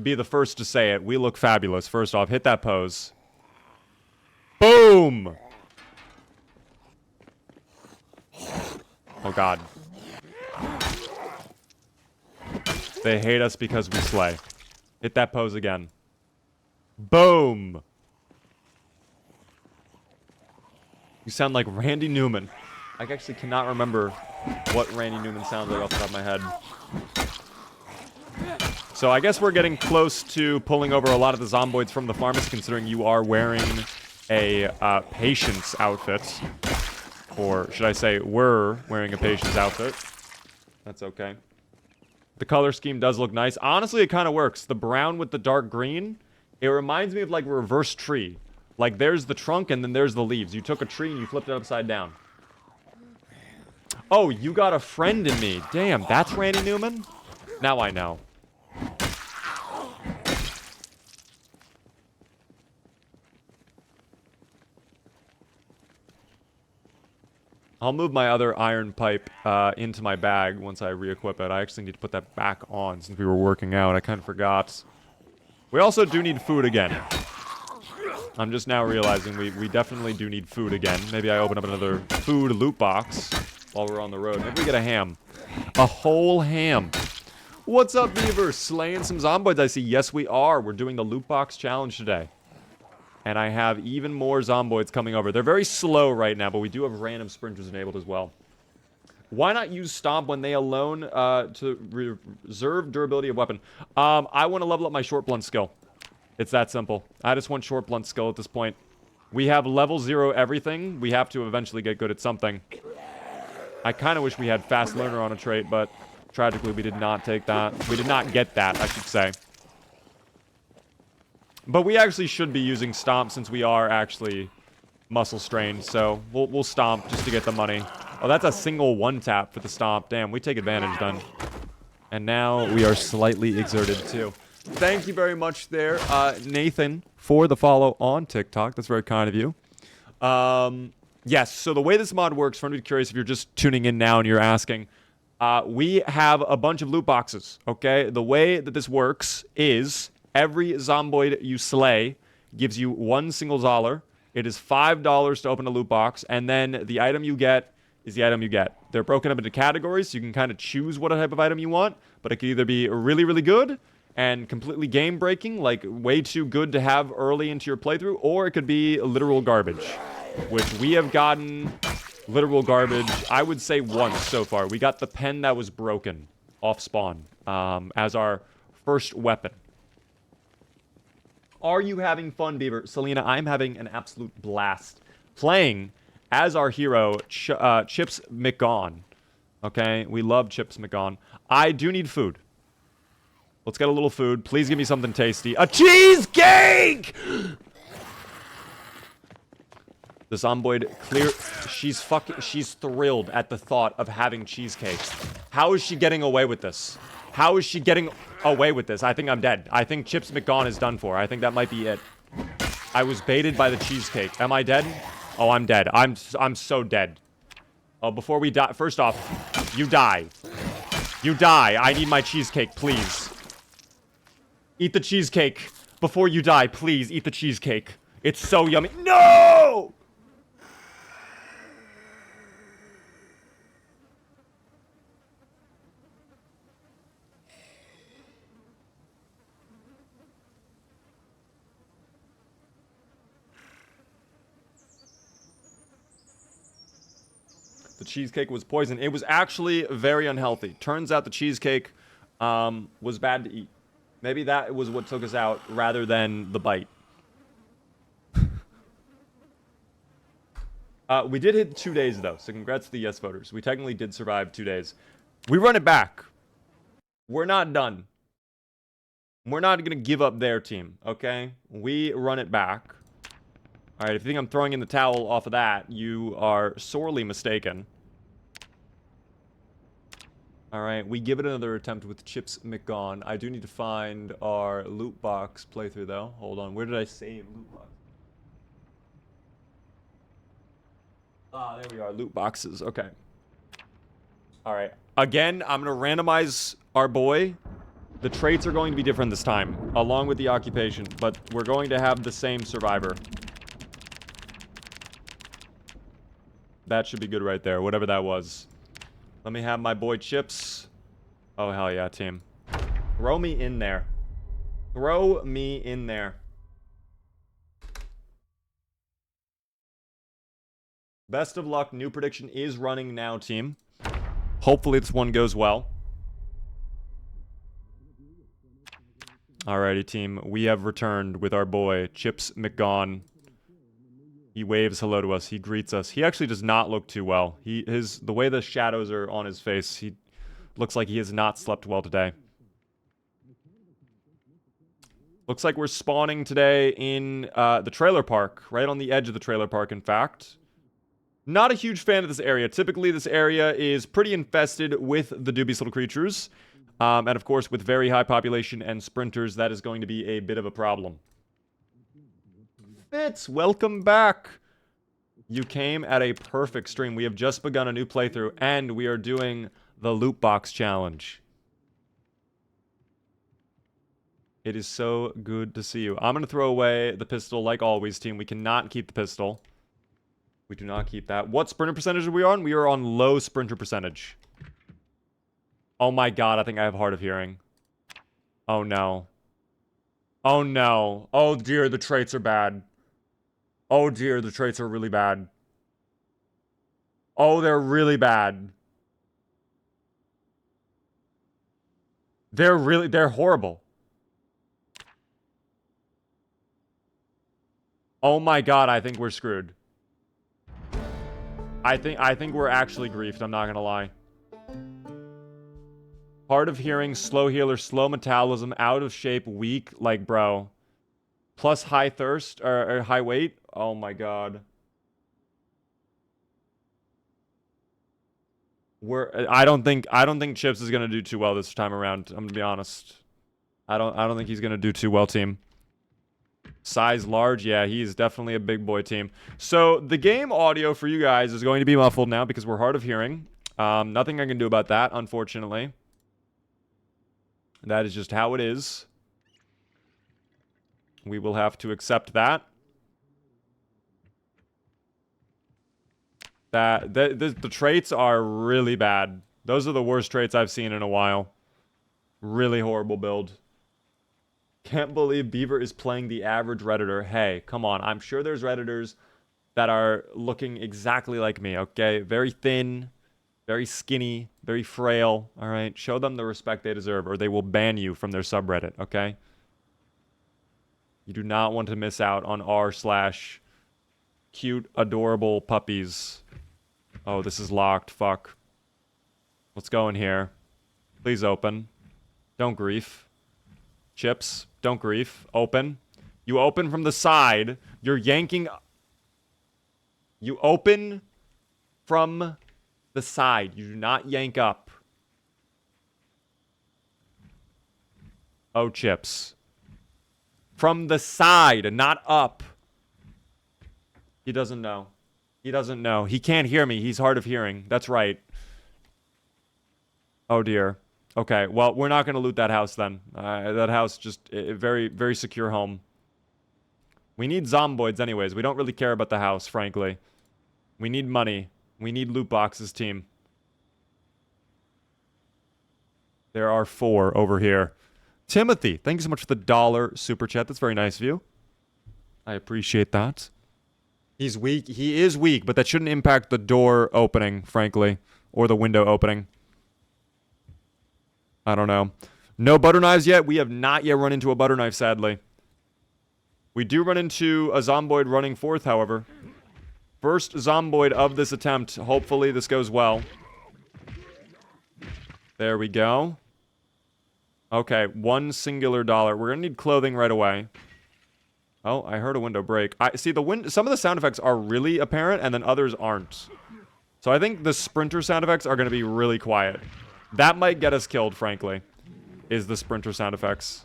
be the first to say it. We look fabulous. First off, hit that pose. Boom! Oh, God. They hate us because we slay. Hit that pose again. Boom! You sound like Randy Newman. I actually cannot remember what Randy Newman sounds like off the top of my head. So I guess we're getting close to pulling over a lot of the zomboids from the pharmacy, considering you are wearing a patient's outfit. Or should I say, we're wearing a patient's outfit. That's okay. The color scheme does look nice. Honestly, it kind of works. The brown with the dark green, it reminds me of like a reverse tree. Like there's the trunk and then there's the leaves. You took a tree and you flipped it upside down. Oh, you got a friend in me. Damn, that's Randy Newman? Now I know. I'll move my other iron pipe into my bag once I re-equip it. I actually need to put that back on since we were working out. I kind of forgot. We also do need food again. I'm just now realizing we definitely do need food again. Maybe I open up another food loot box while we're on the road. Maybe we get a ham. A whole ham. What's up, Beaver? Slaying some zomboids, I see. Yes, we are. We're doing the loot box challenge today. And I have even more zomboids coming over. They're very slow right now, but we do have random sprinters enabled as well. Why not use Stomp when they alone to reserve durability of weapon? I want to level up my short blunt skill. It's that simple. I just want short blunt skill at this point. We have level 0 everything. We have to eventually get good at something. I kind of wish we had fast learner on a trait, but tragically we did not take that. We did not get that, I should say. But we actually should be using Stomp since we are actually muscle strained. So we'll Stomp just to get the money. Oh, that's a single one tap for the Stomp. Damn, we take advantage then. And now we are slightly exerted too. Thank you very much there, Nathan, for the follow on TikTok. That's very kind of you. Yes, so the way this mod works, for anyone curious if you're just tuning in now and you're asking, we have a bunch of loot boxes, okay? The way that this works is every zomboid you slay gives you one single dollar. It is $5 to open a loot box, and then the item you get is the item you get. They're broken up into categories, so you can kind of choose what type of item you want, but it can either be really, really good and completely game-breaking, like way too good to have early into your playthrough, or it could be literal garbage, which we have gotten literal garbage, I would say once so far. We got the pen that was broken off spawn as our first weapon. Are you having fun, Beaver? Selena, I'm having an absolute blast playing as our hero, Chips McGon. Okay, we love Chips McGon. I do need food. Let's get a little food. Please give me something tasty. A cheesecake! The zomboid she's thrilled at the thought of having cheesecake. How is she getting away with this? How is she getting away with this? I think I'm dead. I think Chips McGone is done for. I think that might be it. I was baited by the cheesecake. Am I dead? Oh, I'm dead. I'm so dead. Oh, before we die, first off, you die. You die. I need my cheesecake, please. Eat the cheesecake before you die. Please, eat the cheesecake. It's so yummy. No! The cheesecake was poison. It was actually very unhealthy. Turns out the cheesecake was bad to eat. Maybe that was what took us out rather than the bite. We did hit 2 days, though, so congrats to the yes voters. We technically did survive 2 days. We run it back. We're not done. We're not going to give up their team, okay? We run it back. All right, if you think I'm throwing in the towel off of that, you are sorely mistaken. All right, we give it another attempt with Chips McGone. I do need to find our Lootbox playthrough, though. Hold on, where did I save Lootbox? Ah, there we are, Lootboxes. Okay. All right. Again, I'm going to randomize our boy. The traits are going to be different this time, along with the occupation, but we're going to have the same survivor. That should be good right there, whatever that was. Let me have my boy Chips. Oh, hell yeah, team. Throw me in there. Throw me in there. Best of luck. New prediction is running now, team. Hopefully this one goes well. Alrighty, team. We have returned with our boy, Chips McGone. He waves hello to us. He greets us. He actually does not look too well. The way the shadows are on his face, he looks like he has not slept well today. Looks like we're spawning today in the trailer park, right on the edge of the trailer park, in fact. Not a huge fan of this area. Typically, this area is pretty infested with the dubious little creatures. And of course, with very high population and sprinters, that is going to be a bit of a problem. Fitz, welcome back. You came at a perfect stream. We have just begun a new playthrough, and we are doing the Lootbox challenge. It is so good to see you. I'm going to throw away the pistol like always, team. We cannot keep the pistol. We do not keep that. What sprinter percentage are we on? We are on low sprinter percentage. Oh my god, I think I have hard of hearing. Oh no. Oh no. Oh dear, the traits are bad. Oh dear, the traits are really bad. Oh, they're really bad. They're horrible. Oh my god, I think we're screwed. I think we're actually griefed, I'm not gonna lie. Hard of hearing, slow healer, slow metabolism, out of shape, weak, like bro. Plus high thirst, or high weight. Oh my god. I don't think Chips is gonna do too well this time around, I'm gonna be honest. I don't think he's gonna do too well, team. Size large, yeah, he's definitely a big boy team. So the game audio for you guys is going to be muffled now because we're hard of hearing. Nothing I can do about that, unfortunately. That is just how it is. We will have to accept that. The traits are really bad. Those are the worst traits I've seen in a while. Really horrible build. Can't believe Beaver is playing the average Redditor. Hey, come on. I'm sure there's Redditors that are looking exactly like me, okay? Very thin, very skinny, very frail, all right? Show them the respect they deserve, or they will ban you from their subreddit, okay? You do not want to miss out on r/cute, adorable puppies. Oh, this is locked. Fuck. Let's go in here. Please open. Don't grief. Chips, don't grief. Open. You open from the side. You're yanking. You open from the side. You do not yank up. Oh, chips. From the side, not up. He doesn't know. He doesn't know. He can't hear me. He's hard of hearing. That's right. Oh, dear. Okay, well, we're not going to loot that house then. That house just a very, very secure home. We need zomboids anyways. We don't really care about the house, frankly. We need money. We need loot boxes, team. There are 4 over here. Timothy, thank you so much for the $1 super chat. That's very nice of you. I appreciate that. He's weak. He is weak, but that shouldn't impact the door opening, frankly. Or the window opening. I don't know. No butter knives yet. We have not yet run into a butter knife, sadly. We do run into a zomboid running forth, however. First zomboid of this attempt. Hopefully this goes well. There we go. Okay, 1 singular dollar. We're gonna need clothing right away. Oh, I heard a window break. I see some of the sound effects are really apparent, and then others aren't. So I think the sprinter sound effects are gonna be really quiet. That might get us killed, frankly, is the sprinter sound effects.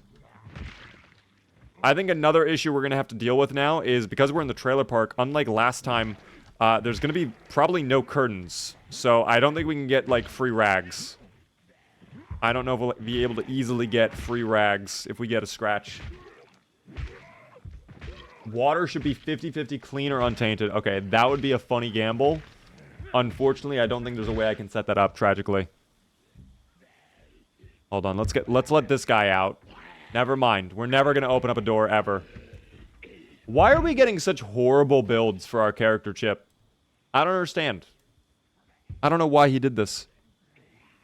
I think another issue we're going to have to deal with now is because we're in the trailer park, unlike last time, there's going to be probably no curtains. So I don't think we can get, like, free rags. I don't know if we'll be able to easily get free rags if we get a scratch. Water should be 50-50 clean or untainted. Okay, that would be a funny gamble. Unfortunately, I don't think there's a way I can set that up, tragically. Hold on, let's let this guy out. Never mind. We're never gonna open up a door ever. Why are we getting such horrible builds for our character, Chip? I don't understand. I don't know why he did this.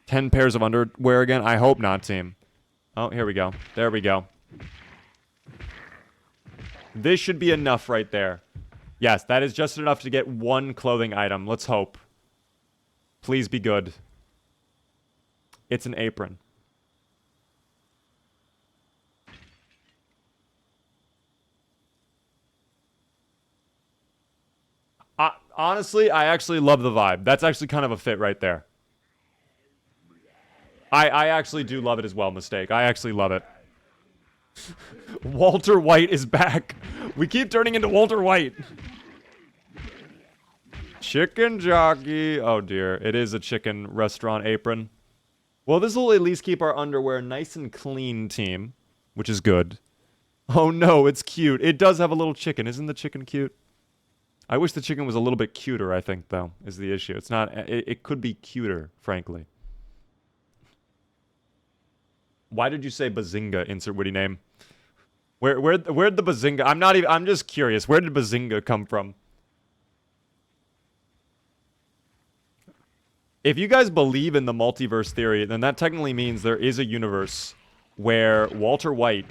10 pairs of underwear again? I hope not, team. Oh, here we go. There we go. This should be enough right there. Yes, that is just enough to get 1 clothing item. Let's hope. Please be good. It's an apron. Honestly, I actually love the vibe. That's actually kind of a fit right there. I actually do love it as well, Mistake. I actually love it. Walter White is back. We keep turning into Walter White. Chicken jockey. Oh, dear. It is a chicken restaurant apron. Well, this will at least keep our underwear nice and clean, team. Which is good. Oh, no, it's cute. It does have a little chicken. Isn't the chicken cute? I wish the chicken was a little bit cuter, I think, though, is the issue. It's not... It could be cuter, frankly. Why did you say Bazinga, insert witty name? Where'd the Bazinga... I'm just curious. Where did Bazinga come from? If you guys believe in the multiverse theory, then that technically means there is a universe where Walter White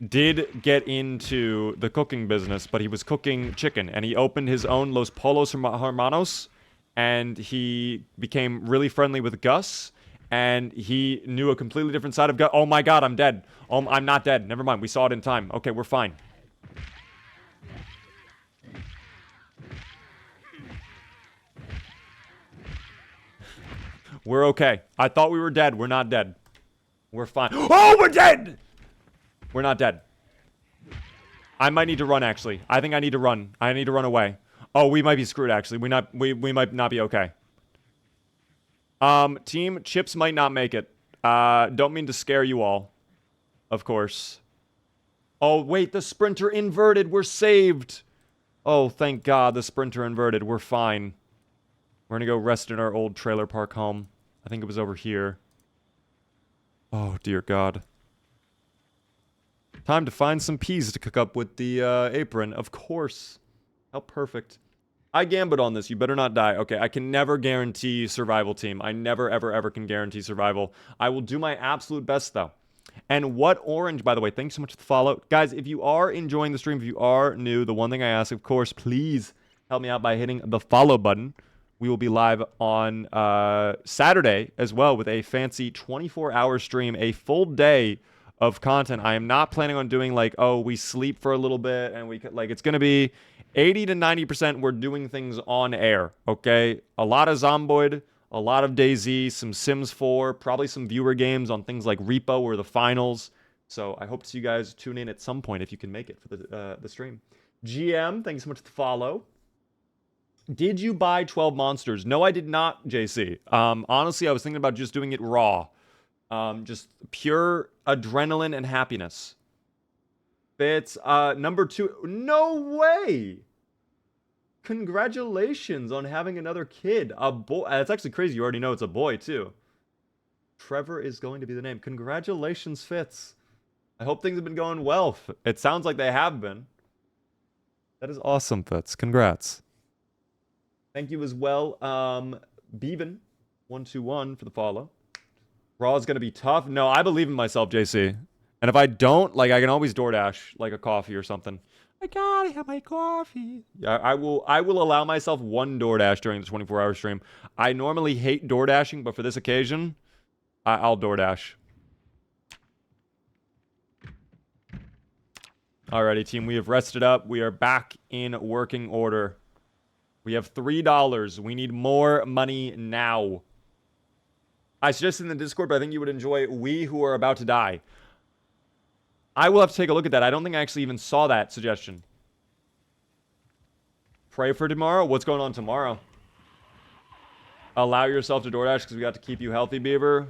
did get into the cooking business, but he was cooking chicken, and he opened his own Los Polos Hermanos, and he became really friendly with Gus, and he knew a completely different side of Gus. Oh my god, I'm dead. Oh, I'm not dead. Never mind, we saw it in time. Okay, we're fine. We're okay. I thought we were dead. We're not dead. We're fine. Oh, we're dead! We're not dead. I might need to run, actually. I think I need to run. I need to run away. Oh, we might be screwed, actually. We might not be okay. Team, Chips might not make it. Don't mean to scare you all. Of course. Oh, wait, the sprinter inverted. We're saved. Oh, thank God, the sprinter inverted. We're fine. We're gonna go rest in our old trailer park home. I think it was over here. Oh, dear God. Time to find some peas to cook up with the apron. Of course. How perfect. I gambled on this. You better not die. Okay, I can never guarantee survival, team. I never, ever, ever can guarantee survival. I will do my absolute best, though. And what orange, by the way, thanks so much for the follow. Guys, if you are enjoying the stream, if you are new, the one thing I ask, of course, please help me out by hitting the follow button. We will be live on Saturday as well with a fancy 24-hour stream, a full day of content. I am not planning on doing like, oh, we sleep for a little bit and we could, like, it's going to be 80 to 90% we're doing things on air, okay? A lot of Zomboid, a lot of DayZ, some Sims 4, probably some viewer games on things like Repo or the finals. So I hope to see you guys tune in at some point if you can make it for the stream. GM, thank you so much for the follow. Did you buy 12 monsters? No, I did not, JC. Honestly, I was thinking about just doing it raw. Just pure adrenaline and happiness. It's number 2. No way! Congratulations on having another kid. A boy. That's actually crazy. You already know it's a boy, too. Trevor is going to be the name. Congratulations, Fitz. I hope things have been going well. It sounds like they have been. That is awesome, Fitz. Congrats. Thank you as well, Bevan121 for the follow. Raw is going to be tough. No, I believe in myself, JC. And if I don't, like, I can always DoorDash, like, a coffee or something. I gotta have my coffee. Yeah, I will allow myself one DoorDash during the 24-hour stream. I normally hate DoorDashing, but for this occasion, I'll DoorDash. Alrighty, team. We have rested up. We are back in working order. We have $3. We need more money now. I suggested in the Discord, but I think you would enjoy We Who Are About to Die. I will have to take a look at that. I don't think I actually even saw that suggestion. Pray for tomorrow? What's going on tomorrow? Allow yourself to DoorDash because we got to keep you healthy, Beaver.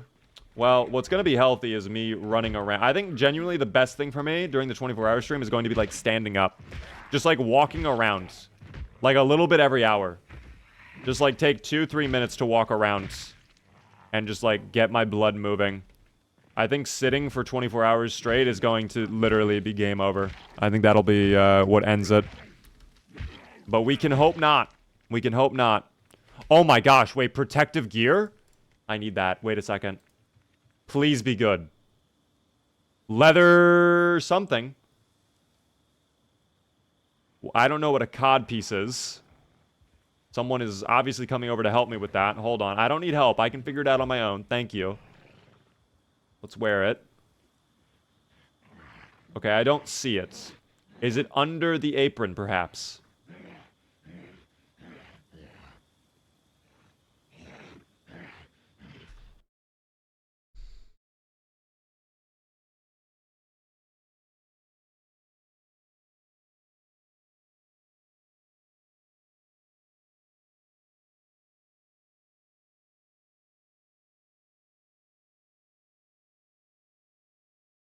Well, what's going to be healthy is me running around. I think genuinely the best thing for me during the 24-hour stream is going to be like standing up. Just like walking around. Like a little bit every hour. Just like take 2-3 minutes to walk around. And just like get my blood moving. I think sitting for 24 hours straight is going to literally be game over. I think that'll be what ends it. But we can hope not. We can hope not. Oh my gosh, wait, protective gear? I need that. Wait a second. Please be good. Leather something. I don't know what a cod piece is. Someone is obviously coming over to help me with that. Hold on. I don't need help. I can figure it out on my own. Thank you. Let's wear it. Okay, I don't see it. Is it under the apron, perhaps?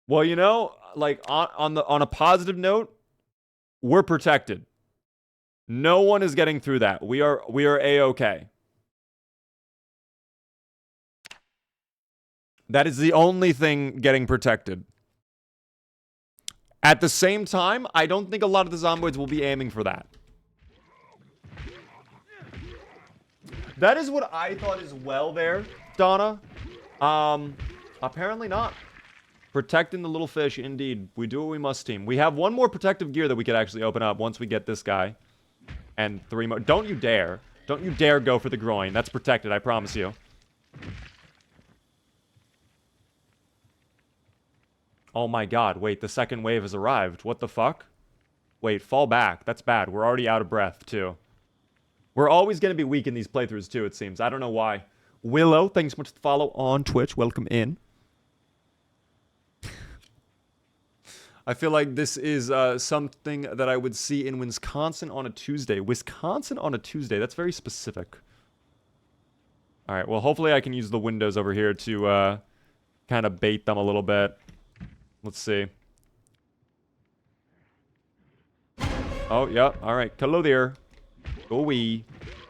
Well, you know, like on a positive note, we're protected. No one is getting through that. We are A-okay. That is the only thing getting protected. At the same time, I don't think a lot of the Zomboids will be aiming for that. That is what I thought as well there, Donna. Apparently not. Protecting the little fish, indeed. We do what we must, team. We have one more protective gear that we could actually open up once we get this guy. And 3 more. Don't you dare. Don't you dare go for the groin. That's protected, I promise you. Oh my god, wait, the second wave has arrived. What the fuck? Wait, fall back. That's bad. We're already out of breath, too. We're always going to be weak in these playthroughs, too, it seems. I don't know why. Willow, thanks so much for the follow on Twitch. Welcome in. I feel like this is something that I would see in Wisconsin on a Tuesday. Wisconsin on a Tuesday. That's very specific. All right, well, hopefully I can use the windows over here to kind of bait them a little bit. Let's see. Oh, yeah. All right. Hello there. Go away.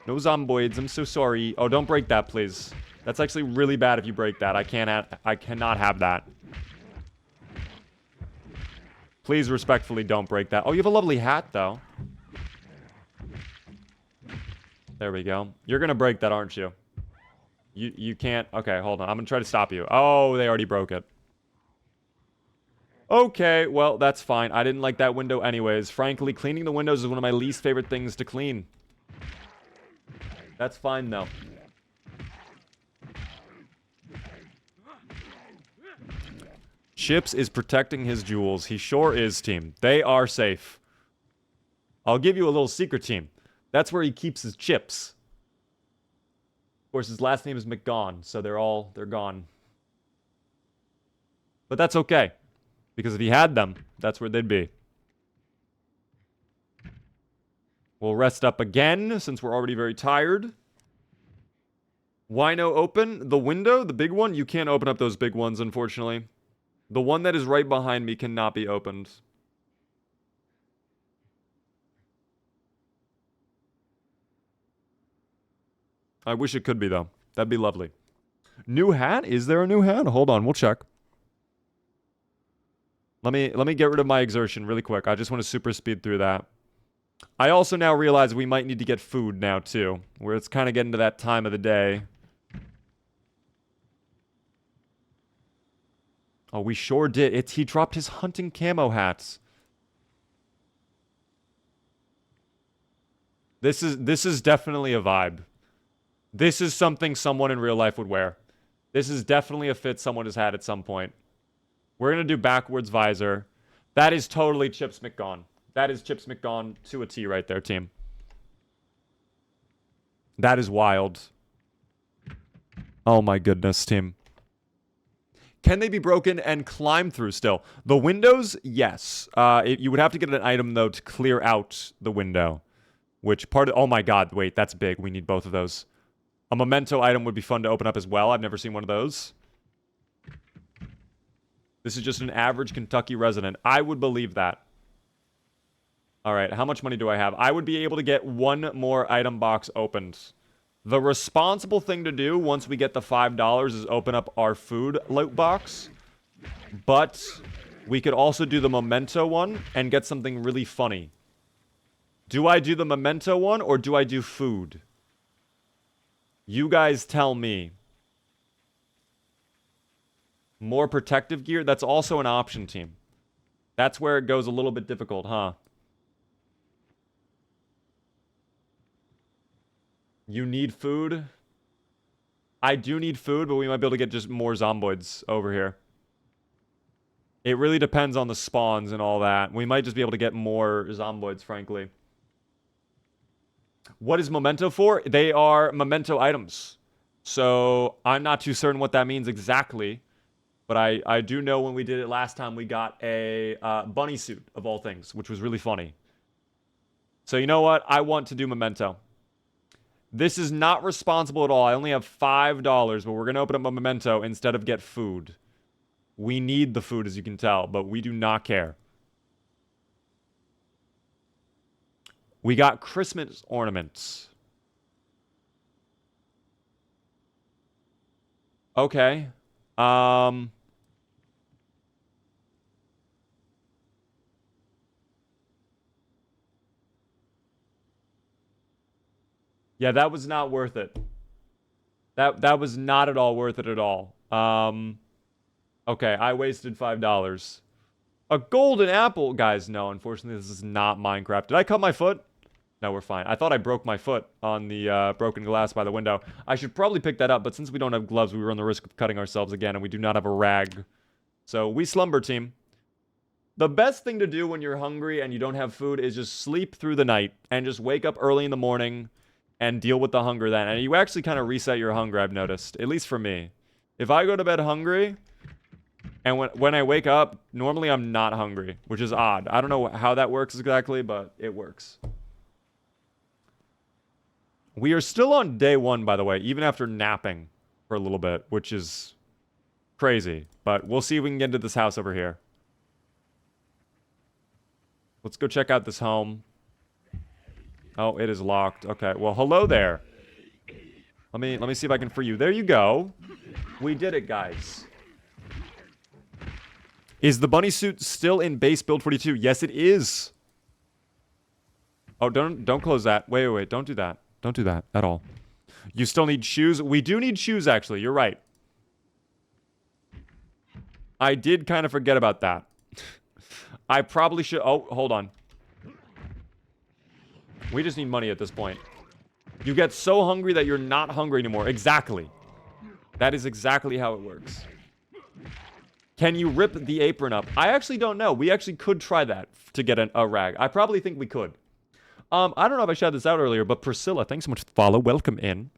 No zomboids. I'm so sorry. Oh, don't break that, please. That's actually really bad if you break that. I cannot have that. Please respectfully don't break that. Oh, you have a lovely hat, though. There we go. You're going to break that, aren't you? You can't. Okay, hold on. I'm going to try to stop you. Oh, they already broke it. Okay, well, that's fine. I didn't like that window anyways. Frankly, cleaning the windows is one of my least favorite things to clean. That's fine, though. Chips is protecting his jewels. He sure is, team. They are safe. I'll give you a little secret, team. That's where he keeps his chips. Of course, his last name is McGone, so they're gone. But that's okay. Because if he had them, that's where they'd be. We'll rest up again, since we're already very tired. Why no open? The window, the big one, you can't open up those big ones, unfortunately. The one that is right behind me cannot be opened. I wish it could be, though. That'd be lovely. New hat? Is there a new hat? Hold on, we'll check. Let me get rid of my exertion really quick. I just want to super speed through that. I also now realize we might need to get food now, too. Where it's kind of getting to that time of the day. Oh, we sure did. He dropped his hunting camo hats. This is definitely a vibe. This is something someone in real life would wear. This is definitely a fit someone has had at some point. We're going to do backwards visor. That is totally Chips McGone. That is Chips McGone to a T right there, team. That is wild. Oh my goodness, team. Can they be broken and climb through still? The windows, yes. You would have to get an item, though, to clear out the window. Which part of... Oh my god, wait, that's big. We need both of those. A memento item would be fun to open up as well. I've never seen one of those. This is just an average Kentucky resident. I would believe that. Alright, how much money do I have? I would be able to get one more item box opened. The responsible thing to do once we get the $5 is open up our food loot box. But we could also do the memento one and get something really funny. Do I do the memento one or do I do food? You guys tell me. More protective gear? That's also an option, team. That's where it goes a little bit difficult, huh? You need food? I do need food, but we might be able to get just more zomboids over here. It really depends on the spawns and all that. We might just be able to get more zomboids, frankly. What is memento for? They are memento items. So I'm not too certain what that means exactly. But I do know when we did it last time, we got a bunny suit, of all things, which was really funny. So you know what? I want to do memento. This is not responsible at all. I only have $5, but we're going to open up a memento instead of get food. We need the food, as you can tell, but we do not care. We got Christmas ornaments. Okay. Yeah, that was not worth it. That was not at all worth it at all. Okay, I wasted $5. A golden apple, guys. No, unfortunately, this is not Minecraft. Did I cut my foot? No, we're fine. I thought I broke my foot on the broken glass by the window. I should probably pick that up, but since we don't have gloves, we run the risk of cutting ourselves again, and we do not have a rag. So, we slumber, team. The best thing to do when you're hungry and you don't have food is just sleep through the night and just wake up early in the morning and deal with the hunger then. And you actually kind of reset your hunger, I've noticed. At least for me. If I go to bed hungry, and when I wake up, normally I'm not hungry, which is odd. I don't know how that works exactly, but it works. We are still on day 1, by the way, even after napping for a little bit, which is crazy. But we'll see if we can get into this house over here. Let's go check out this home. Oh, it is locked. Okay, well, hello there. Let me see if I can free you. There you go. We did it, guys. Is the bunny suit still in base build 42? Yes, it is. Oh, don't close that. Wait. Don't do that. Don't do that at all. You still need shoes? We do need shoes, actually. You're right. I did kind of forget about that. I probably should... Oh, hold on. We just need money at this point. You get so hungry that you're not hungry anymore. Exactly. That is exactly how it works. Can you rip the apron up? I actually don't know. We actually could try that to get a rag. I probably think we could. I don't know if I shouted this out earlier, but Priscilla, thanks so much for the follow. Welcome in.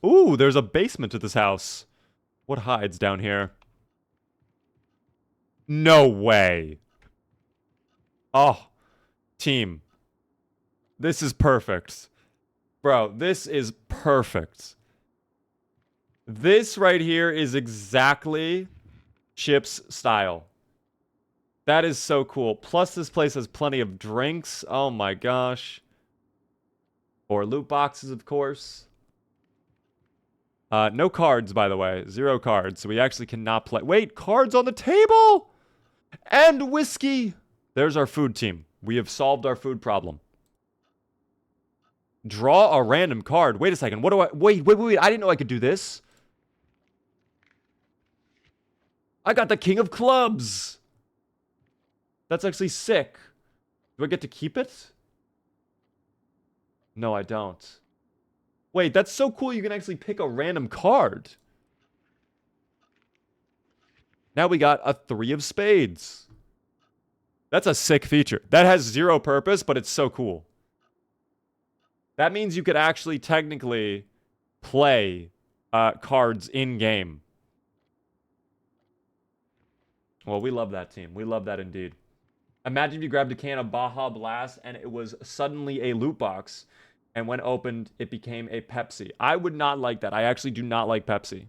Ooh, there's a basement to this house. What hides down here? No way. Oh, team. This is perfect. Bro, this is perfect. This right here is exactly Chip's style. That is so cool. Plus, this place has plenty of drinks. Oh my gosh. Or loot boxes, of course. No cards, by the way. 0 cards. So we actually cannot play. Wait, cards on the table! And whiskey! There's our food team. We have solved our food problem. Draw a random card. Wait a second. What do I... Wait. I didn't know I could do this. I got the King of Clubs. That's actually sick. Do I get to keep it? No, I don't. Wait, that's so cool you can actually pick a random card. Now we got a 3 of spades. That's a sick feature. That has 0 purpose, but it's so cool. That means you could actually technically play cards in-game. Well, we love that team. We love that indeed. Imagine if you grabbed a can of Baja Blast and it was suddenly a loot box, and when opened, it became a Pepsi. I would not like that. I actually do not like Pepsi.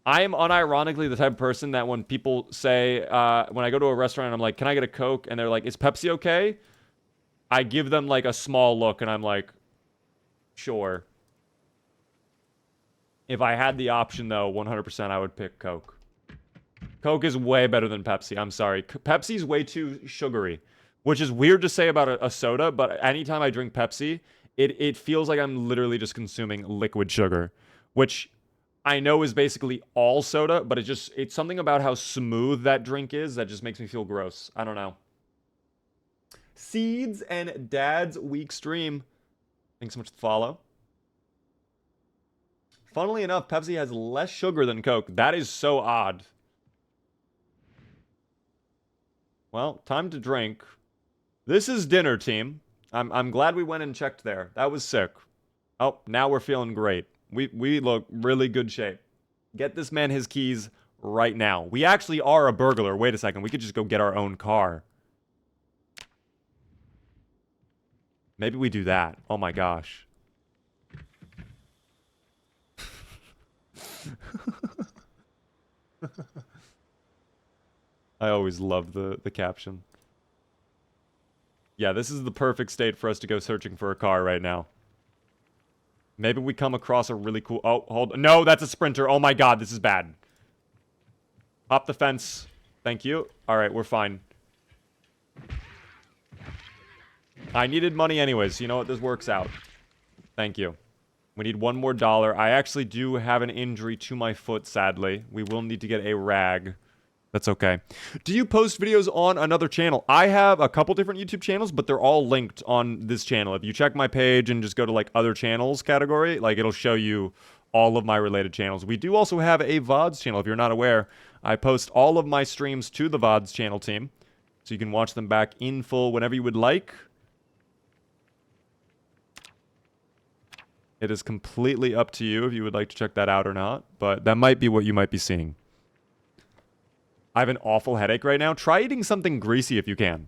I am unironically the type of person that when people say, when I go to a restaurant and I'm like, can I get a Coke? And they're like, is Pepsi okay? I give them like a small look and I'm like, sure. If I had the option though, 100% I would pick Coke. Coke is way better than Pepsi. I'm sorry. Pepsi's way too sugary, which is weird to say about a soda, but anytime I drink Pepsi, it feels like I'm literally just consuming liquid sugar, which I know is basically all soda, but it's something about how smooth that drink is that just makes me feel gross. I don't know. Seeds and Dad's week stream. Thanks so much for the follow. Funnily enough, Pepsi has less sugar than Coke. That is so odd. Well, time to drink. This is dinner, team. I'm glad we went and checked there. That was sick. Oh, now we're feeling great. We look really good shape. Get this man his keys right now. We actually are a burglar. Wait a second. We could just go get our own car. Maybe we do that. Oh my gosh. I always love the caption. Yeah, this is the perfect state for us to go searching for a car right now. Maybe we come across a really cool... Oh, hold on. No, that's a Sprinter. Oh my god, this is bad. Hop the fence. Thank you. Alright, we're fine. I needed money anyways, so you know what? This works out. Thank you. We need $1 more. I actually do have an injury to my foot, sadly. We will need to get a rag. That's okay. Do you post videos on another channel? I have a couple different YouTube channels, but they're all linked on this channel. If you check my page and just go to like other channels category, like it'll show you all of my related channels. We do also have a VODs channel. If you're not aware, I post all of my streams to the VODs channel team. So you can watch them back in full whenever you would like. It is completely up to you if you would like to check that out or not, but that might be what you might be seeing. I have an awful headache right now. Try eating something greasy if you can.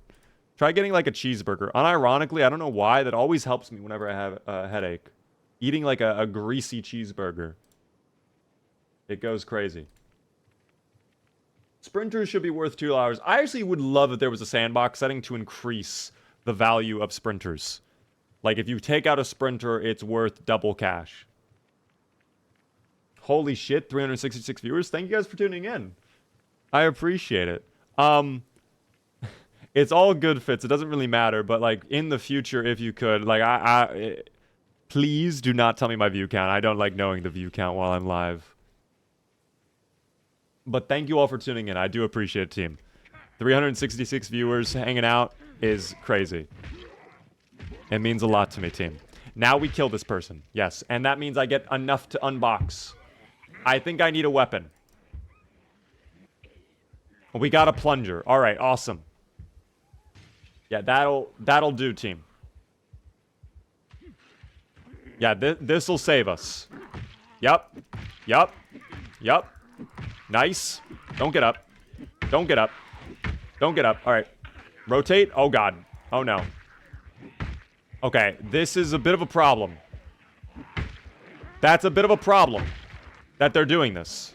Try getting like a cheeseburger. Unironically, I don't know why, that always helps me whenever I have a headache. Eating like a greasy cheeseburger. It goes crazy. Sprinters should be worth $2. I actually would love if there was a sandbox setting to increase the value of sprinters. Like, if you take out a sprinter, it's worth double cash. Holy shit, 366 viewers. Thank you guys for tuning in. I appreciate it. It's all good fits. It doesn't really matter, but, like, in the future, if you could, like, please do not tell me my view count. I don't like knowing the view count while I'm live. But thank you all for tuning in. I do appreciate it, team. 366 viewers hanging out is crazy. It means a lot to me, team. Now we kill this person. Yes, and that means I get enough to unbox. I think I need a weapon. We got a plunger. All right, awesome. Yeah, that'll do, team. Yeah, this'll save us. Yup. Yup. Yup. Nice. Don't get up. Don't get up. Don't get up. All right. Rotate. Oh, God. Oh, no. Okay. This is a bit of a problem. That's a bit of a problem that they're doing this.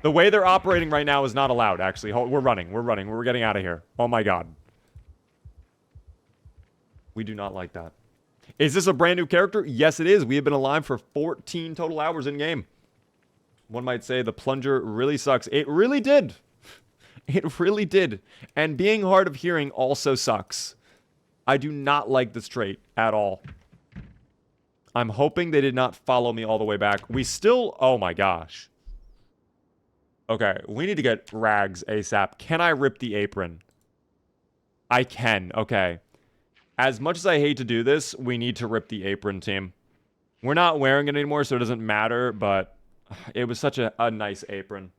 The way they're operating right now is not allowed, actually. We're running. We're running. We're getting out of here. Oh, my God. We do not like that. Is this a brand new character? Yes, it is. We have been alive for 14 total hours in game. One might say the plunger really sucks. It really did. It really did. And being hard of hearing also sucks. I do not like this trait at all. I'm hoping they did not follow me all the way back. We still... Oh my gosh. Okay, we need to get rags ASAP. Can I rip the apron? I can. Okay. As much as I hate to do this, we need to rip the apron, team. We're not wearing it anymore, so it doesn't matter, but it was such a nice apron.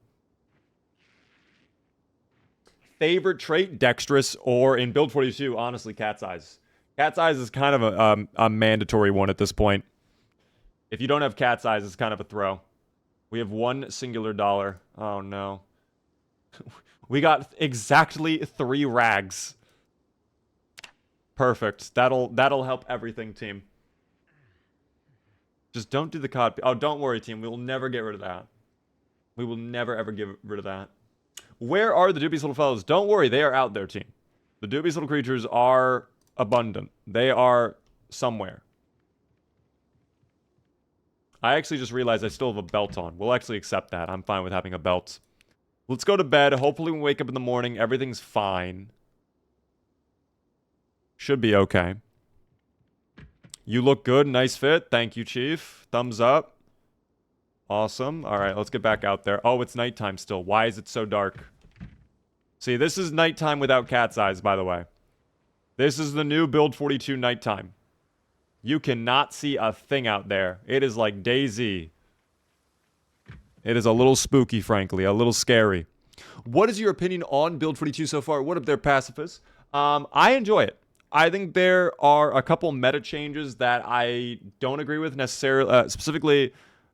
Favorite trait, dexterous, or in build 42, honestly, cat's eyes. Cat's eyes is kind of a mandatory one at this point. If you don't have cat's eyes, it's kind of a throw. We have one singular dollar. Oh, no. We got exactly 3 rags. Perfect. That'll help everything, team. Just don't do the COD. Oh, don't worry, team. We will never get rid of that. We will never, ever get rid of that. Where are the dubious little fellows? Don't worry, they are out there, team. The dubious little creatures are abundant. They are somewhere. I actually just realized I still have a belt on. We'll actually accept that. I'm fine with having a belt. Let's go to bed. Hopefully when we wake up in the morning, everything's fine. Should be okay. You look good. Nice fit. Thank you, Chief. Thumbs up. Awesome. All right, let's get back out there. Oh, it's nighttime still. Why is it so dark? See, this is nighttime without cat's eyes, by the way. This is the new Build 42 nighttime. You cannot see a thing out there. It is like DayZ. It is a little spooky, frankly. A little scary. What is your opinion on Build 42 so far? What up there, pacifists? I enjoy it. I think there are a couple meta changes that I don't agree with necessarily. Specifically,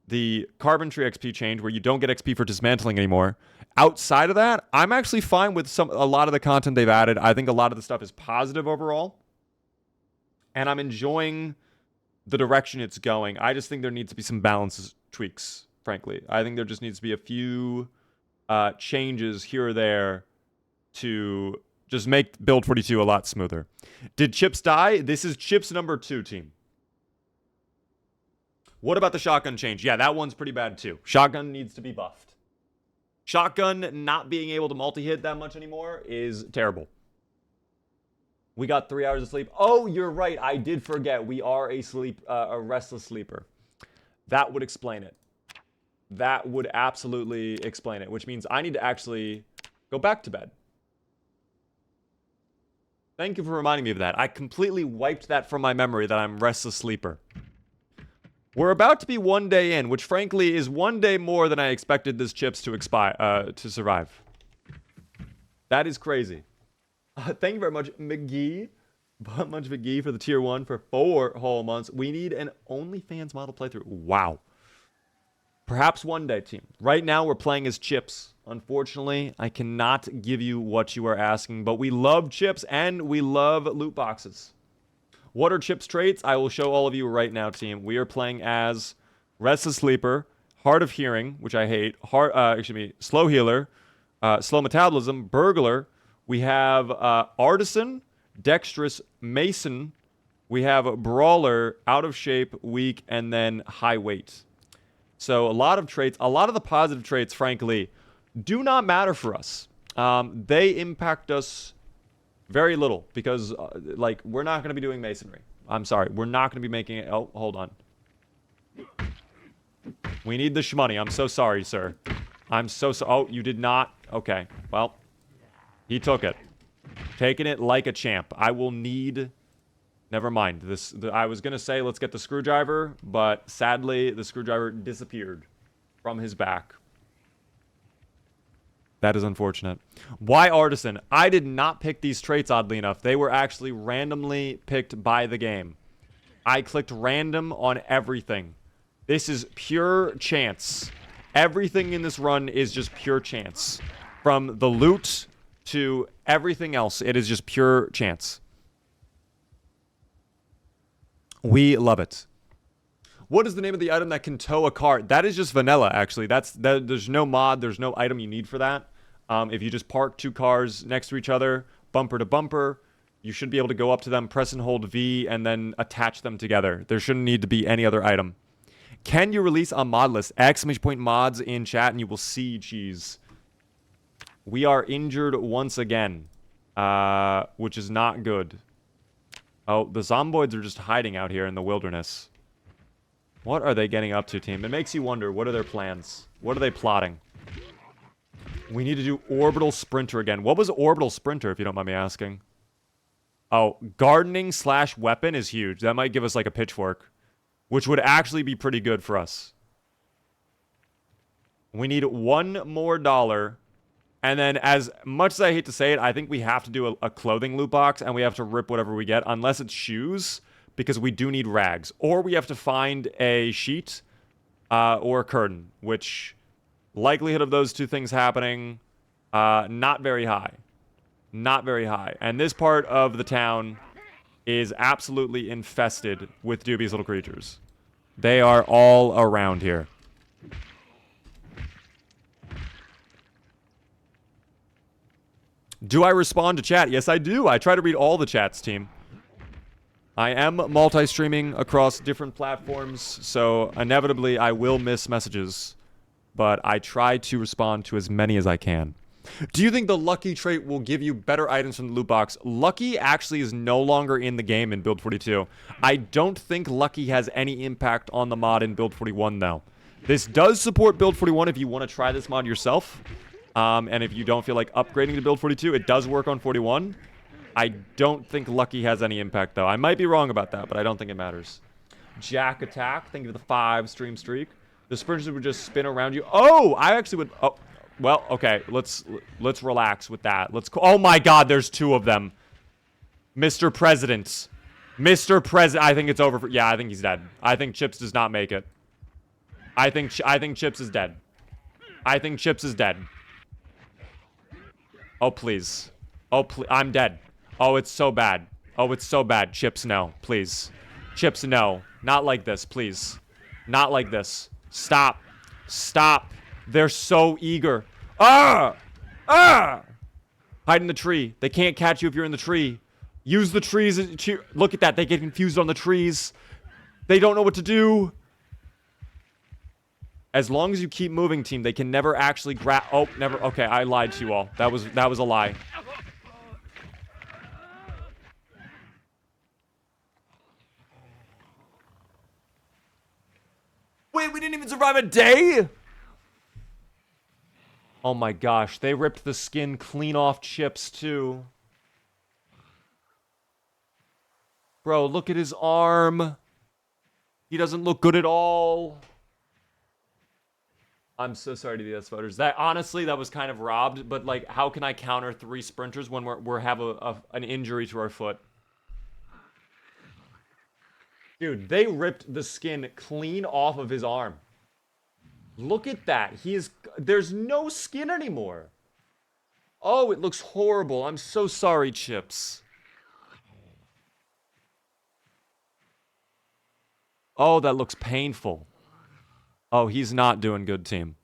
the Carbon Tree XP change where you don't get XP for dismantling anymore. Outside of that, I'm actually fine with a lot of the content they've added. I think a lot of the stuff is positive overall. And I'm enjoying the direction it's going. I just think there needs to be some balance tweaks, frankly. I think there just needs to be a few changes here or there to just make Build 42 a lot smoother. Did Chips die? This is Chips number 2, team. What about the shotgun change? Yeah, that one's pretty bad too. Shotgun needs to be buffed. Shotgun not being able to multi-hit that much anymore is terrible. We got 3 hours of sleep. Oh, you're right. I did forget. We are a restless sleeper. That would explain it. That would absolutely explain it, which means I need to actually go back to bed. Thank you for reminding me of that. I completely wiped that from my memory that I'm restless sleeper. We're about to be 1 day in, which frankly is 1 day more than I expected this Chips to survive. That is crazy. Thank you very much, McGee. Much McGee for the tier 1 for 4 whole months. We need an OnlyFans model playthrough. Wow. Perhaps one day, team. Right now, we're playing as Chips. Unfortunately, I cannot give you what you are asking, but we love Chips and we love loot boxes. What are Chips' traits? I will show all of you right now, team. We are playing as Restless Sleeper, Hard of Hearing, which I hate, Slow Healer, Slow Metabolism, Burglar. We have Artisan, Dexterous, Mason. We have Brawler, Out of Shape, Weak, and then High Weight. So a lot of traits, a lot of the positive traits, frankly, do not matter for us. They impact us very little because, like, we're not going to be doing masonry. I'm sorry. We're not going to be making it. Oh, hold on. We need the shmoney. I'm so sorry, sir. I'm so sorry. Oh, you did not. Okay. Well, he took it. Taking it like a champ. I will need... Never mind. I was going to say let's get the screwdriver, but sadly the screwdriver disappeared from his back. That is unfortunate. Why Artisan? I did not pick these traits, oddly enough. They were actually randomly picked by the game. I clicked random on everything. This is pure chance. Everything in this run is just pure chance. From the loot to everything else. It is just pure chance. We love it. What is the name of the item that can tow a car? That is just vanilla, actually. There's no mod. There's no item you need for that. If you just park 2 cars next to each other, bumper to bumper, you should be able to go up to them, press and hold V, and then attach them together. There shouldn't need to be any other item. Can you release a mod list? Exclamation point mods in chat, and you will see cheese. We are injured once again, which is not good. Oh, the zomboids are just hiding out here in the wilderness. What are they getting up to, team? It makes you wonder, what are their plans? What are they plotting? We need to do Orbital Sprinter again. What was Orbital Sprinter, if you don't mind me asking? Oh, gardening / weapon is huge. That might give us like a pitchfork, which would actually be pretty good for us. We need $1 more. And then, as much as I hate to say it, I think we have to do a clothing loot box, and we have to rip whatever we get, unless it's shoes, because we do need rags. Or we have to find a sheet or a curtain, which likelihood of those 2 things happening, not very high. Not very high. And this part of the town is absolutely infested with dubious little creatures. They are all around here. Do I respond to chat? Yes, I do. I try to read all the chats, team. I am multi-streaming across different platforms, so inevitably I will miss messages. But I try to respond to as many as I can. Do you think the Lucky trait will give you better items from the loot box? Lucky actually is no longer in the game in Build 42. I don't think Lucky has any impact on the mod in Build 41, though. This does support Build 41 if you want to try this mod yourself. And if you don't feel like upgrading to Build 42, it does work on 41. I don't think Lucky has any impact, though. I might be wrong about that, but I don't think it matters. Jack Attack, thank you for the 5 stream streak. The sprinters would just spin around you. Oh, I actually would... Oh, well, okay. Let's relax with that. Oh my god, there's 2 of them. Mr. President. Mr. President. I think it's over for... Yeah, I think he's dead. I think Chips does not make it. I think Chips is dead. I think Chips is dead. Oh, please. Oh, please. I'm dead. Oh, it's so bad. Oh, it's so bad. Chips, no. Please. Chips, no. Not like this, please. Not like this. Stop. Stop. They're so eager. Ah! Ah! Hide in the tree. They can't catch you if you're in the tree. Use the trees. Look at that. They get confused on the trees. They don't know what to do. As long as you keep moving, team, they can never actually grab... Oh, never... Okay, I lied to you all. That was a lie. Wait, we didn't even survive a day? Oh my gosh, they ripped the skin clean off Chips, too. Bro, look at his arm. He doesn't look good at all. I'm so sorry to the S voters. That honestly, that was kind of robbed. But like, how can I counter 3 sprinters when we have an injury to our foot? Dude, they ripped the skin clean off of his arm. Look at that. There's no skin anymore. Oh, it looks horrible. I'm so sorry, Chips. Oh, that looks painful. Oh, he's not doing good, team.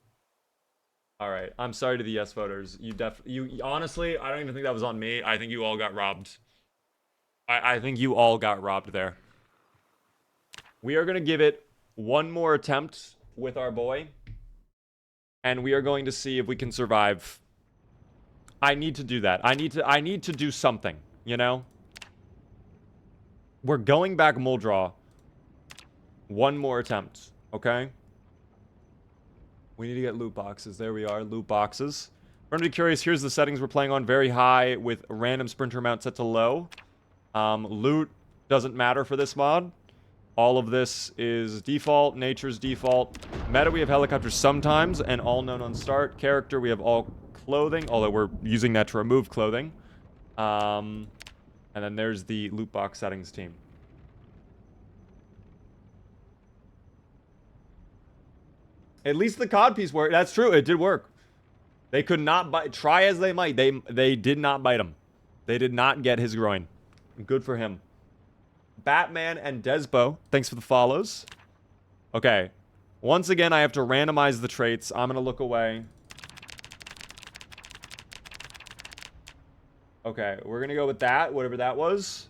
All right, I'm sorry to the yes voters. You honestly, I don't even think that was on me. I think you all got robbed. I think you all got robbed there. We are gonna give it 1 more attempt with our boy, and we are going to see if we can survive. I need to do that. I need to do something. You know. We're going back Muldraw. 1 more attempt. Okay. We need to get loot boxes. There we are, loot boxes. For anybody curious, here's the settings we're playing on. Very high with random sprinter amount set to low. Loot doesn't matter for this mod. All of this is default. Nature's default. Meta, we have helicopters sometimes, and all known on start. Character, we have all clothing, although we're using that to remove clothing. And then there's the loot box settings team. At least the cod piece worked. That's true. It did work. They could not bite. Try as they might. They did not bite him. They did not get his groin. Good for him. Batman and Desbo, thanks for the follows. Okay. Once again, I have to randomize the traits. I'm going to look away. Okay, we're going to go with that, whatever that was.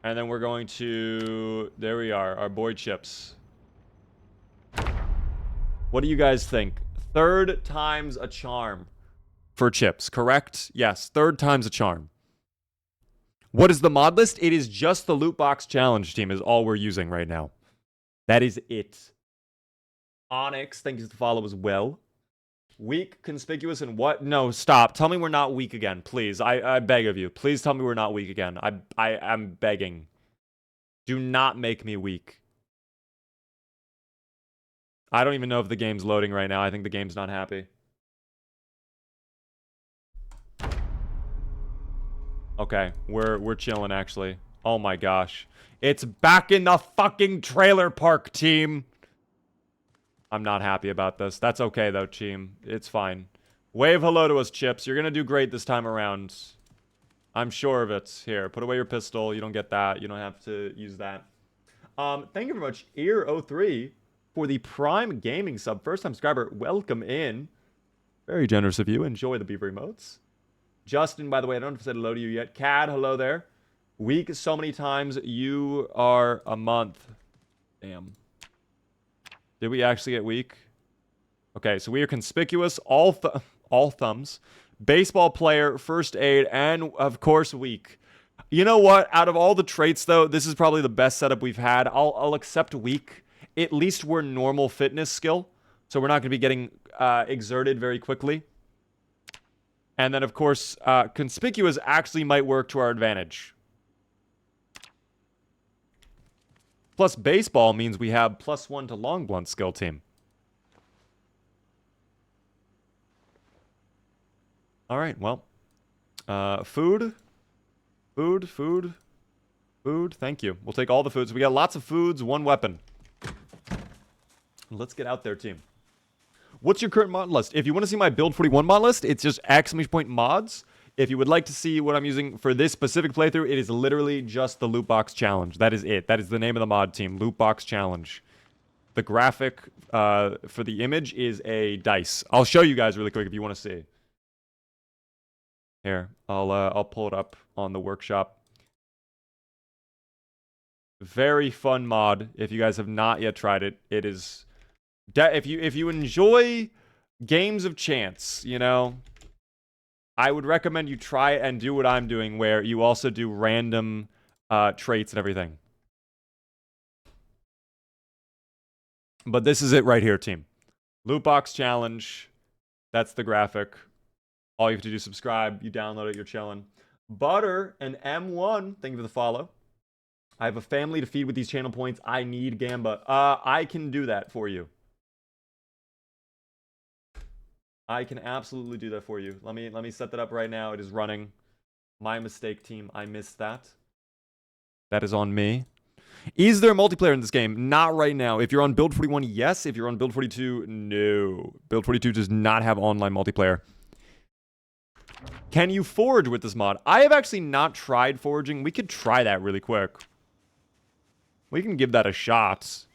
And then we're going to... There we are, our boy Chips. What do you guys think? Third time's a charm for Chips, correct? Yes, third time's a charm. What is the mod list? It is just the Lootbox Challenge team is all we're using right now. That is it. Onyx, thank you for the follow as well. Weak, conspicuous, and what? No, stop. Tell me we're not weak again, please. I beg of you. Please tell me we're not weak again. I'm begging. Do not make me weak. I don't even know if the game's loading right now. I think the game's not happy. Okay, we're chilling actually. Oh my gosh. It's back in the fucking trailer park, team. I'm not happy about this. That's okay though, team. It's fine. Wave hello to us, Chips. You're gonna do great this time around. I'm sure of it. Here, put away your pistol. You don't get that. You don't have to use that. Thank you very much, Ear03, for the Prime Gaming sub. First-time subscriber, welcome in. Very generous of you. Enjoy the beaver emotes. Justin, by the way, I don't know if I said hello to you yet. Cad, hello there. Weak so many times. You are a month. Damn. Did we actually get weak? Okay, so we are conspicuous, all thumbs, baseball player, first aid, and of course weak. You know what? Out of all the traits, though, this is probably the best setup we've had. I'll accept weak. At least we're normal fitness skill, so we're not going to be getting exerted very quickly. And then, of course, conspicuous actually might work to our advantage. Plus, baseball means we have +1 to long blunt skill team. All right, well. Food. Thank you. We'll take all the foods. We got lots of foods, one weapon. Let's get out there, team. What's your current mod list? If you want to see my Build 41 mod list, it's just !mods. If you would like to see what I'm using for this specific playthrough, it is literally just the Lootbox Challenge. That is it. That is the name of the mod team, Lootbox Challenge. The graphic for the image is a dice. I'll show you guys really quick if you want to see. Here, I'll pull it up on the workshop. Very fun mod. If you guys have not yet tried it, it is... if you enjoy games of chance, you know... I would recommend you try it and do what I'm doing, where you also do random traits and everything. But this is it right here, team. Lootbox Challenge. That's the graphic. All you have to do is subscribe. You download it, you're chilling. Butter and M1, thank you for the follow. I have a family to feed with these channel points. I need Gamba. I can do that for you. I can absolutely do that for you. Let me set that up right now. It is running. My mistake, team. I missed that. That is on me. Is there multiplayer in this game? Not right now. If you're on Build 41, yes. If you're on Build 42, no. Build 42 does not have online multiplayer. Can you forge with this mod? I have actually not tried foraging. We could try that really quick. We can give that a shot.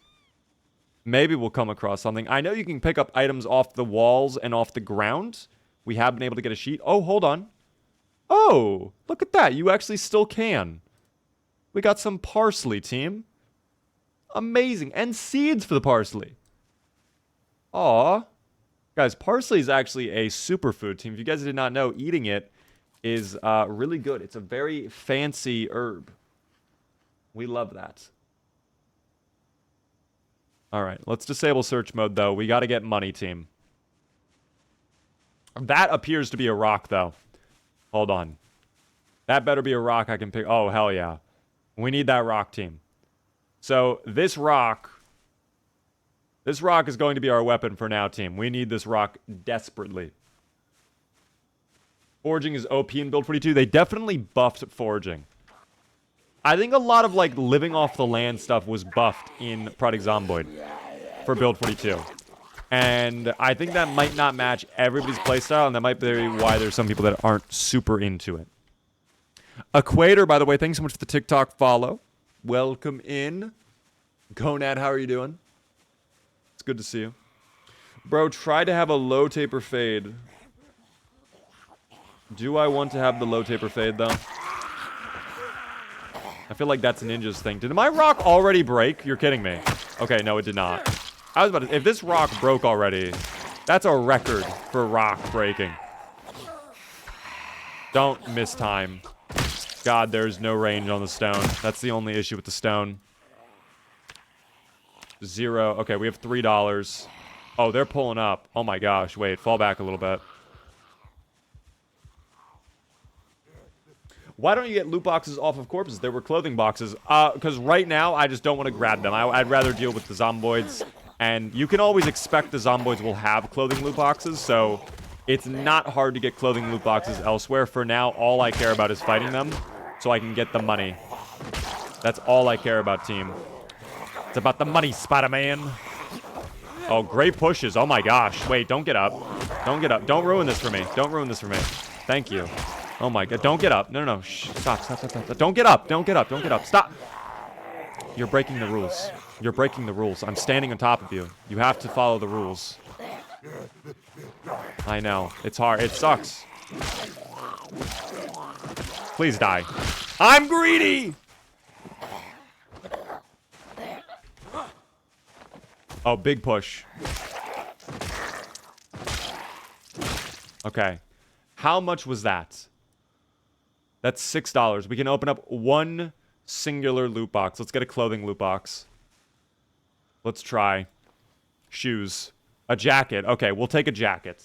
Maybe we'll come across something. I know you can pick up items off the walls and off the ground. We have been able to get a sheet. Oh, hold on. Oh, look at that. You actually still can. We got some parsley, team. Amazing. And seeds for the parsley. Aw. Guys, parsley is actually a superfood, team. If you guys did not know, eating it is really good. It's a very fancy herb. We love that. All right, let's disable search mode, though. We got to get money, team. That appears to be a rock, though. Hold on. That better be a rock I can pick. Oh, hell yeah. We need that rock, team. So, this rock is going to be our weapon for now, team. We need this rock desperately. Foraging is OP in Build 42. They definitely buffed foraging. I think a lot of, like, living off the land stuff was buffed in Project Zomboid for Build 42. And I think that might not match everybody's playstyle, and that might be why there's some people that aren't super into it. Equator, by the way, thanks so much for the TikTok follow. Welcome in. Gonad, how are you doing? It's good to see you. Bro, try to have a low taper fade. Do I want to have the low taper fade, though? I feel like that's Ninja's thing. Did my rock already break? You're kidding me. Okay, no, it did not. I was about to... If this rock broke already, that's a record for rock breaking. Don't miss time. God, there's no range on the stone. That's the only issue with the stone. 0. Okay, we have $3. Oh, they're pulling up. Oh my gosh. Wait, fall back a little bit. Why don't you get loot boxes off of corpses? There were clothing boxes. Because right now, I just don't want to grab them. I'd rather deal with the zomboids. And you can always expect the zomboids will have clothing loot boxes, so it's not hard to get clothing loot boxes elsewhere. For now, all I care about is fighting them, so I can get the money. That's all I care about, team. It's about the money, Spider-Man. Oh, great pushes. Oh my gosh. Wait, don't get up. Don't get up. Don't ruin this for me. Don't ruin this for me. Thank you. Oh my god. Don't get up. No, no, no. Shh. Stop, stop, stop, stop. Don't get up. Don't get up. Don't get up. Stop. You're breaking the rules. You're breaking the rules. I'm standing on top of you. You have to follow the rules. I know. It's hard. It sucks. Please die. I'm greedy! Oh, big push. Okay. How much was that? That's $6. We can open up one singular loot box. Let's get a clothing loot box. Let's try. Shoes. A jacket. Okay, we'll take a jacket.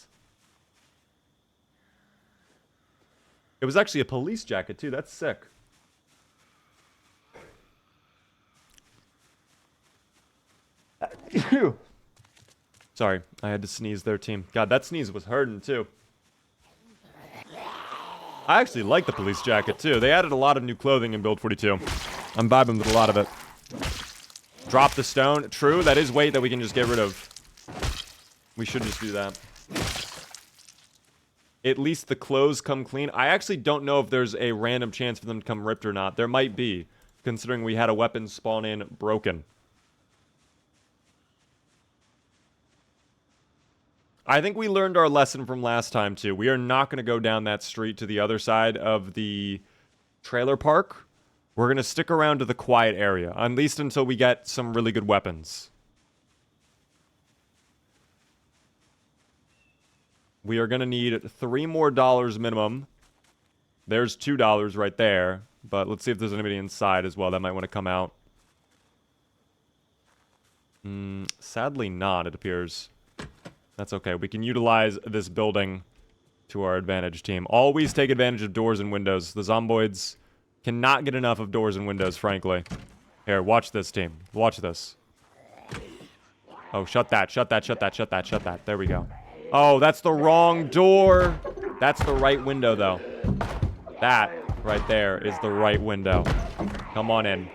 It was actually a police jacket, too. That's sick. Sorry, I had to sneeze there, team. God, that sneeze was hurting, too. I actually like the police jacket, too. They added a lot of new clothing in Build 42. I'm vibing with a lot of it. Drop the stone. True, that is weight that we can just get rid of. We should just do that. At least the clothes come clean. I actually don't know if there's a random chance for them to come ripped or not. There might be, considering we had a weapon spawn in broken. I think we learned our lesson from last time, too. We are not going to go down that street to the other side of the trailer park. We're going to stick around to the quiet area, at least until we get some really good weapons. We are going to need $3 more minimum. There's $2 right there, but let's see if there's anybody inside as well that might want to come out. Sadly not, it appears. That's okay. We can utilize this building to our advantage, team. Always take advantage of doors and windows. The zomboids cannot get enough of doors and windows, frankly. Here, watch this, team. Watch this. Oh, shut that. Shut that, shut that, shut that, shut that. There we go. Oh, that's the wrong door. That's the right window, though. That right there is the right window. Come on in.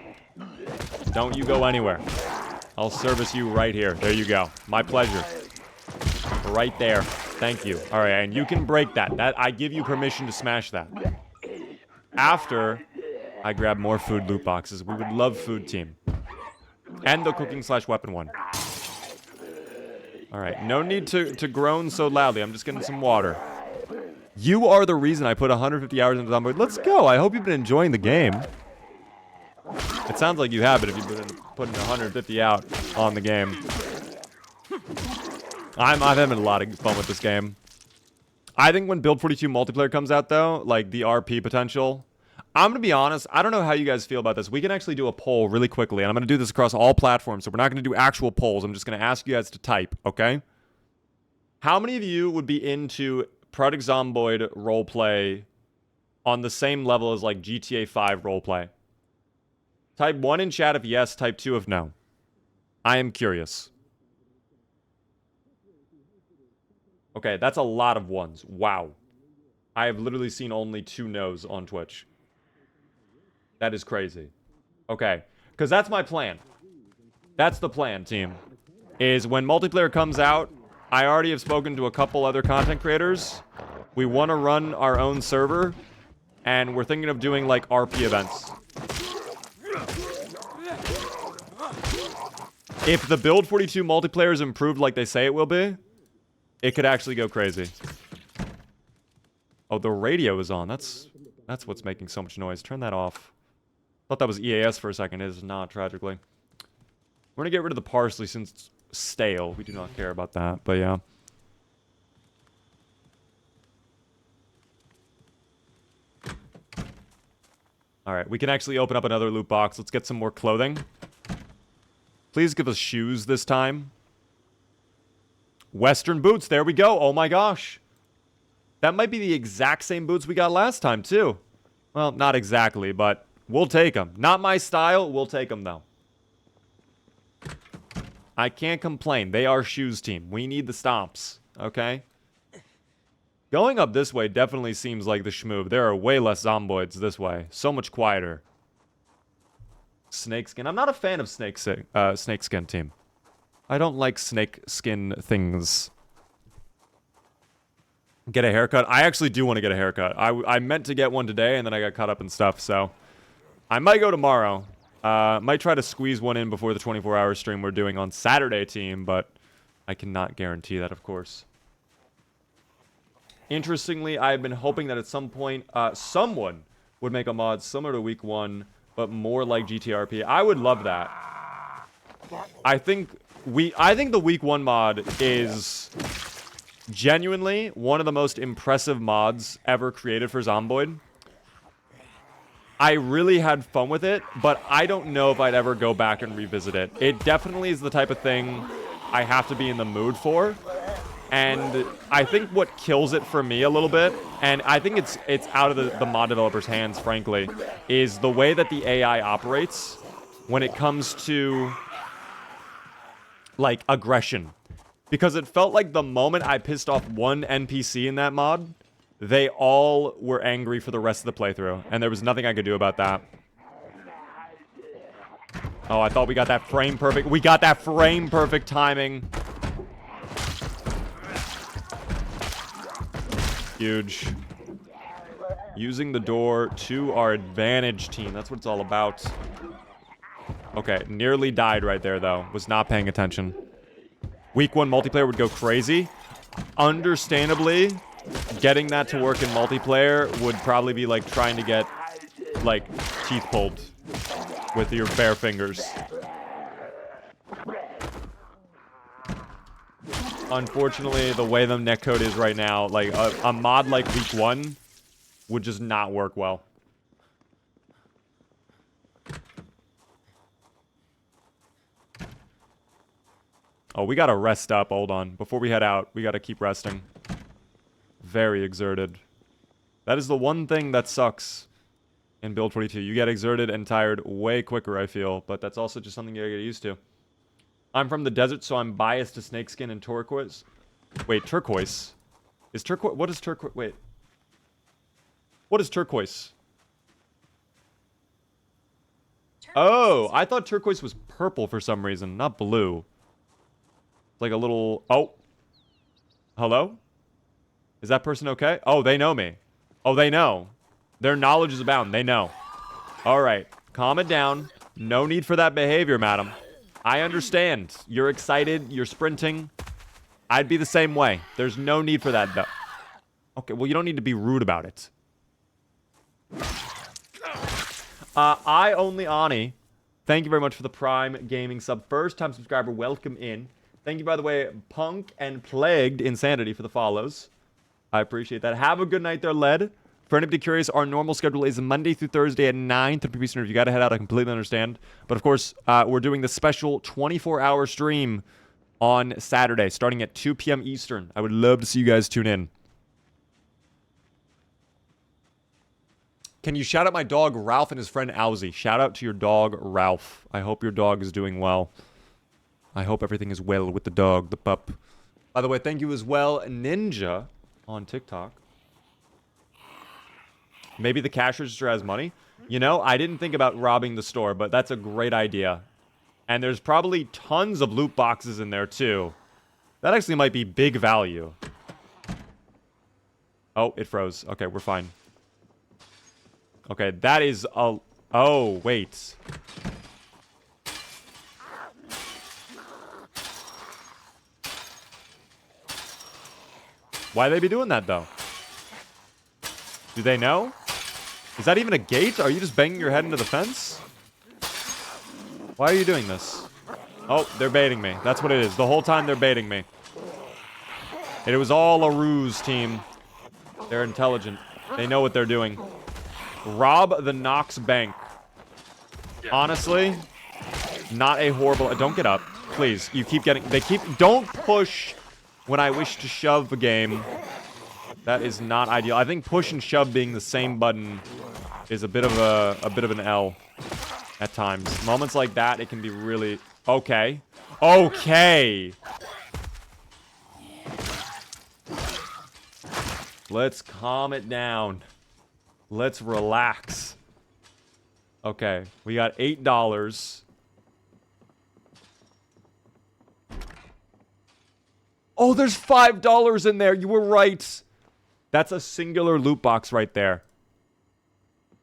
Don't you go anywhere. I'll service you right here. There you go. My pleasure. Right there. Thank you. All right, and you can break that. I give you permission to smash that. After I grab more food loot boxes. We would love food, team. And the cooking/weapon one. All right, no need to groan so loudly. I'm just getting some water. You are the reason I put 150 hours into Zomboid. Let's go. I hope you've been enjoying the game. It sounds like you have it if you've been putting 150 out on the game. I'm having a lot of fun with this game. I think when Build 42 multiplayer comes out, though, like the RP potential, I'm going to be honest, I don't know how you guys feel about this. We can actually do a poll really quickly, and I'm going to do this across all platforms, so we're not going to do actual polls. I'm just going to ask you guys to type, okay? How many of you would be into Project Zomboid roleplay on the same level as, like, GTA 5 roleplay? Type 1 in chat if yes, type 2 if no. I am curious. Okay, that's a lot of ones. Wow. I have literally seen only 2 no's on Twitch. That is crazy. Okay, because that's my plan. That's the plan, team. Is when multiplayer comes out, I already have spoken to a couple other content creators. We want to run our own server, and we're thinking of doing, like, RP events. If the Build 42 multiplayer is improved like they say it will be, it could actually go crazy. Oh, the radio is on. That's what's making so much noise. Turn that off. Thought that was EAS for a second. It is not, tragically. We're gonna get rid of the parsley since it's stale. We do not care about that, but yeah. Alright, we can actually open up another loot box. Let's get some more clothing. Please give us shoes this time. Western boots, there we go. Oh my gosh. That might be the exact same boots we got last time, too. Well, not exactly, but we'll take them. Not my style, we'll take them, though. I can't complain. They are shoes team. We need the stomps, okay? Going up this way definitely seems like the schmoob. There are way less zomboids this way. So much quieter. Snakeskin. I'm not a fan of snakeskin team. I don't like snakeskin things. Get a haircut. I actually do want to get a haircut. I meant to get one today, and then I got caught up in stuff, so I might go tomorrow. Might try to squeeze one in before the 24-hour stream we're doing on Saturday, team, but I cannot guarantee that, of course. Interestingly, I've been hoping that at some point, someone would make a mod similar to Week 1, but more like GTRP. I would love that. I think the Week 1 mod is genuinely one of the most impressive mods ever created for Zomboid. I really had fun with it, but I don't know if I'd ever go back and revisit it. It definitely is the type of thing I have to be in the mood for. And I think what kills it for me a little bit, and I think it's out of the mod developers' hands, frankly, is the way that the AI operates when it comes to, like, aggression. Because it felt like the moment I pissed off one NPC in that mod, they all were angry for the rest of the playthrough. And there was nothing I could do about that. Oh, I thought we got that frame perfect. We got that frame perfect timing. Huge. Using the door to our advantage, team. That's what it's all about. Okay, nearly died right there, though. Was not paying attention. Week 1 multiplayer would go crazy. Understandably, getting that to work in multiplayer would probably be like trying to get, like, teeth pulled with your bare fingers. Unfortunately, the way the netcode is right now, like, a mod like Week 1 would just not work well. Oh, we gotta rest up. Hold on. Before we head out, we gotta keep resting. Very exerted. That is the one thing that sucks in Build 42. You get exerted and tired way quicker, I feel. But that's also just something you gotta get used to. I'm from the desert, so I'm biased to snakeskin and turquoise. Wait, turquoise? Is turquoise... What is turquoise? Wait. What is turquoise? Oh, I thought turquoise was purple for some reason, not blue. Like a little... Oh. Hello? Is that person okay? Oh, they know me. Oh, they know. Their knowledge is abound. They know. Alright. Calm it down. No need for that behavior, madam. I understand. You're excited. You're sprinting. I'd be the same way. There's no need for that, though. Okay, well, you don't need to be rude about it. I Only Ani. Thank you very much for the Prime Gaming sub. First time subscriber. Welcome in. Thank you, by the way, Punk and Plagued Insanity for the follows. I appreciate that. Have a good night there, Led. For anybody curious, our normal schedule is Monday through Thursday at 9:30 Eastern. If you got to head out, I completely understand. But, of course, we're doing the special 24-hour stream on Saturday, starting at 2 p.m. Eastern. I would love to see you guys tune in. Can you shout out my dog, Ralph, and his friend, Owzie? Shout out to your dog, Ralph. I hope your dog is doing well. I hope everything is well with the dog, the pup. By the way, thank you as well, Ninja, on TikTok. Maybe the cash register has money? You know, I didn't think about robbing the store, but that's a great idea. And there's probably tons of loot boxes in there, too. That actually might be big value. Oh, it froze. Okay, we're fine. Okay, that is a... Oh, wait. Why they be doing that, though? Do they know? Is that even a gate? Are you just banging your head into the fence? Why are you doing this? Oh, they're baiting me. That's what it is. The whole time they're baiting me. It was all a ruse, team. They're intelligent. They know what they're doing. Rob the Knox Bank. Honestly, not a horrible... Don't get up. Please. You keep getting... They keep... Don't push when I wish to shove a game. That is not ideal. I think push and shove being the same button is a bit of an L at times. Moments like that, it can be really... Okay. Okay. Let's calm it down. Let's relax. Okay, we got $8. Oh, there's $5 in there. You were right. That's a singular loot box right there.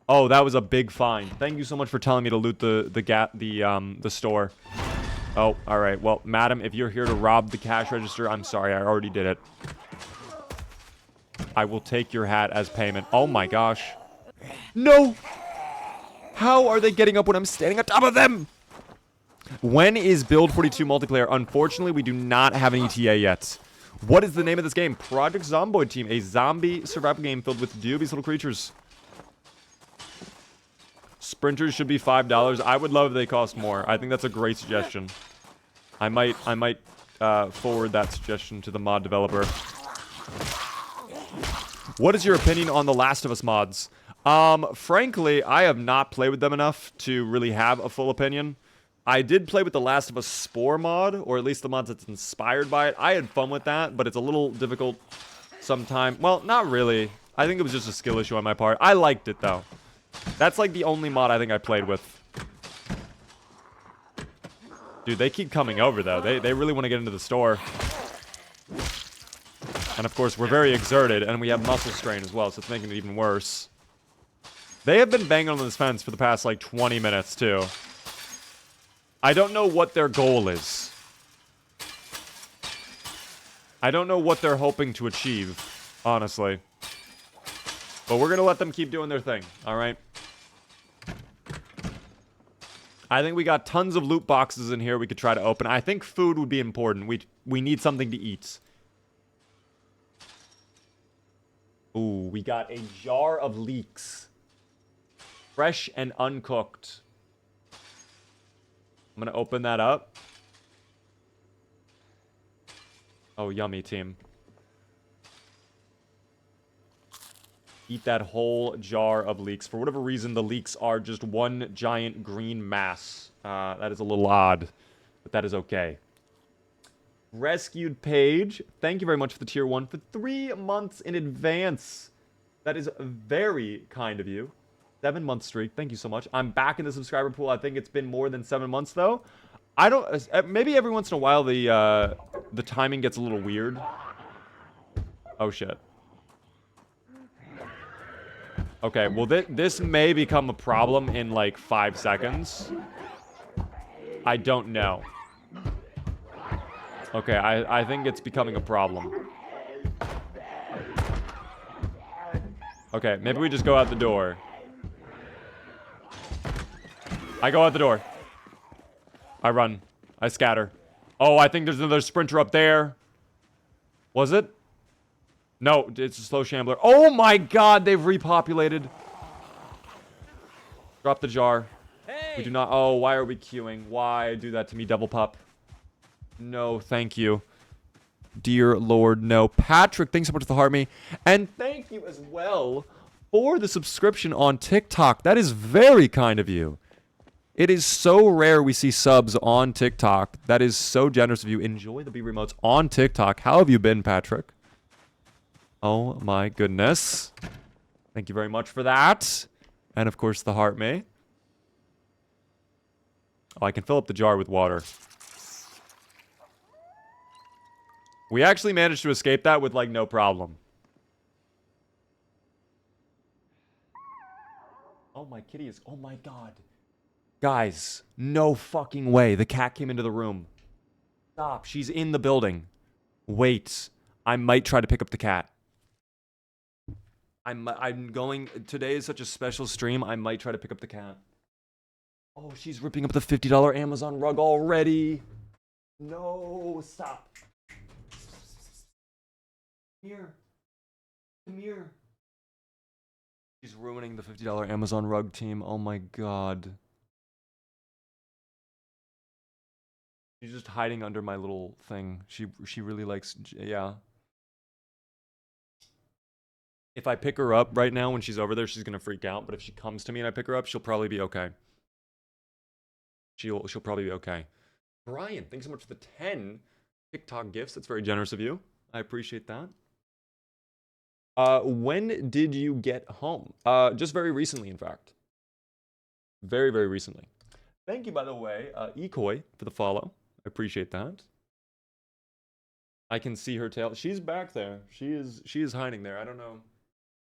Oh, that was a big find. Thank you so much for telling me to loot the store. Oh, all right. Well, madam, if you're here to rob the cash register, I'm sorry. I already did it. I will take your hat as payment. Oh my gosh. No! How are they getting up when I'm standing on top of them? When is Build 42 multiplayer? Unfortunately, we do not have an ETA yet. What is the name of this game? Project Zomboid Team, a zombie survival game filled with dubious little creatures. Sprinters should be $5. I would love if they cost more. I think that's a great suggestion. I might forward that suggestion to the mod developer. What is your opinion on the Last of Us mods? Frankly, I have not played with them enough to really have a full opinion. I did play with the Last of Us Spore mod, or at least the mod that's inspired by it. I had fun with that, but it's a little difficult sometimes. Well, not really. I think it was just a skill issue on my part. I liked it, though. That's like the only mod I think I played with. Dude, they keep coming over, though. They really want to get into the store. And, of course, we're very exerted, and we have muscle strain as well, so it's making it even worse. They have been banging on this fence for the past, like, 20 minutes, too. I don't know what their goal is. I don't know what they're hoping to achieve, honestly. But we're going to let them keep doing their thing, alright? I think we got tons of loot boxes in here we could try to open. I think food would be important. We need something to eat. Ooh, we got a jar of leeks. Fresh and uncooked. I'm going to open that up. Oh, yummy, team. Eat that whole jar of leeks. For whatever reason, the leeks are just one giant green mass. That is a little odd, but that is okay. Rescued Paige, thank you very much for the tier 1 for 3 months in advance. That is very kind of you. 7-month streak. Thank you so much. I'm back in the subscriber pool. I think it's been more than 7 months, though. I don't... Maybe every once in a while the timing gets a little weird. Oh, shit. Okay, well, this may become a problem in, like, 5 seconds. I don't know. Okay, I think it's becoming a problem. Okay, maybe we just go out the door. I go out the door. I run. I scatter. Oh, I think there's another sprinter up there. Was it? No, it's a slow shambler. Oh my god, they've repopulated. Drop the jar. Hey. We do not... Oh, why are we queuing? Why do that to me, Devil Pup? No, thank you. Dear Lord, no. Patrick, thanks so much for the heart me. And thank you as well for the subscription on TikTok. That is very kind of you. It is so rare we see subs on TikTok. That is so generous of you. Enjoy the B remotes on TikTok. How have you been, Patrick? Oh my goodness. Thank you very much for that. And of course, the heart me. Oh, I can fill up the jar with water. We actually managed to escape that with, like, no problem. Oh, my kitty is... Oh, my God. Guys, no fucking way. The cat came into the room. Stop. She's in the building. Wait. I might try to pick up the cat. I'm going... Today is such a special stream. I might try to pick up the cat. Oh, she's ripping up the $50 Amazon rug already. No. Stop. Come here. Come here. She's ruining the $50 Amazon rug team. Oh my god. She's just hiding under my little thing. She really likes... Yeah. If I pick her up right now when she's over there, she's gonna freak out. But if she comes to me and I pick her up, she'll probably be okay. She'll probably be okay. Brian, thanks so much for the 10 TikTok gifts. That's very generous of you. I appreciate that. When did you get home? Just very recently, in fact. Very, very recently. Thank you, by the way, Ekoi, for the follow. I appreciate that. I can see her tail. She's back there. She is hiding there. I don't know.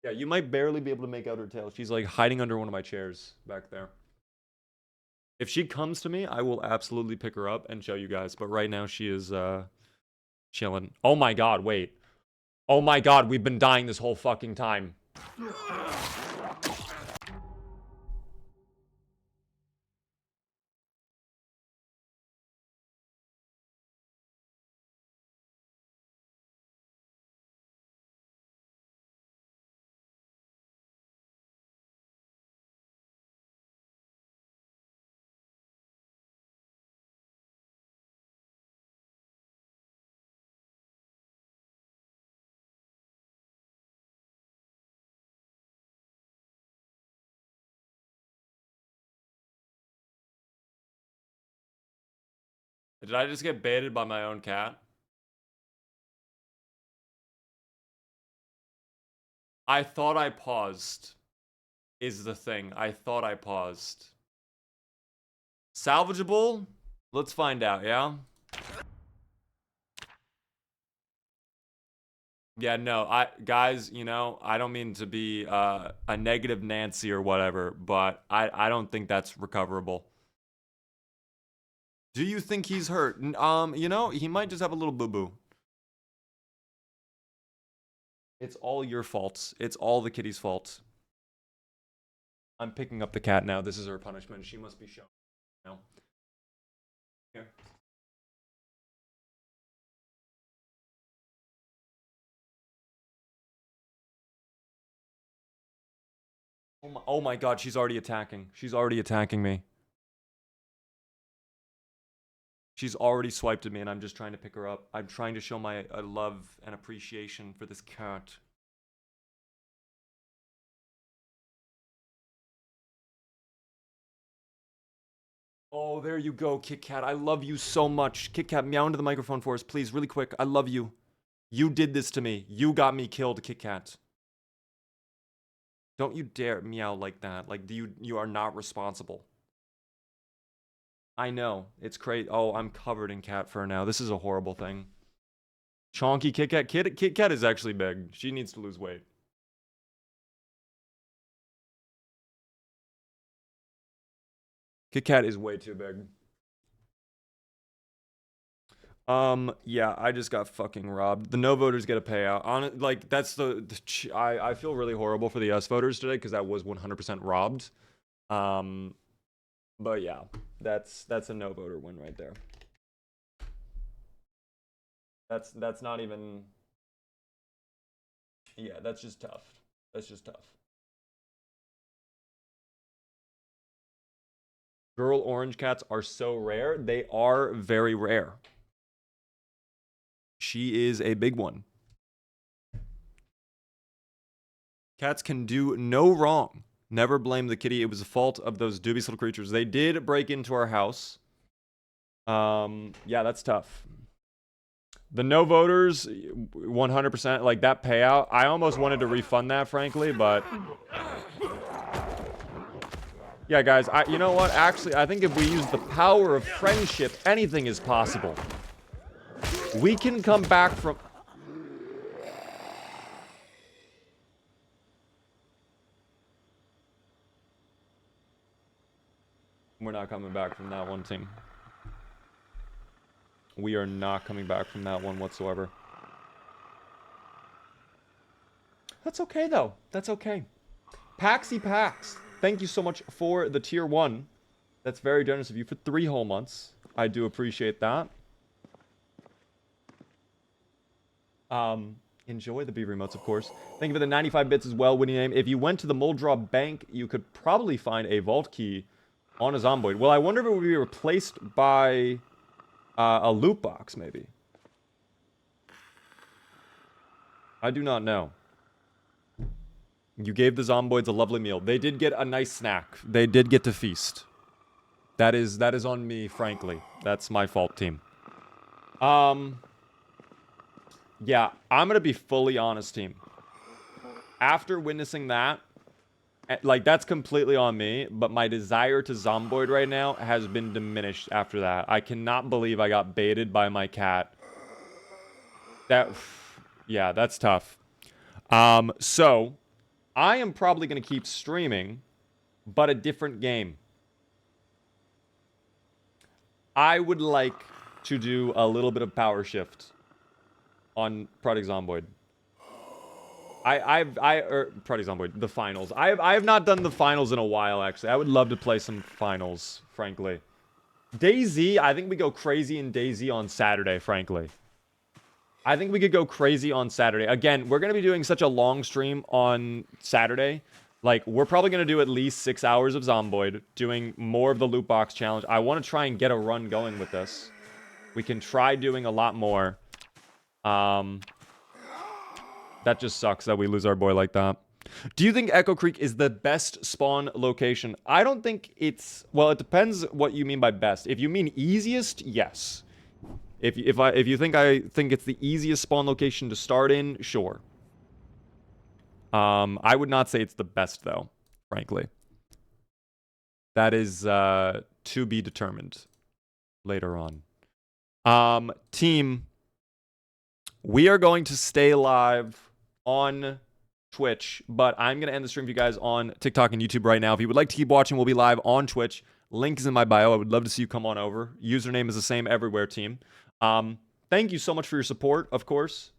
Yeah, you might barely be able to make out her tail. She's like hiding under one of my chairs back there. If she comes to me, I will absolutely pick her up and show you guys. But right now, she is chilling. Oh my god, wait. Oh my god, we've been dying this whole fucking time. Did I just get baited by my own cat? I thought I paused. Is the thing. I thought I paused. Salvageable? Let's find out, yeah? Yeah, no, guys, you know, I don't mean to be a negative Nancy or whatever, but I don't think that's recoverable. Do you think he's hurt? You know, he might just have a little boo-boo. It's all your fault. It's all the kitty's fault. I'm picking up the cat now. This is her punishment. She must be shown now. Here. Oh my god, she's already attacking. She's already attacking me. She's already swiped at me and I'm just trying to pick her up. I'm trying to show my love and appreciation for this cat. Oh, there you go, Kit Kat. I love you so much. Kit Kat, meow into the microphone for us, please, really quick. I love you. You did this to me. You got me killed, Kit Kat. Don't you dare meow like that. Like, you are not responsible. I know. It's crazy. Oh, I'm covered in cat fur now. This is a horrible thing. Chonky Kit Kat. Kit Kat is actually big. She needs to lose weight. Kit Kat is way too big. Yeah, I just got fucking robbed. The no voters get a payout. On it, like, that's I feel really horrible for the yes voters today because that was 100% robbed. But yeah, that's a no voter win right there. That's not even... Yeah, that's just tough. That's just tough. Girl orange cats are so rare. They are very rare. She is a big one. Cats can do no wrong. Never blame the kitty. It was the fault of those dubious little creatures. They did break into our house. Yeah, that's tough. The no voters, 100%, like that payout. I almost wanted to refund that, frankly, but... Yeah, guys, you know what? Actually, I think if we use the power of friendship, anything is possible. We can come back from... We're not coming back from that one, team. We are not coming back from that one whatsoever. That's okay, though. That's okay. Paxy Pax, thank you so much for the tier 1. That's very generous of you for 3 whole months. I do appreciate that. Enjoy the beaver emotes, of course. Thank you for the 95 bits as well, winning name. If you went to the Molddraw Bank, you could probably find a vault key on a Zomboid. Well, I wonder if it would be replaced by a loot box, maybe. I do not know. You gave the Zomboids a lovely meal. They did get a nice snack. They did get to feast. That is on me, frankly. That's my fault, team. Yeah, I'm gonna be fully honest, team. After witnessing that, like, that's completely on me, but my desire to Zomboid right now has been diminished after that. I cannot believe I got baited by my cat. Yeah, that's tough. So, I am probably gonna keep streaming, but a different game. I would like to do a little bit of power shift on Project Zomboid. Project Zomboid, the finals. I have not done the finals in a while, actually. I would love to play some finals, frankly. DayZ, I think we go crazy in DayZ on Saturday, frankly. I think we could go crazy on Saturday. Again, we're going to be doing such a long stream on Saturday. Like, we're probably going to do at least 6 hours of Zomboid, doing more of the loot box challenge. I want to try and get a run going with this. We can try doing a lot more. That just sucks that we lose our boy like that. Do you think Echo Creek is the best spawn location? I don't think it's... Well, it depends what you mean by best. If you mean easiest, yes. If you think I think it's the easiest spawn location to start in, sure. I would not say it's the best, though, frankly. That is to be determined later on. Team, we are going to stay live on Twitch, but I'm going to end the stream for you guys on TikTok and YouTube right now. If you would like to keep watching, we'll be live on Twitch. Link is in my bio. I would love to see you come on over. Username is the same everywhere, team. Thank you so much for your support, of course.